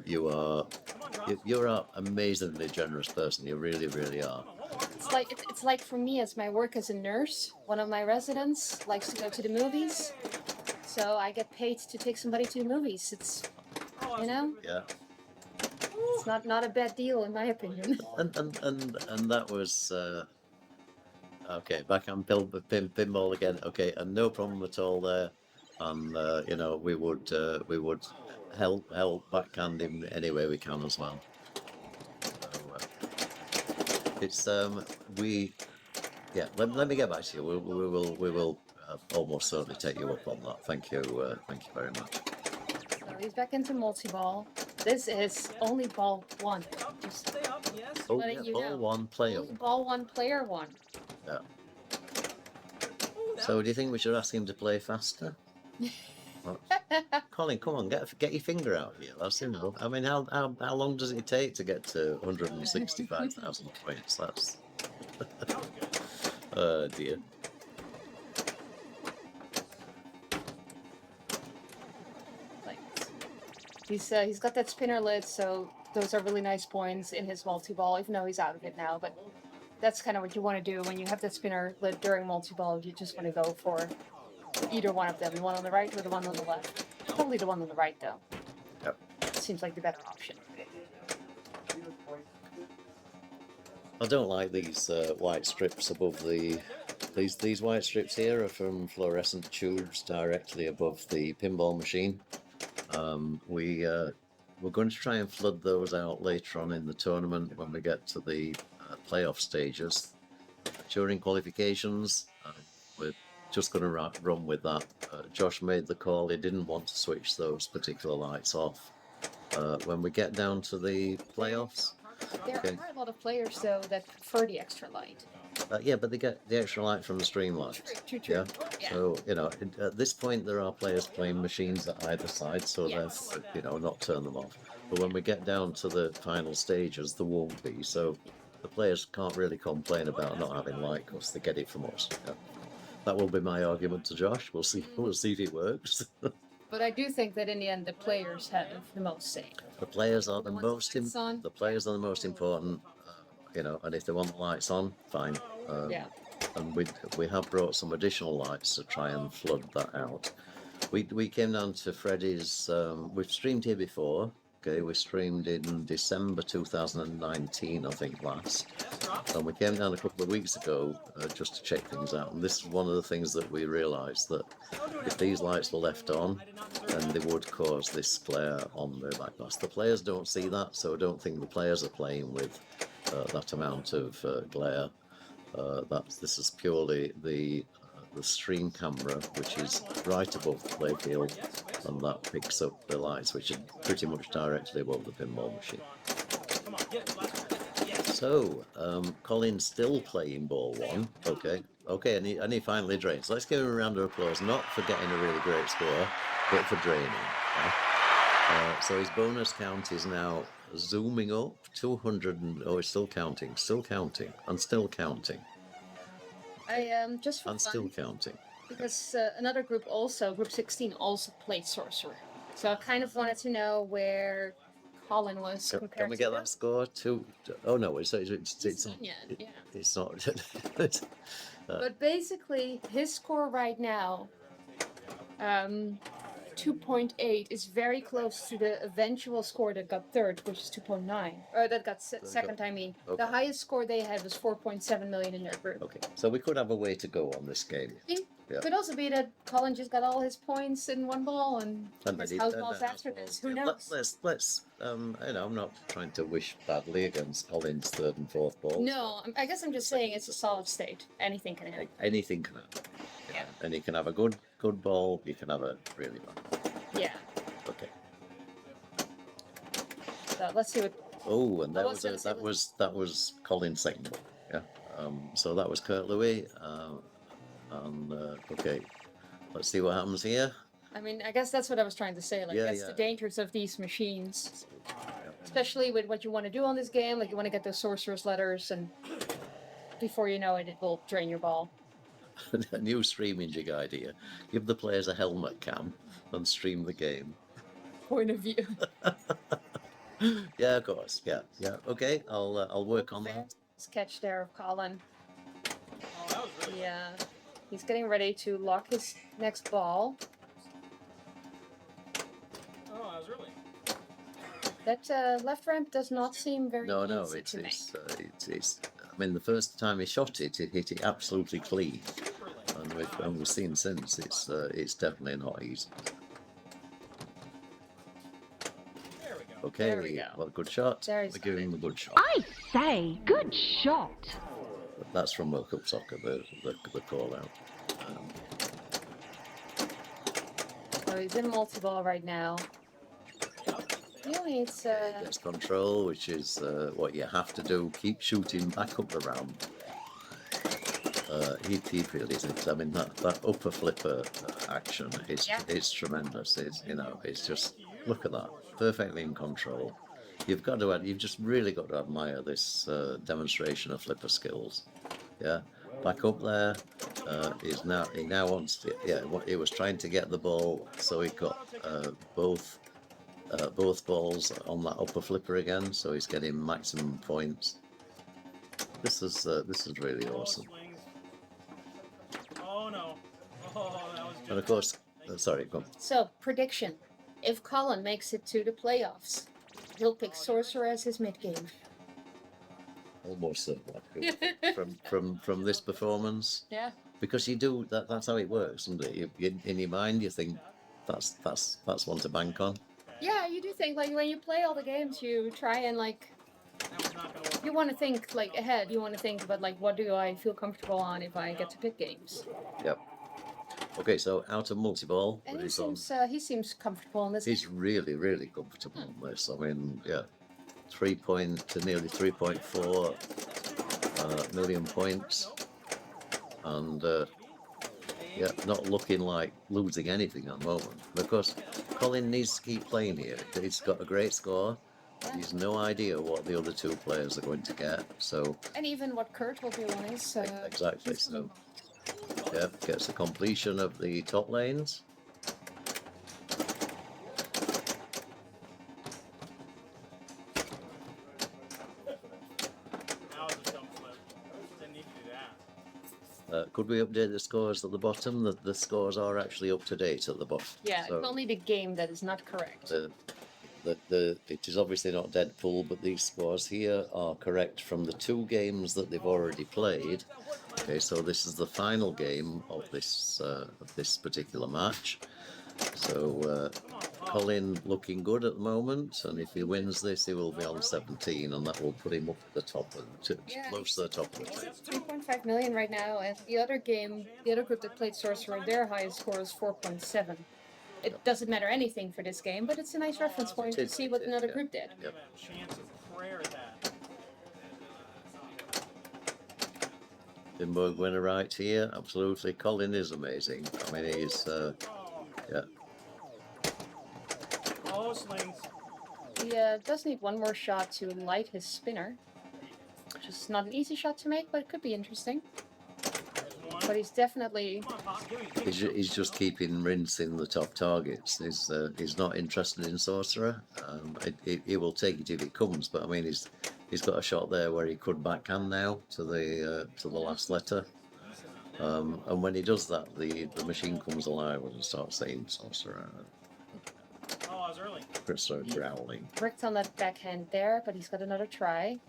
You're an amazingly generous person. You really, really are. It's like for me as my work as a nurse. One of my residents likes to go to the movies, so I get paid to take somebody to the movies. It's Yeah. it's not a bad deal in my opinion. And that was okay. Back on pinball again. Okay, and no problem at all there. And we would help backhand him any way we can as well. So, it's Yeah, let me get back to you. We will almost certainly take you up on that. Thank you very much. So he's back into multi-ball. This is only ball 1. Just Stay up, yes. Oh, letting yeah, you ball know. 1, player. only ball 1, player 1. Yeah. Ooh, So do you think we should ask him to play faster? Colin, come on, get your finger out here. That's enough. I mean, how long does it take to get to 165,000 points? That's oh dear. Like, he's got that spinner lid, so those are really nice points in his multi-ball, even though he's out of it now. But that's kind of what you want to do when you have that spinner lid during multi-ball. You just want to go for either one of them, the one on the right or the one on the left. Probably the one on the right, though. Yep. Seems like the better option. I don't like these white strips above the. These white strips here are from fluorescent tubes directly above the pinball machine. We're going to try and flood those out later on in the tournament when we get to the playoff stages. During qualifications, we're just going to run with that. Josh made the call. He didn't want to switch those particular lights off. When we get down to the playoffs, There okay. are a lot of players, though, that prefer the extra light. Yeah, but they get the extra light from the stream light. True. Yeah. Yeah. So, at this point, there are players playing machines at either side, so Yes. therefore, not turn them off. But when we get down to the final stages, there won't be. So the players can't really complain about not having light because they get it from us. Yeah. That will be my argument to Josh. We'll see. We'll see if it works. But I do think that in the end, the players have the most say. The players are the ones most. with lights on. The players are the most important. And if they want the lights on, fine. Yeah. And we have brought some additional lights to try and flood that out. We came down to Freddy's. We've streamed here before. Okay, we streamed in December 2019, I think, last. And we came down a couple of weeks ago just to check things out. And this is one of the things that we realised, that if these lights were left on, then they would cause this glare on the backpass. The players don't see that, so I don't think the players are playing with that amount of glare. This is purely the stream camera, which is right above the playfield, and that picks up the lights, which are pretty much directly above the pinball machine. Come on, get it. Last one. Yes. So, Colin's still playing ball 1. Okay, and he finally drains. Let's give him a round of applause, not for getting a really great score, but for draining. Yeah? So his bonus count is now zooming up 200. It's still counting, and still counting. I just for And fun, still counting. because another group group 16 also played Sorcerer. So I kind of wanted to know where Colin was compared Can we to get them. that score? Oh no, it's not. Yeah. It's not. But basically, his score right now, 2.8, is very close to the eventual score that got third, which is 2.9. Or that got second, I mean. Okay. The highest score they had was 4.7 million in their group. Okay, so we could have a way to go on this game. Yeah. Could also be that Colin just got all his points in one ball and And his then house and balls then after house this. balls. Who Yeah, knows? Let's. I'm not trying to wish badly against Colin's third and fourth ball. No, I guess I'm just saying it's a solid state. Anything can happen. Anything can happen. Yeah. And you can have a good ball. You can have a really bad. Yeah. Okay. So let's see what. Oh, and Well, let's that was Colin's second ball. Yeah. So that was Kurt Louwie. Okay. Let's see what happens here. I mean, I guess that's what I was trying to say. Like, Yeah, that's yeah. the dangers of these machines. Especially with what you want to do on this game. Like, you want to get those sorcerer's letters, and before you know it, it will drain your ball. A new streaming jig idea. Give the players a helmet cam and stream the game. Point of view. Yeah, of course. Yeah. Okay, I'll work on that. Sketch there of Colin. Oh, that was really Yeah. He's getting ready to lock his next ball. Oh, that was really. That left ramp does not seem very No, easy it's to make. it's. I mean, the first time he shot it, it hit it absolutely clean, Super late. and we've seen since it's definitely not easy. There we go. Okay, There we go. well, good shot. There he's We're giving him a good shot. I say, good shot. That's from World Cup Soccer, the call out. So he's in multi-ball right now. Really, it's Gets control, which is what you have to do. Keep shooting back up the ramp. He really thinks. I mean, that upper flipper action is it's tremendous. It's it's just look at that, perfectly in control. You've just really got to admire this demonstration of flipper skills. Yeah, back up there. He now wants to. Yeah, he was trying to get the ball, so he got both balls on that upper flipper again. So he's getting maximum points. This is really awesome. Oh no. Oh, that was just... And of course, sorry, go on. So, prediction. If Colin makes it to the playoffs, he'll pick Sorcerer as his mid-game. Almost certain. from this performance. Yeah. Because you do that's how it works, isn't it? In your mind, you think that's one to bank on. Yeah, you do think, like, when you play all the games, you try and, like, That was not gonna work. you want to think, like, ahead. You want to think about, like, what do I feel comfortable on if I get to pick games? Yep. Okay, so out of multi-ball. And he's he seems comfortable in this. He's really, really comfortable on this. I mean, yeah, 3 point to nearly 3.4 million points, and yeah, not looking like losing anything at the moment. But of course, Colin needs to keep playing here. He's got a great score. He's no idea what the other two players are going to get. So And even what Kurt will do on his. exactly. his So yeah, gets the completion of the top lanes. That was a dumb flip. Didn't need to do that. Could we update the scores at the bottom? The scores are actually up to date at the bottom. Yeah, So it's only the game that is not correct. it is obviously not Deadpool, but these scores here are correct from the 2 games that they've already played. Okay, so this is the final game of this particular match. So Colin looking good at the moment, and if he wins this, he will be on 17, and that will put him up at the top close to the top of the He's table. at 3.5 million right now, and the other group that played Sorcerer, their highest score is 4.7. It doesn't matter anything for this game, but it's a nice reference point to see what another group did. Didn't have a chance of prayer at that. Pinball winner right here, absolutely. Colin is amazing. I mean, he's yeah. Oh, slings. He does need one more shot to light his spinner, which is not an easy shot to make, but it could be interesting. There's one. But he's definitely Come on, Pop, give me. He's just keeping rinsing the top targets. He's not interested in Sorcerer. He will take it if it comes, but I mean he's got a shot there where he could backhand now to the last letter. And when he does that, the machine comes alive and starts saying Sorcerer. Oh, I was early. Chris starts growling. bricked on that backhand there, but he's got another try.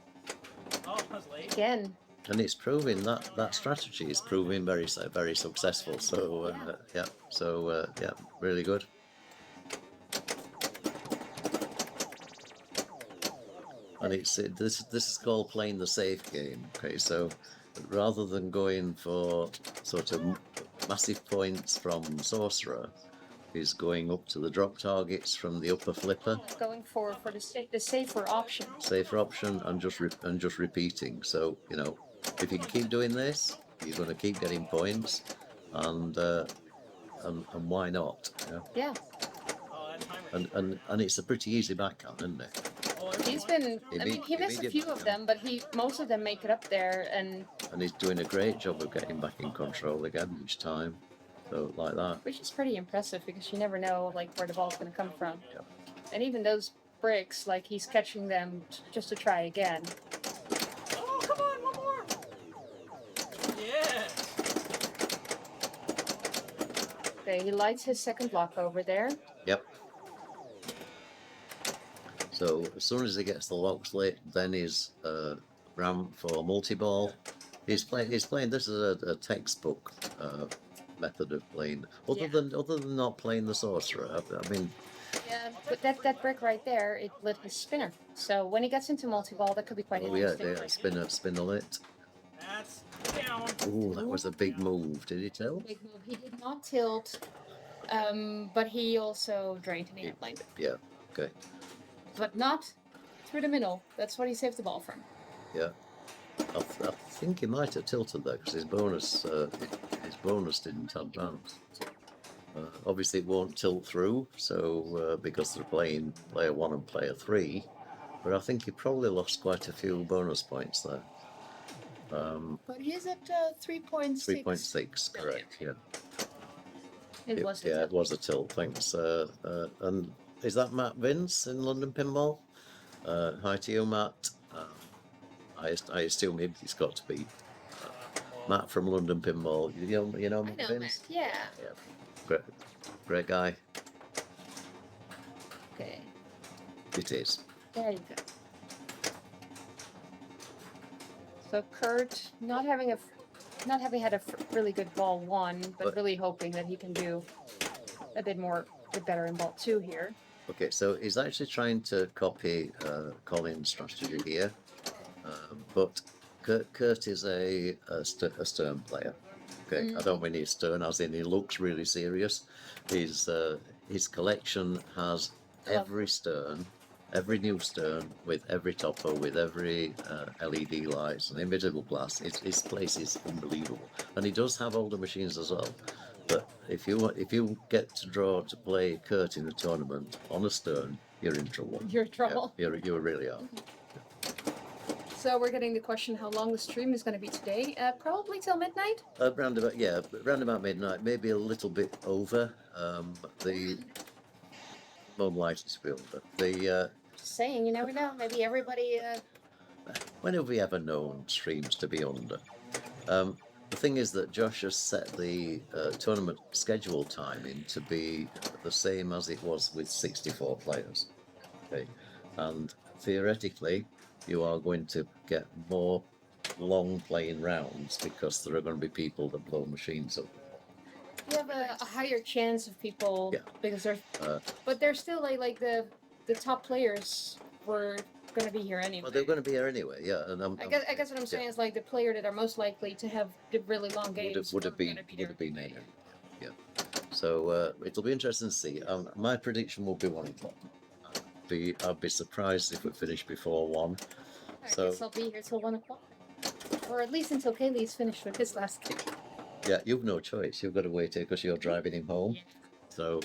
Oh, I was late. Again, And it's proving that strategy is proving very successful. So yeah, yeah, really good. And this is called playing the safe game. Okay, so rather than going for sort of massive points from Sorcerer, he's going up to the drop targets from the upper flipper. going for the safer option. Safer option and just repeating. So if you can keep doing this, you're going to keep getting points, and why not? Yeah, Oh, that timer. And it's a pretty easy backhand, isn't it? Oh, he's been. I mean, he missed a few of them, but most of them make it up there, and And he's doing a great job of getting back in control again each time. So like that. which is pretty impressive because you never know like where the ball's going to come from. Yep. And even those bricks, like he's catching them just to try again. Oh, come on, one more. Yeah. Okay, he lights his second block over there. Yep. So as soon as he gets the locks lit, then his ramp for multi-ball. He's playing. This is a textbook method of playing. Other than not playing the Sorcerer. I mean, Yeah, but that brick right there, it lit his spinner. So when he gets into multi-ball, that could be quite oh yeah, interesting. spinner lit. down. Ooh, that was a big move. Did he tell? Big move. He did not tilt, but he also drained an airplane. Yeah. Okay. But not through the middle. That's what he saved the ball from. Yeah. I think he might have tilted there because his bonus didn't advance. Obviously, it won't tilt through, so because they're playing player 1 and player 3. But I think he probably lost quite a few bonus points there. But he is at 3.6. 3.6, correct? Yeah. It was. Yeah, it was a tilt. Thanks. And is that Matt Vince in London Pinball? Hi to you, Matt. I assume he's got to be Matt from London Pinball. You know I Matt know, Vince? Matt. Yeah. Yeah. Great guy. Okay. It is. There you go. So Kurt, not having had a really good ball 1, but really hoping that he can do a bit better in ball 2 here. Okay, so he's actually trying to copy Colin's strategy here, but Kurt is a stern player. Okay, I don't mean he's stern as in he looks really serious. His collection has every stern, every new stern, with every topper, with every LED lights and invisible glass. His place is unbelievable, and he does have older machines as well. But if you get to draw to play Kurt in a tournament on a stern, you're in trouble. You're in trouble. Yeah, you really are. So we're getting the question how long the stream is going to be today. Probably till midnight. Round about midnight, maybe a little bit over. The more likely to be over. Just saying, you never know. Maybe everybody. When have we ever known streams to be under? The thing is that Josh has set the tournament schedule timing to be the same as it was with 64 players. Okay, and theoretically, you are going to get more long playing rounds because there are going to be people that blow machines up. You have a higher chance of people because there's, but they're still like the top players were going to be here anyway. Well, they're going to be here anyway, yeah. And I guess what I'm saying is like the player that are most likely to have the really long games would have been here. Yeah. So it'll be interesting to see. My prediction will be 1 o'clock. I'd be surprised if we finish before 1. I guess I'll be here till 1 o'clock, or at least until Kaylee's finished with his last game. Yeah, you've no choice. You've got to wait here because you're driving him home. Yeah. So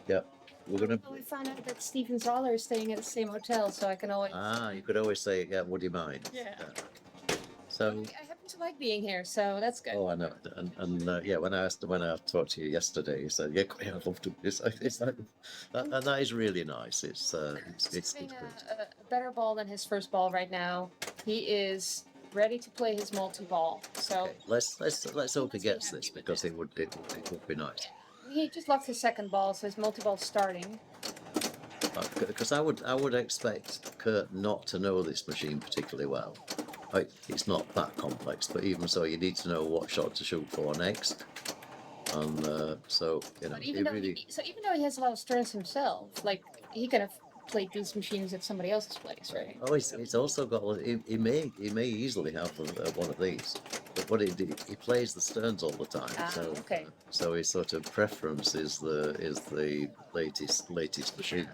yeah. We're gonna. Well, I found out that Stephen Zoller is staying at the same hotel, so I can always. You could always say, yeah, would you mind? Yeah. So. I happen to like being here, so that's good. Oh, I know, and yeah, when I talked to you yesterday, you said, yeah, I'd love to. It's like and that is really nice. It's having a better ball than his first ball right now. He is ready to play his multi-ball. So okay. Let's hope he gets this because it would be nice. He just lost his second ball, so his multi-ball's starting. Because I would expect Kurt not to know this machine particularly well. It's not that complex, but even so, you need to know what shot to shoot for next. And so But even though he has a lot of sterns himself, like he could have played these machines at somebody else's place, right? Oh, he's also got. He may easily have one of these, but what he plays the sterns all the time. Okay. So his sort of preference is the latest machine.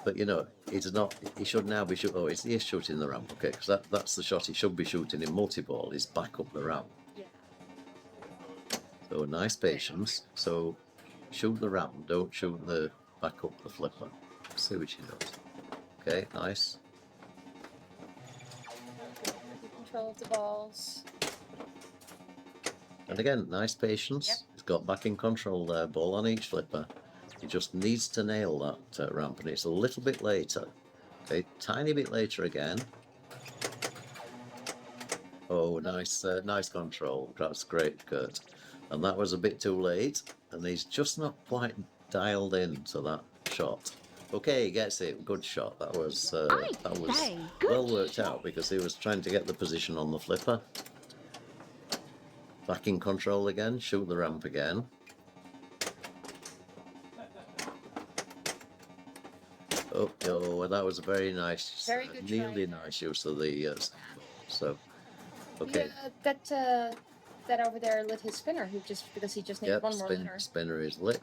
But he's not. He should now be shooting. Oh, he is shooting the ramp. Okay, because that's the shot he should be shooting in multi-ball. Is back up the ramp. Yeah. So nice patience. So shoot the ramp. Don't shoot the back up the flipper. See what she does. Okay, nice. Control of the balls. And again, nice patience. Yep. He's got back in control there. Ball on each flipper. He just needs to nail that ramp, and it's a little bit later. Okay, tiny bit later again. Oh, nice control. That's great, Kurt. And that was a bit too late, and he's just not quite dialed into that shot. Okay, he gets it. Good shot. That was well worked out because he was trying to get the position on the flipper. Back in control again. Shoot the ramp again. Oh, that was a very nice, Very good really try. nice use of the. So, okay. Yeah, that over there lit his spinner, because he just needed Yep, one more litter. spinner is lit.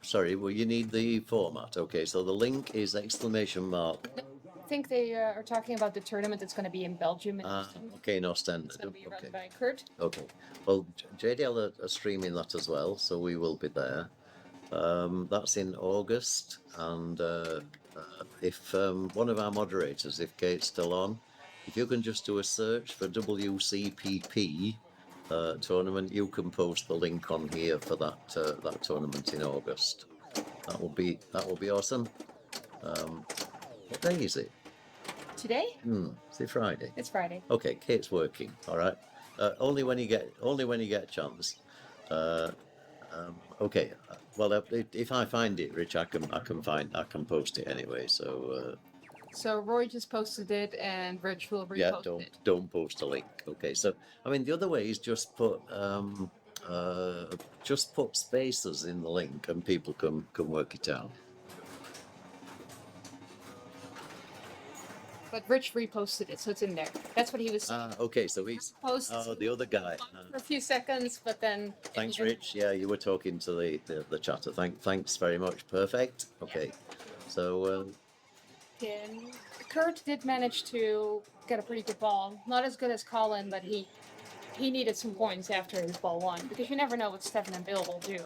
Sorry, well, you need the format. Okay, so the link is exclamation mark. I think they are talking about the tournament that's going to be in Belgium. Okay, in Ostend. It's going to be run Okay. by Kurt. Okay. Well, JDL are streaming that as well, so we will be there. That's in August, and if one of our moderators, if Kate's still on, if you can just do a search for WCPP tournament, you can post the link on here for that tournament in August. That will be awesome. What day is it? Today? Is it Friday? It's Friday. Okay, Kate's working. All right. Only when you get a chance. Okay. Well, if I find it, Rich, I can post it anyway. So. So Roy just posted it, and Rich will repost Yeah. it. Don't post a link. Okay. So I mean, the other way is just put spaces in the link, and people can work it out. But Rich reposted it, so it's in there. That's what he was saying. Okay. So he's the other guy. For a few seconds, but then. Thanks, Rich. Yeah, you were talking to the chatter. Thanks very much. Perfect. Okay. So. Kurt did manage to get a pretty good ball. Not as good as Colin, but he needed some points after his ball won, because you never know what Stefan and Bill will do.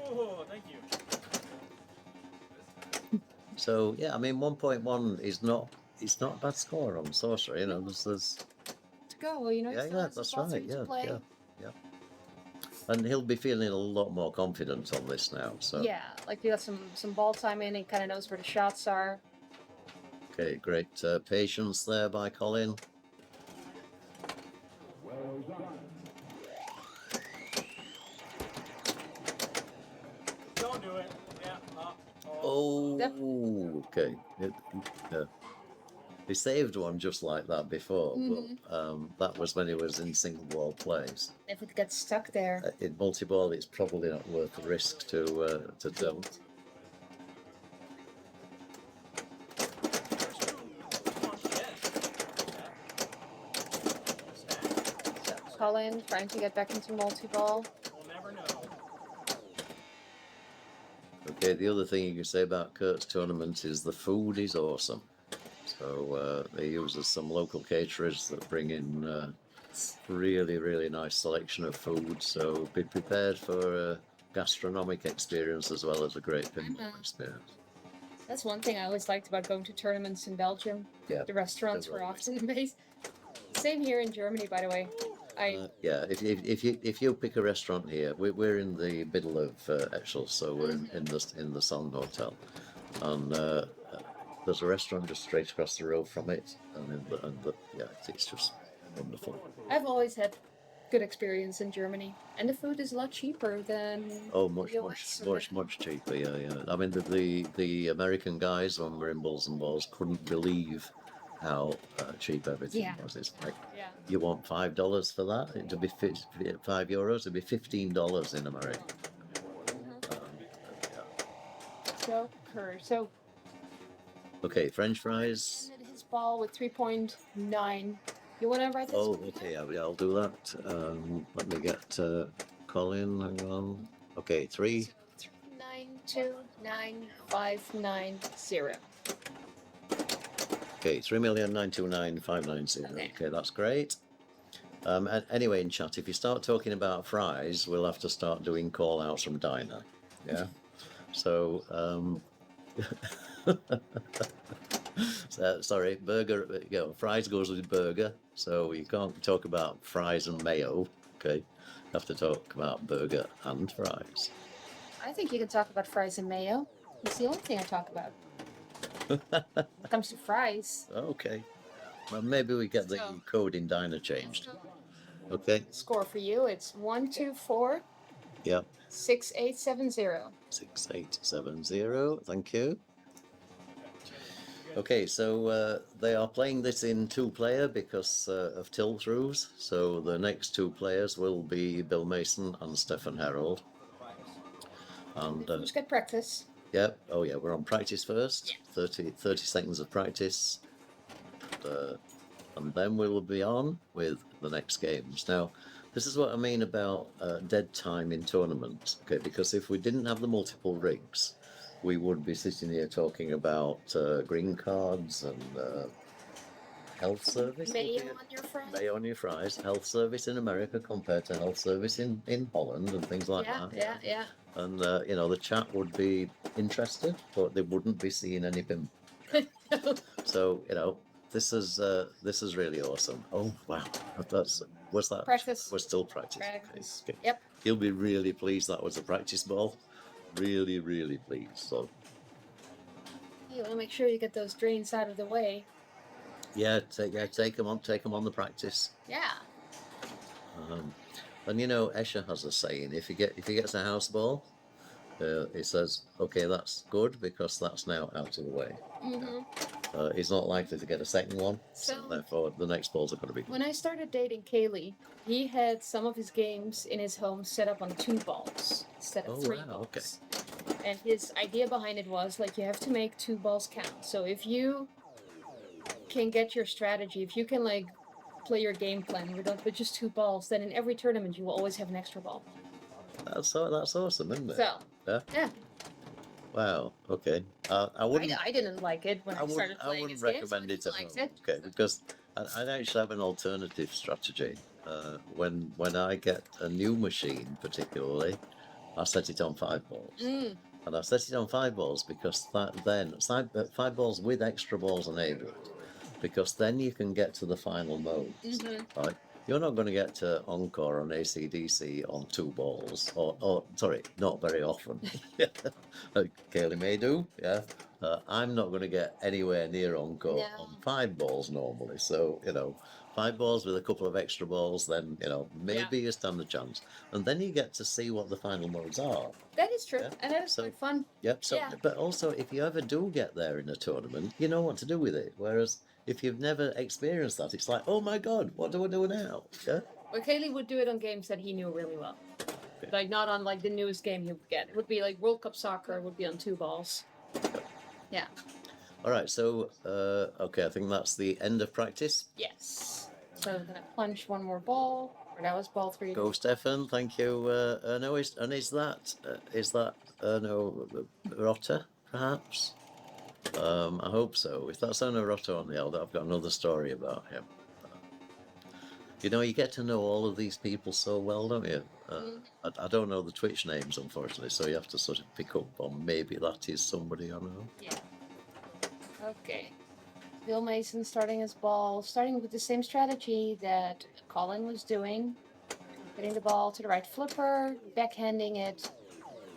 Oh, thank you. So yeah, I mean 1.1 is not a bad score on Sorcerer. You know, there's To go, you know. yeah, still has that's lots right. to play. Yeah. And he'll be feeling a lot more confident on this now. So Yeah, like he got some ball time in. He kind of knows where the shots are. okay, great patience there by Colin. Don't do it. Yeah. Oh, okay. He saved one just like that before, but that was when he was in single ball plays. If it gets stuck there. In multi-ball, it's probably not worth the risk to do. Colin trying to get back into multi-ball. We'll never know. Okay, the other thing you can say about Kurt's tournament is the food is awesome. So they use some local caterers that bring in really, really nice selection of food. So be prepared for a gastronomic experience as well as a great pinball experience. That's one thing I always liked about going to tournaments in Belgium. Yeah, The restaurants were always. often amazing. Same here in Germany, by the way. Yeah, if you pick a restaurant here, we're in the middle of Echzell, so we're in the Sun Hotel, and there's a restaurant just straight across the road from it, yeah, it's just wonderful. I've always had good experience in Germany, and the food is a lot cheaper than Much cheaper. Yeah. I mean the American guys when we're in Bulls&Balls couldn't believe how cheap everything was. It's like you want $5 for that? It'd be €5. It'd be $15 in America. So Okay, French fries. ended his ball with 3.9. You want to write this? Oh, one okay, yeah, I'll do that. Let me get Colin. Hang on. Okay, 3. 929,590. Okay, 3,929,590. Okay, that's great. Anyway, in chat, if you start talking about fries, we'll have to start doing call outs from Dina. Yeah. So, sorry, burger. Fries goes with burger, so you can't talk about fries and mayo. Okay, you have to talk about burger and fries. I think you can talk about fries and mayo. It's the only thing I talk about. When it comes to fries. Okay. Well, maybe we get the code in Dina changed. Okay. Score for you, it's 124. Yep. 6870. 6870. Thank you. Okay, so they are playing this in 2-player because of tilt-throughs. So the next 2 players will be Bill Mason and Stefan Herold. And Just get practice. Yep. Oh yeah, we're on practice first. 30 seconds of practice. And then we'll be on with the next games. Now, this is what I mean about dead time in tournaments. Okay, because if we didn't have the multiple rigs, we would be sitting here talking about green cards and health service. Mayo on your fries. Mayo on your fries. Health service in America compared to health service in Holland and things like Yeah, that. yeah. And you know, the chat would be interested, but they wouldn't be seeing any pimp. So you know, this is really awesome. Oh wow, was that Practice. was still practice. Practice. Okay. Yep. He'll be really pleased that was a practice ball. Really, really pleased. So You want to make sure you get those drains out of the way. yeah, take him on the practice. Yeah. And you know, Escher has a saying: if he gets a house ball, he says, "Okay, that's good because that's now out of the way." He's not likely to get a second one, so therefore the next balls are going to be good. When I started dating Kaylee, he had some of his games in his home set up on 2 balls instead of 3 balls. Okay. And his idea behind it was like you have to make 2 balls count. So if you can get your strategy, if you can like play your game plan with just 2 balls, then in every tournament you will always have an extra ball. That's awesome, isn't it? So yeah. Wow. Okay. I wouldn't. I didn't like it when I started playing. I wouldn't recommend it at home. Okay, because I actually have an alternative strategy. When I get a new machine, particularly, I set it on 5 balls. And I set it on 5 balls because then 5 balls with extra balls enabled, because then you can get to the final mode. Right? You're not going to get to Encore on ACDC on 2 balls, or sorry, not very often. Kaylee may do, yeah. I'm not going to get anywhere near Encore on 5 balls normally. So, you know, 5 balls with a couple of extra balls, then, you know, maybe you stand a chance. And then you get to see what the final modes are. That is true, and that is quite fun. Yep. So, but also, if you ever do get there in a tournament, you know what to do with it. Whereas if you've never experienced that, it's like, oh my God, what do I do now? Yeah. Well, Kaylee would do it on games that he knew really well. Okay. Like not on like the newest game he would get. It would be like World Cup soccer would be on 2 balls. Yeah. All right. So, okay, I think that's the end of practice. Yes. So I'm gonna punch 1 more ball. Or that was ball 3. Go, Stefan. Thank you. No, is that Rotter, perhaps? I hope so. If that's Erno Rotter on the elder, I've got another story about him. You know, you get to know all of these people so well, don't you? I don't know the Twitch names, unfortunately, so you have to sort of pick up on maybe that is somebody I know. Yeah. Okay. Bill Mason starting his ball, starting with the same strategy that Colin was doing. Getting the ball to the right flipper, backhanding it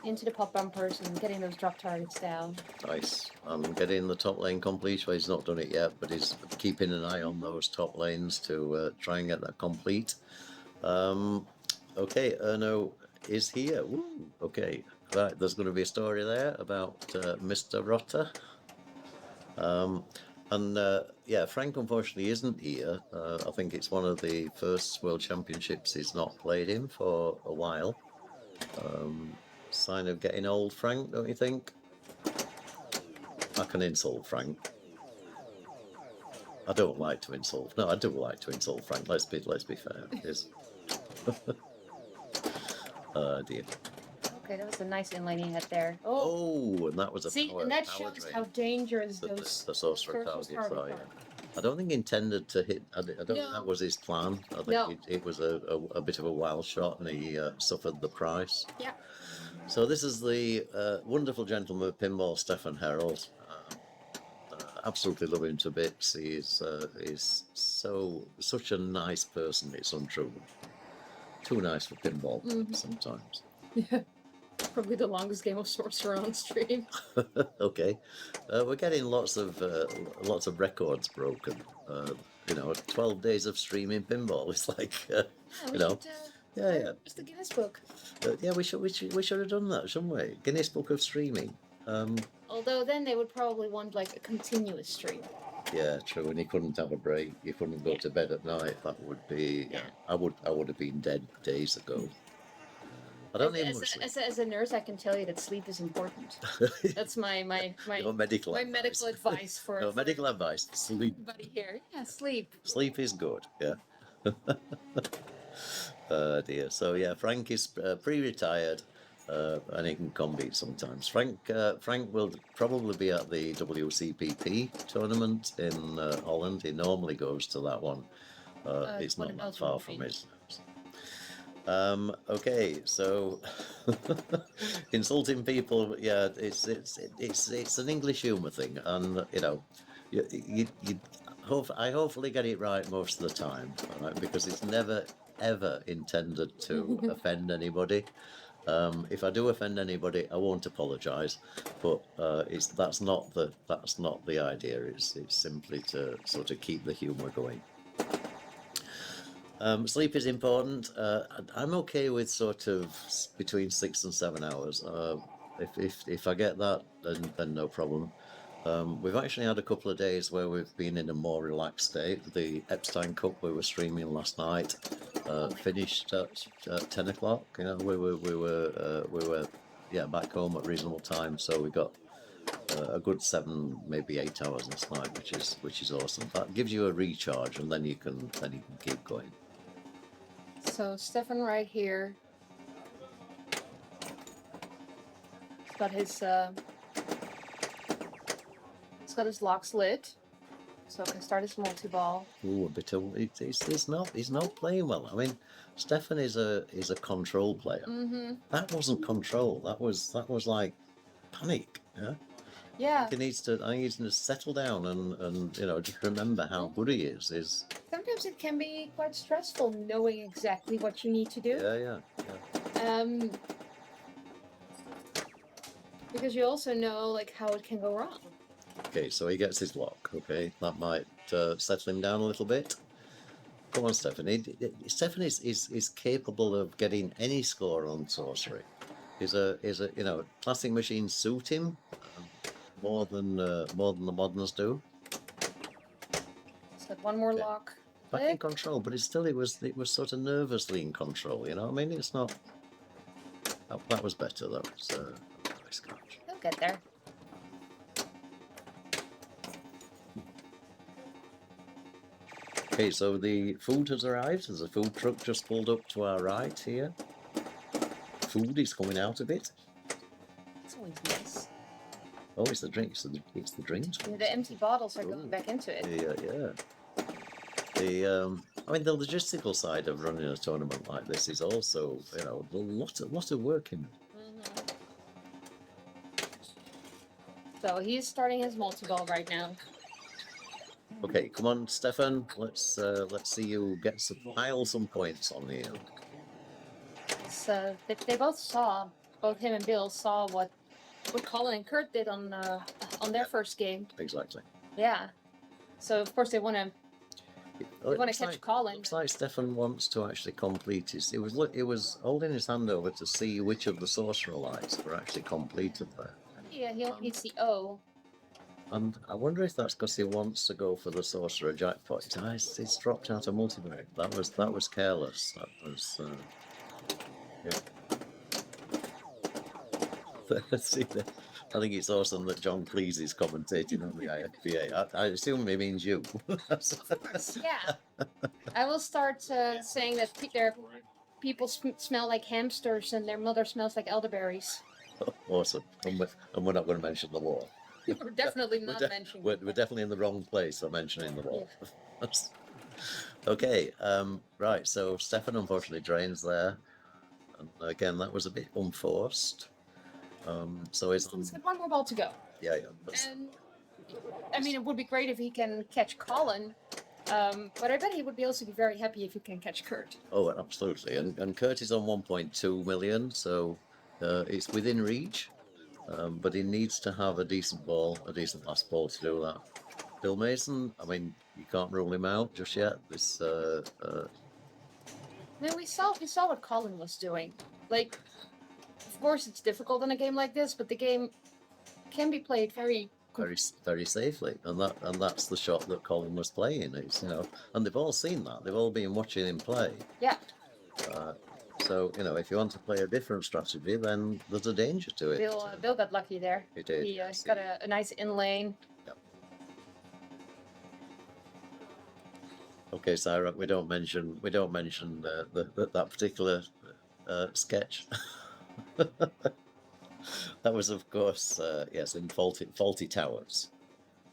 into the pop bumpers and getting those drop targets down. Nice. And getting the top lane complete. Well, he's not done it yet, but he's keeping an eye on those top lanes to try and get that complete. Okay, Erno is here. Woo, okay, right, there's going to be a story there about Mr. Rotter. Yeah, Frank unfortunately isn't here. I think it's one of the first World Championships he's not played in for a while. Sign of getting old, Frank, don't you think? I can insult Frank. I don't like to insult. No, I do like to insult Frank. Let's be fair. Yes. Dear. Okay, that was a nice inlane he had there. Oh, and that was a see, power, and that power shows drain. how dangerous The those sorcerer targets are. Yeah. are. I don't think he intended to hit. I don't think that was his plan. I think it was a bit of a wild shot, and he suffered the price. Yeah. So this is the wonderful gentleman of pinball, Stefan Herold. Absolutely love him to bits. He's such a nice person. It's untrue. Too nice for pinball sometimes. Yeah. Probably the longest game of Sorcerer on stream. Okay, we're getting lots of records broken. 12 days of streaming pinball. It's like It's the Guinness Book. Yeah, we should have done that, shouldn't we? Guinness Book of Streaming. Although then they would probably want like a continuous stream. Yeah, true. And you couldn't have a break. You couldn't go to bed at night. That would be. I would have been dead days ago. I don't need much As a nurse, I can tell you that sleep is important. sleep. That's my Your medical my advice. medical advice for No, medical advice. Sleep. everybody here. Yeah, sleep. Sleep is good. Yeah. Dear. So yeah, Frank is pre-retired, and he can compete sometimes. Frank will probably be at the WCPP tournament in Holland. He normally goes to that one. It's what not that else far would it from be? his house. Okay, so insulting people, yeah, it's an English humour thing, and you know, you I hopefully get it right most of the time, right? Because it's never ever intended to offend anybody. If I do offend anybody, I won't apologise, but that's not the idea. It's simply to sort of keep the humour going. Sleep is important. I'm okay with sort of between 6 and 7 hours. If I get that, then no problem. We've actually had a couple of days where we've been in a more relaxed state. The Epstein Cup we were streaming last night finished at 10 o'clock. You know, we were back home at reasonable time, so we got a good 7, maybe 8 hours last night, which is awesome. That gives you a recharge, and then you can keep going. So Stefan right here. He's got his locks lit, so I can start his multi-ball. Ooh, a bit of he's not playing well. I mean, Stefan is a control player. Mm-hmm. That wasn't control. That was like panic. Yeah. Yeah. I think he needs to settle down and you know, just remember how good he is. Sometimes it can be quite stressful knowing exactly what you need to do. Yeah. Because you also know like how it can go wrong. Okay, so he gets his lock. Okay, that might settle him down a little bit. Come on, Stefan. Stefan is capable of getting any score on sorcery. Is a you know, classic machines suit him more than the moderns do. It's got one more lock. Back in control, but it was sort of nervously in control. You know what I mean? It's not. That was better. That was a nice catch. He'll get there. Okay, so the food has arrived. There's a food truck just pulled up to our right here. Food is coming out of it. It's always nice. Oh, it's the drinks. It's the drinks. Yeah, the empty bottles are going back into it. Yeah. I mean, the logistical side of running a tournament like this is also, you know, a lot of work in it. Mm-hmm. So he's starting his multi-ball right now. Okay, come on, Stefan. Let's see you pile some points on here. So they both him and Bill saw what Colin and Kurt did on their first game. Exactly. Yeah. So of course they want to catch Colin. Looks like Stefan wants to actually complete his. It was holding his hand over to see which of the sorcerer lights were actually completed there. Yeah, he only needs the O. And I wonder if that's because he wants to go for the sorcerer jackpot. It's dropped out of multiplayer. That was careless. That was. Yeah. See, I think it's awesome that John Cleese is commentating on the IFPA. I assume it means you. Yeah. I will start saying that their people smell like hamsters and their mother smells like elderberries. Awesome. And we're not going to mention the law. We're definitely not mentioning. We're definitely in the wrong place for mentioning the law. Yeah. Okay. Right. So Stefan unfortunately drains there, and again that was a bit unforced. So he's got one more ball to go. Yeah. And I mean, it would be great if he can catch Colin, but I bet he would also be very happy if he can catch Kurt. Oh, absolutely. And Kurt is on 1.2 million, so it's within reach. But he needs to have a decent last ball to do that. Bill Mason, I mean, you can't rule him out just yet. This. No, we saw what Colin was doing. Like, of course, it's difficult in a game like this, but the game can be played very safely, and that's the shot that Colin was playing. It's, you know, and they've all seen that. They've all been watching him play. Yeah. So, you know, if you want to play a different strategy, then there's a danger to it. Bill got lucky there. He did. He got a nice in lane. Yep. Okay, Sarah, we don't mention that particular sketch. That was, of course, yes, in Faulty Towers.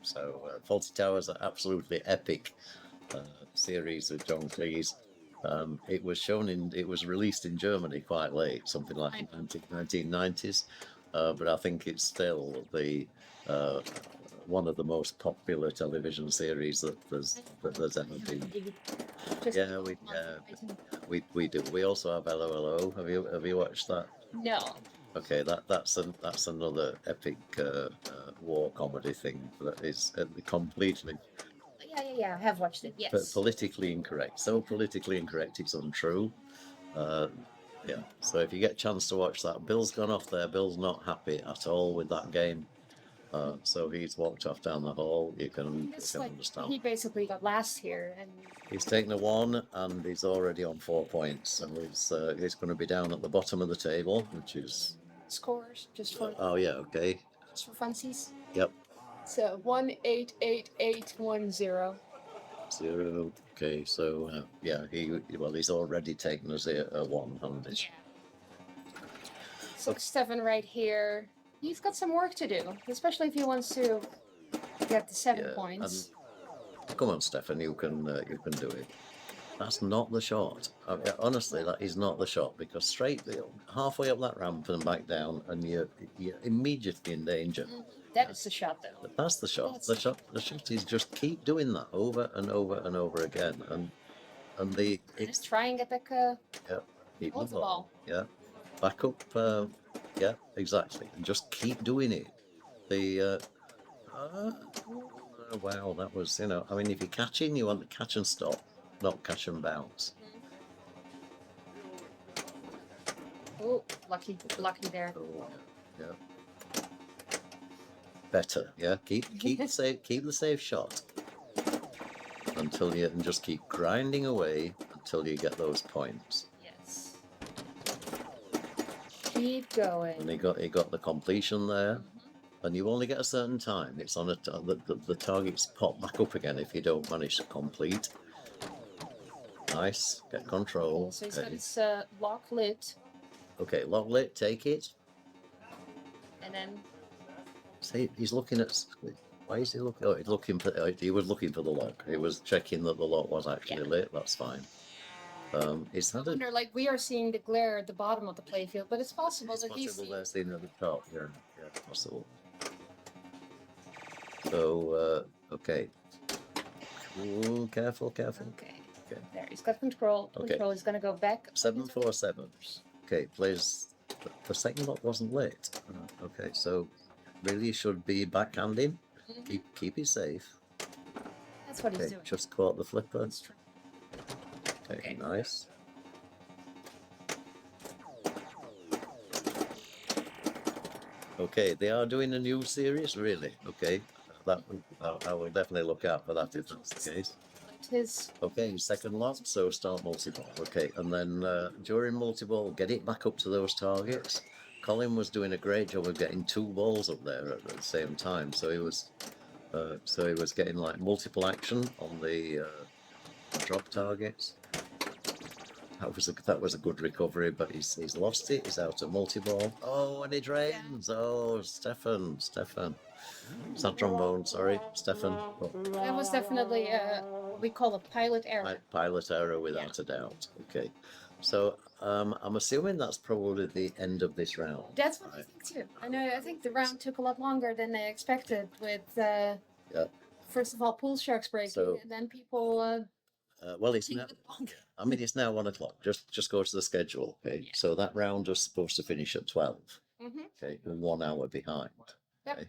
So, Faulty Towers are absolutely epic series with John Cleese. It was released in Germany quite late, something like the 1990s, but I think it's still the one of the most popular television series that there's ever been. Yeah, we do. We also have Hello. Have you watched that? No. Okay, that's another epic war comedy thing that is completely Yeah, I have watched it, yes. politically incorrect. So politically incorrect, it's untrue. Yeah. So if you get a chance to watch that, Bill's gone off there. Bill's not happy at all with that game. So he's walked off down the hall. You can understand. He basically got last here, and He's taken a 1 and he's already on 4 points. And he's going to be down at the bottom of the table, which is... scores just for Oh, yeah, okay. just for funsies. Yep. So 1-8-8-8-1-0. 0. Okay, so yeah, he's already taken us a 1, hasn't he? Yeah. So Stefan right here. He's got some work to do, especially if he wants to get the 7 Yeah, points. Come on, Stefan, you can do it. That's not the shot. Honestly, that is not the shot, because straight halfway up that ramp and back down, and you're immediately in danger. That is the shot, though. But that's the shot. The shot is just keep doing that over and over and over again, and Just try and get back keep hold the ball. Yeah, back up. Yeah, exactly, and just keep doing it. Wow, that was, I mean, if you're catching, you want to catch and stop, not catch and bounce. Oh, lucky there. Oh, yeah. Better, yeah. Keep the safe shot and just keep grinding away until you get those points. Yes. Keep going. And he got the completion there. And you only get a certain time. It's on the targets pop back up again if you don't manage to complete. Nice, get control. So he's got his lock lit, Okay, lock lit, take it. and then See, he's looking at. Why is he looking? Oh, he was looking for the lock. He was checking that the lock was actually lit. That's fine. It's I not a. wonder, like, we are seeing the glare at the bottom of the playfield, but it's possible It's that he's possible they're seen at the top. Yeah, possible. So, okay. Ooh, careful. Okay. Okay. There, he's got control. Okay. Control is gonna go back. 7-4-7. Okay, plays. The second lock wasn't lit. Okay, so really should be backhanding. Keep it safe. That's what he's Okay, doing. just caught the flipper. That's true. Okay, nice. Okay, they are doing a new series, really. Okay, I will definitely look out for that if that's the case. His Okay, second lock, so start multi-ball. Okay, and then during multi-ball, get it back up to those targets. Colin was doing a great job of getting 2 balls up there at the same time, so he was getting like multiple action on the drop targets. That was a good recovery, but he's lost it. He's out at multi-ball. Oh, and it drains. Oh, Stefan. It's not trombone, sorry, Stefan. Oh, that was definitely what we call a pilot error. pilot error without a doubt. Okay, so I'm assuming that's probably the end of this round. That's what I think too. I think the round took a lot longer than they expected. With first of all, pool sharks breaking, So- and then people. Well, it's now. I mean, it's now 1 o'clock. Just go to the schedule. Okay, Yeah. so that round was supposed to finish at 12. Mhm. Okay, we're 1 hour behind. Yep. Okay.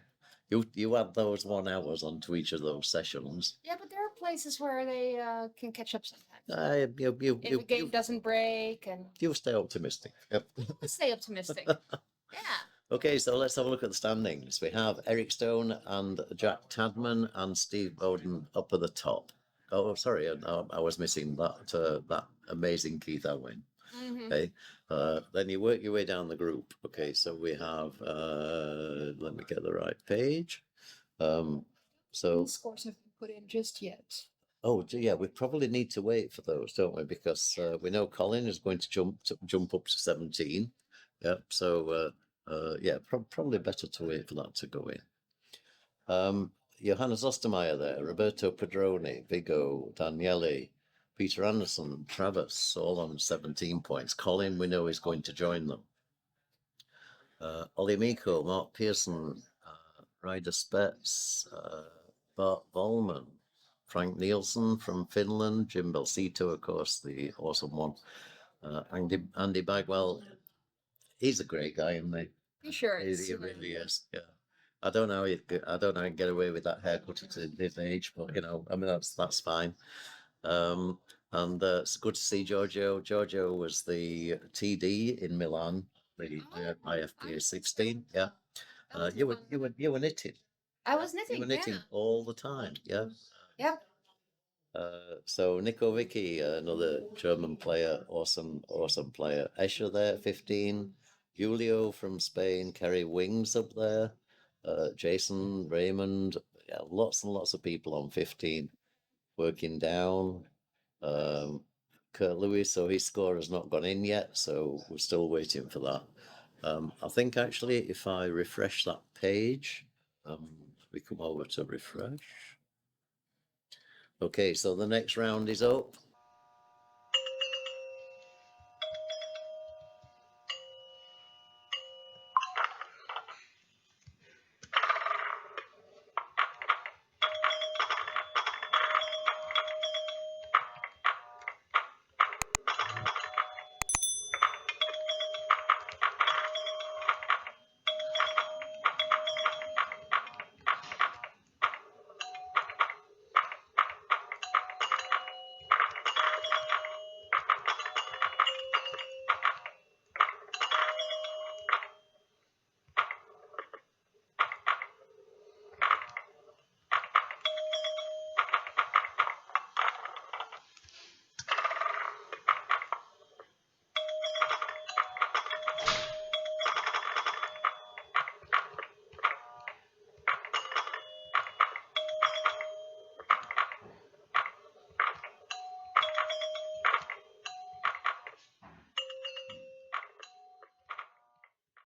You add those 1 hours onto each of those sessions. Yeah, but there are places where they can catch up sometimes. If If a game doesn't break, and you stay optimistic. Yep. stay optimistic. Yeah. Okay, so let's have a look at the standings. We have Eric Stone and Jack Tadman and Steve Bowden up at the top. Oh, sorry, I was missing that amazing Keith Elwin. Okay, then you work your way down the group. Okay, so we have, let me get the right page. So, Scores have been put in just yet. oh yeah, we probably need to wait for those, don't we? Because we know Colin is going to jump up to 17. Yep. So yeah, probably better to wait for that to go in. Johannes Ostermeyer there, Roberto Pedroni, Viggo, Daniele, Peter Anderson, Travis, all on 17 points. Colin, we know, is going to join them. Ollie Miko, Mark Pearson, Ryder Spets, Bart Volman, Frank Nielsen from Finland, Jim Belsito, of course, the awesome one. Andy Bagwell, he's a great guy, isn't he? You sure? He really is. Yeah. I don't know. I don't know. How you get away with that haircut at this age, but you know, I mean, that's fine. And it's good to see Giorgio. Giorgio was the TD in Milan, the IFPA18. Yeah. You were knitting. I was knitting. You were knitting all the time. Yeah. Yep. So Nico Vicky, another German player, awesome player. Escher there, 15. Julio from Spain, Kerry Wings up there. Jason, Raymond, yeah, lots and lots of people on 15. Working down. Kurt Lewis, so his score has not gone in yet, so we're still waiting for that. I think actually if I refresh that page, we come over to refresh. Okay, so the next round is up.